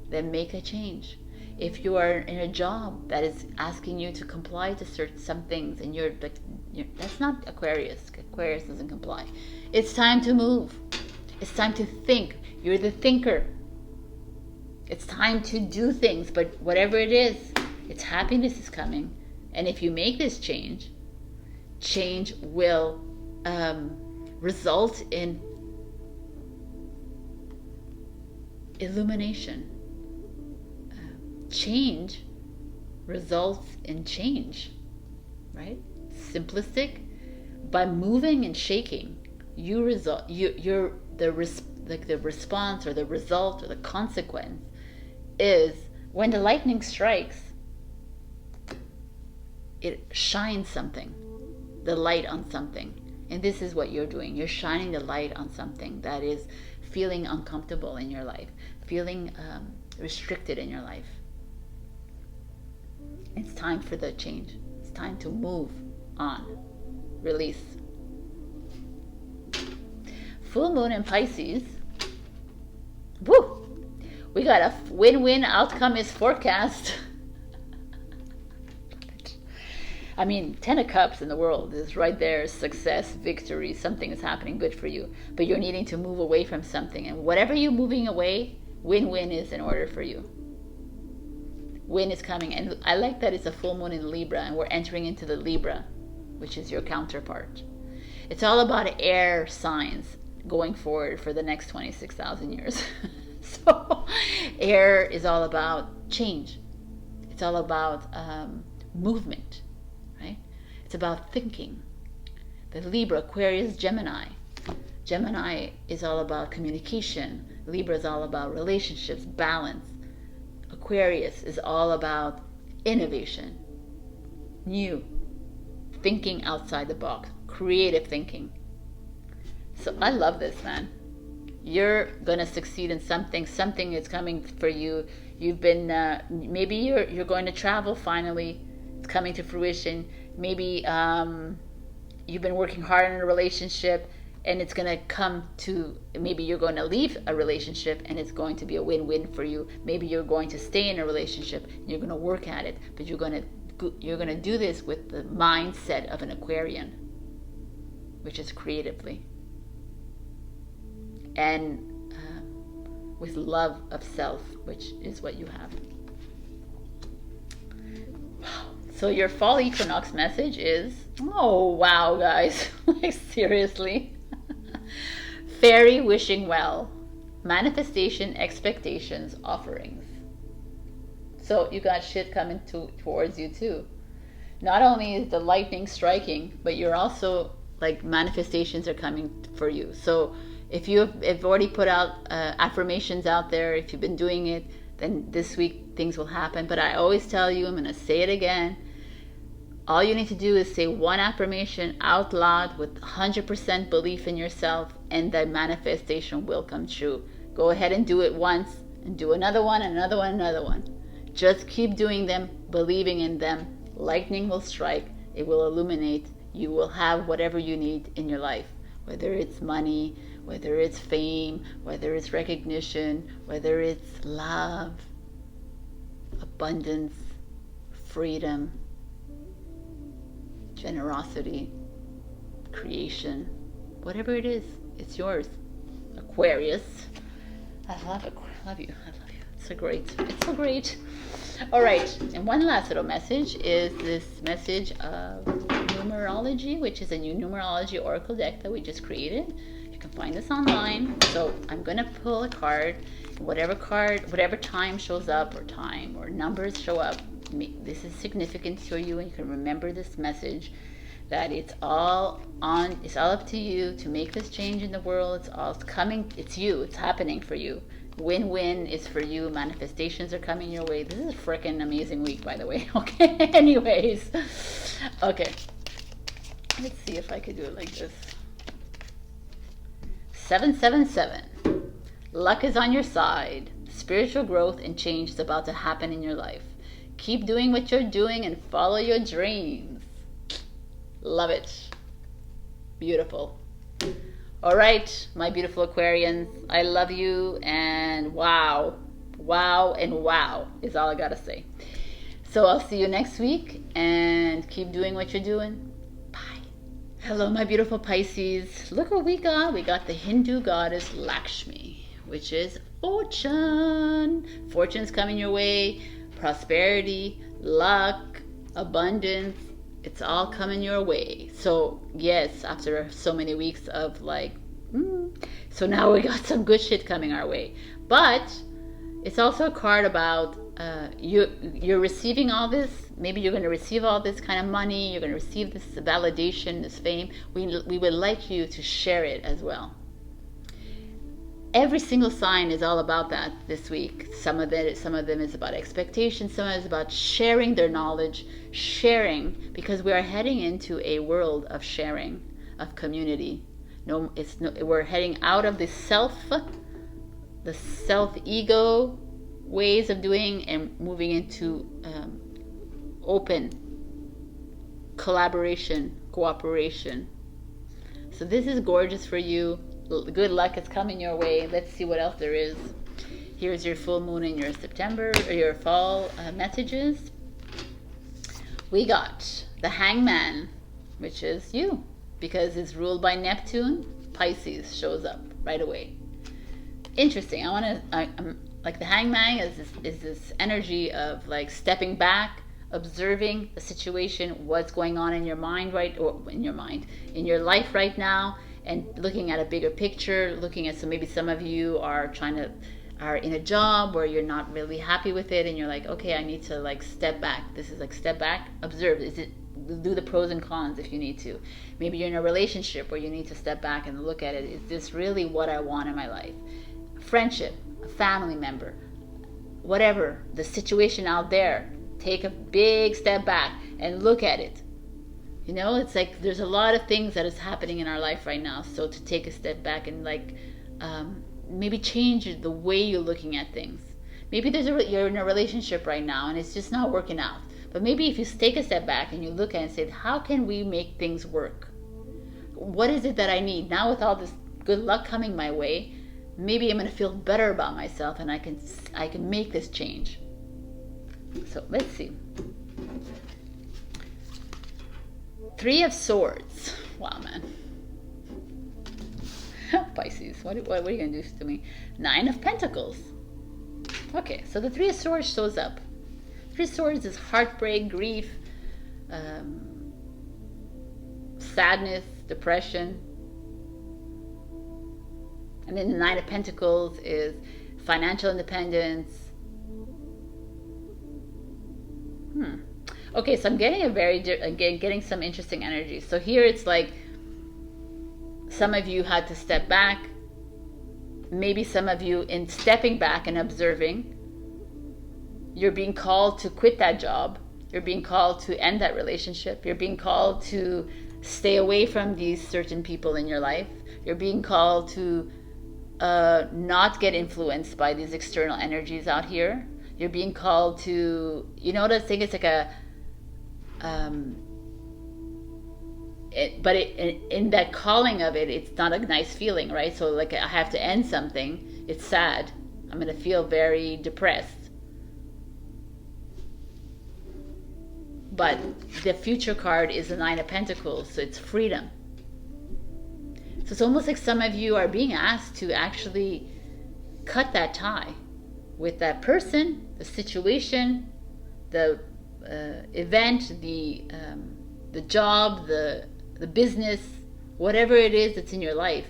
Speaker 1: then make a change. If you are in a job that is asking you to comply to some things and you're that's not Aquarius. Aquarius doesn't comply. It's time to move. It's time to think. You're the thinker. It's time to do things, but whatever it is, its happiness is coming. And if you make this change, change will result in illumination. Change results in change, right? Simplistic. By moving and shaking, you're the response or the result or the consequence is when the lightning strikes, it shines something, the light on something. And this is what you're doing. You're shining the light on something that is feeling uncomfortable in your life, feeling restricted in your life. It's time for the change. It's time to move on. Release. Full moon in Pisces. Woo! We got a win-win outcome is forecast. I mean, 10 of Cups in the world is right there. Success, victory, something is happening good for you. But you're needing to move away from something. And whatever you're moving away, win-win is in order for you. Win is coming. And I like that it's a full moon in Libra. And we're entering into the Libra, which is your counterpart. It's all about air signs going forward for the next 26,000 years. So air is all about change. It's all about movement. Right? It's about thinking. The Libra, Aquarius, Gemini. Gemini is all about communication. Libra is all about relationships, balance. Aquarius is all about innovation, new, thinking outside the box, creative thinking. So I love this, man. You're gonna succeed in something. Something is coming for you. You've been maybe you're going to travel finally. It's coming to fruition. Maybe you've been working hard in a relationship, and it's gonna come to. Maybe you're going to leave a relationship, and it's going to be a win-win for you. Maybe you're going to stay in a relationship, and you're gonna work at it, but you're gonna do this with the mindset of an Aquarian, which is creatively. And with love of self, which is what you have. So your fall equinox message is, oh wow guys, like seriously. Fairy wishing well, manifestation, expectations, offerings. So you got shit coming towards you too. Not only is the lightning striking, but you're also like manifestations are coming for you. So if you've already put out affirmations out there, if you've been doing it, then this week things will happen. But I always tell you, I'm going to say it again, all you need to do is say one affirmation out loud with 100% belief in yourself, and the manifestation will come true. Go ahead and do it once, and do another one, another one, another one. Just keep doing them, believing in them. Lightning will strike, it will illuminate, you will have whatever you need in your life, whether it's money, whether it's fame, whether it's recognition, whether it's love, abundance, freedom, generosity, creation, whatever it is, it's yours. Aquarius. I love you. I love you. It's so great. It's so great. All right. And one last little message is this message of numerology, which is a new numerology oracle deck that we just created. You can find this online. So I'm going to pull a card. Whatever time shows up, or numbers show up, this is significant for you, and you can remember this message that it's all up to you to make this change in the world. It's all coming. It's you. It's happening for you. Win-win is for you. Manifestations are coming your way. This is a freaking amazing week, by the way. Okay. Anyways. Okay. Let's see if I could do it like this. 777. Luck is on your side. Spiritual growth and change is about to happen in your life. Keep doing what you're doing and follow your dreams. Love it. Beautiful. All right, my beautiful Aquarians, I love you, and wow is all I gotta say. So I'll see you next week, and keep doing what you're doing. Bye. Hello, my beautiful Pisces. Look what we got. We got the Hindu goddess Lakshmi, which is fortune. Fortune's coming your way. Prosperity, luck, abundance, it's all coming your way. So yes, after so many weeks of so now we got some good shit coming our way. But it's also a card about you're receiving all this. Maybe you're going to receive all this kind of money. You're going to receive this validation, this fame. We would like you to share it as well. Every single sign is all about that this week. Some of them is about expectations. Some of it is about sharing their knowledge, because we are heading into a world of sharing, of community. We're heading out of the self-ego ways of doing, and moving into open collaboration, cooperation. So this is gorgeous for you. Good luck is coming your way. Let's see what else there is. Here's your full moon and your September or your fall messages. We got the Hangman, which is you, because it's ruled by Neptune. Pisces shows up right away. Interesting. I'm like the Hangman is this energy of like stepping back, observing the situation, what's going on in your mind in your life right now, and looking at a bigger picture, looking at, so maybe some of you are in a job where you're not really happy with it, and you're like, okay, I need to like step back. This is like step back, observe. do the pros and cons if you need to. Maybe you're in a relationship where you need to step back and look at it. Is this really what I want in my life? Friendship, a family member, whatever the situation out there, take a big step back and look at it. You know, it's like there's a lot of things that is happening in our life right now. So to take a step back and like maybe change the way you're looking at things. Maybe you're in a relationship right now and it's just not working out. But maybe if you take a step back and you look at it and say, how can we make things work? What is it that I need? Now with all this good luck coming my way, maybe I'm going to feel better about myself and I can make this change. So let's see. Three of Swords. Wow, man. Pisces, what are you going to do to me? Nine of Pentacles. Okay, so the Three of Swords shows up. Three of Swords is heartbreak, grief, sadness, depression. And then the Nine of Pentacles is financial independence. Okay, so I'm getting getting some interesting energy. So here it's like some of you had to step back. Maybe some of you, in stepping back and observing, you're being called to quit that job. You're being called to end that relationship. You're being called to stay away from these certain people in your life. You're being called to not get influenced by these external energies out here. You're being called to, you know what I think? It's like a, in that calling of it, it's not a nice feeling, right? So like I have to end something. It's sad. I'm going to feel very depressed. But the future card is the Nine of Pentacles, so it's freedom. So it's almost like some of you are being asked to actually cut that tie with that person, the situation, the event, the job, the business, whatever it is that's in your life.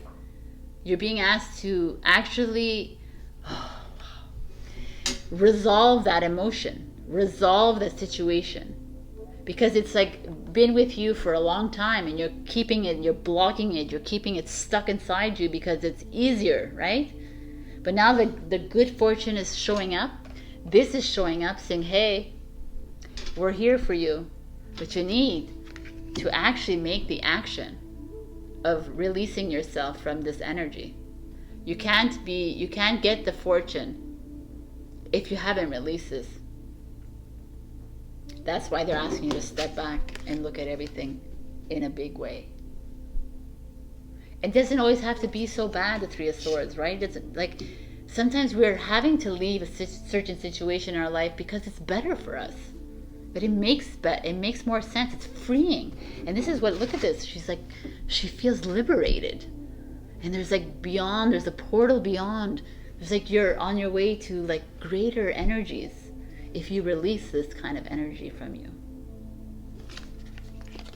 Speaker 1: You're being asked to actually resolve that emotion, resolve that situation. Because it's like been with you for a long time and you're keeping it, you're blocking it, you're keeping it stuck inside you because it's easier, right? But now the good fortune is showing up. This is showing up saying, hey, we're here for you. But you need to actually make the action of releasing yourself from this energy. You can't get the fortune if you haven't released this. That's why they're asking you to step back and look at everything in a big way. It doesn't always have to be so bad, the Three of Swords, right? It's like sometimes we're having to leave a certain situation in our life because it's better for us. But it makes more sense. It's freeing. And this is what, look at this. She's like, she feels liberated. And there's like beyond, there's a portal beyond. There's like you're on your way to like greater energies if you release this kind of energy from you.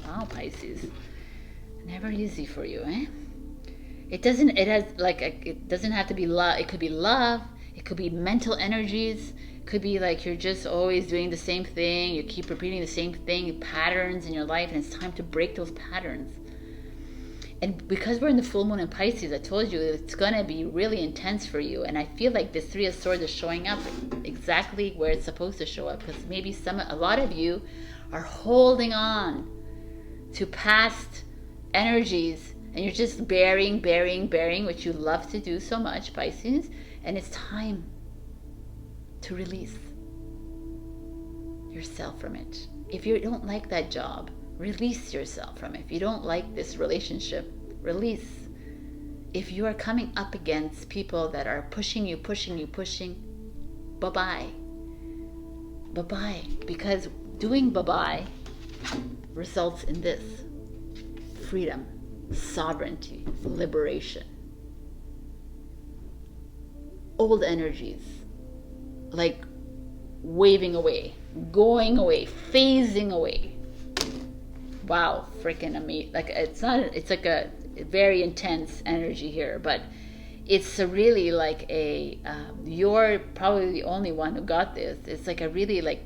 Speaker 1: Wow, Pisces. Never easy for you, eh? It doesn't have to be love. It could be love. It could be mental energies. It could be like you're just always doing the same thing. You keep repeating the same thing, patterns in your life, and it's time to break those patterns. And because we're in the full moon in Pisces, I told you it's going to be really intense for you. And I feel like this Three of Swords is showing up exactly where it's supposed to show up. Because maybe a lot of you are holding on to past energies. And you're just bearing, which you love to do so much, Pisces. And it's time to release yourself from it. If you don't like that job, release yourself from it. If you don't like this relationship, release. If you are coming up against people that are pushing you, bye-bye. Bye-bye. Because doing bye-bye results in this. Freedom, sovereignty, liberation. Old energies, like waving away, going away, phasing away. Wow, freaking amazing. Like it's like a very intense energy here, but it's a really like a you're probably the only one who got this. It's like a really like,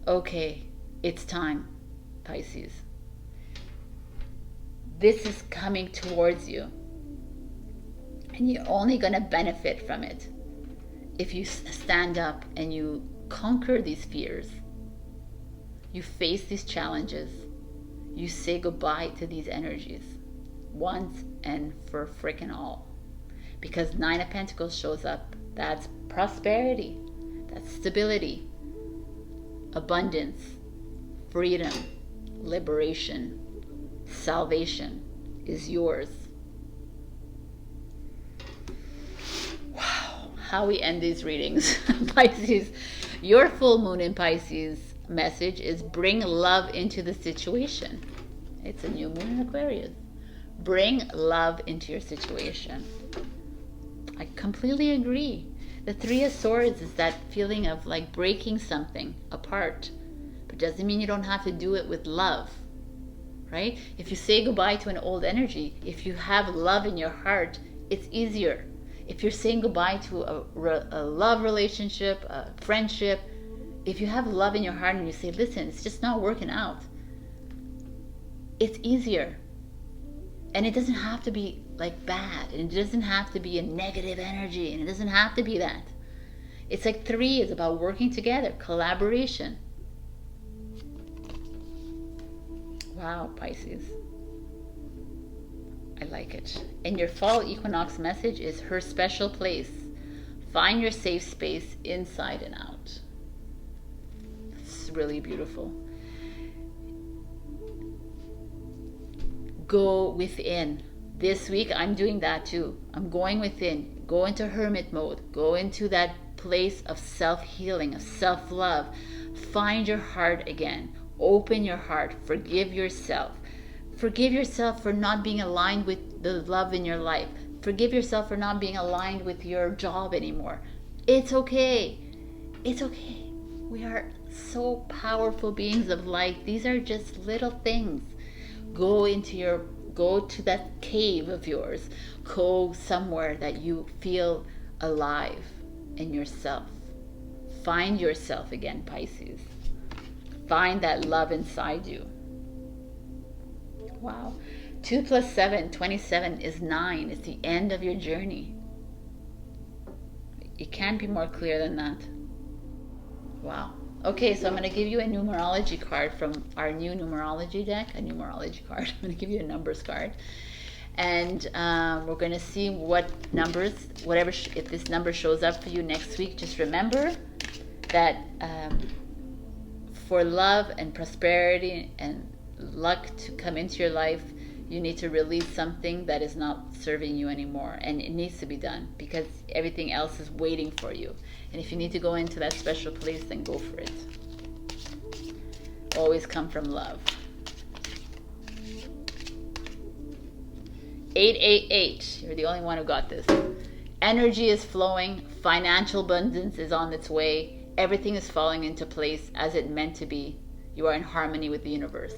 Speaker 1: okay, It's time, Pisces. This is coming towards you. And you're only going to benefit from it if you stand up and you conquer these fears. You face these challenges. You say goodbye to these energies once and for frickin' all. Because Nine of Pentacles shows up. That's prosperity. That's stability. Abundance. Freedom. Liberation. Salvation is yours. Wow. How we end these readings. Pisces. Your full moon in Pisces message is bring love into the situation. It's a new moon in Aquarius. Bring love into your situation. I completely agree. The Three of Swords is that feeling of like breaking something apart, but doesn't mean you don't have to do it with love, right? If you say goodbye to an old energy, if you have love in your heart, it's easier. If you're saying goodbye to a love relationship, a friendship, if you have love in your heart and you say, listen, it's just not working out, it's easier. And it doesn't have to be like bad, and it doesn't have to be a negative energy, and it doesn't have to be that. It's like three is about working together, collaboration. Wow, Pisces. I like it. And your fall equinox message is her special place. Find your safe space inside and out. It's really beautiful. Go within. This week I'm doing that too. I'm going within. Go into hermit mode. Go into that place of self-healing, of self-love. Find your heart again. Open your heart. Forgive yourself. Forgive yourself for not being aligned with the love in your life. Forgive yourself for not being aligned with your job anymore. It's okay. It's okay. We are so powerful beings of light. These are just little things. Go to that cave of yours. Go somewhere that you feel alive in yourself. Find yourself again, Pisces. Find that love inside you. Wow. 2 + 7, 27 is 9. It's the end of your journey. It can't be more clear than that. Wow. Okay, so I'm going to give you a numerology card from our new numerology deck. A numerology card. I'm going to give you a numbers card. And we're going to see what numbers, if this number shows up for you next week. Just remember that for love and prosperity and luck to come into your life, you need to release something that is not serving you anymore, and it needs to be done because everything else is waiting for you. And if you need to go into that special place, then go for it. Always come from love. 888, you're the only one who got this. Energy is flowing, financial abundance is on its way, everything is falling into place as it meant to be. You are in harmony with the universe.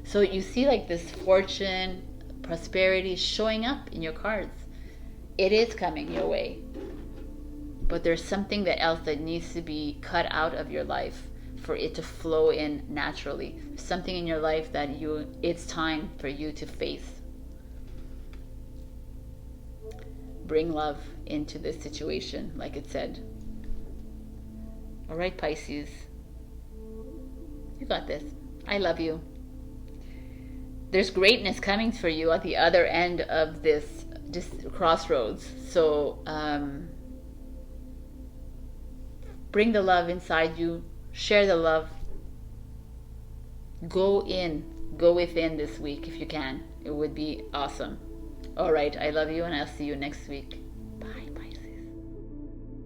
Speaker 1: So you see like this fortune, prosperity showing up in your cards. It is coming your way. But there's something else that needs to be cut out of your life for it to flow in naturally. Something in your life that it's time for you to face. Bring love into this situation, like it said. All right, Pisces. You got this. I love you. There's greatness coming for you at the other end of this crossroads. So bring the love inside you. Share the love. Go within this week if you can. It would be awesome. All right, I love you, and I'll see you next week.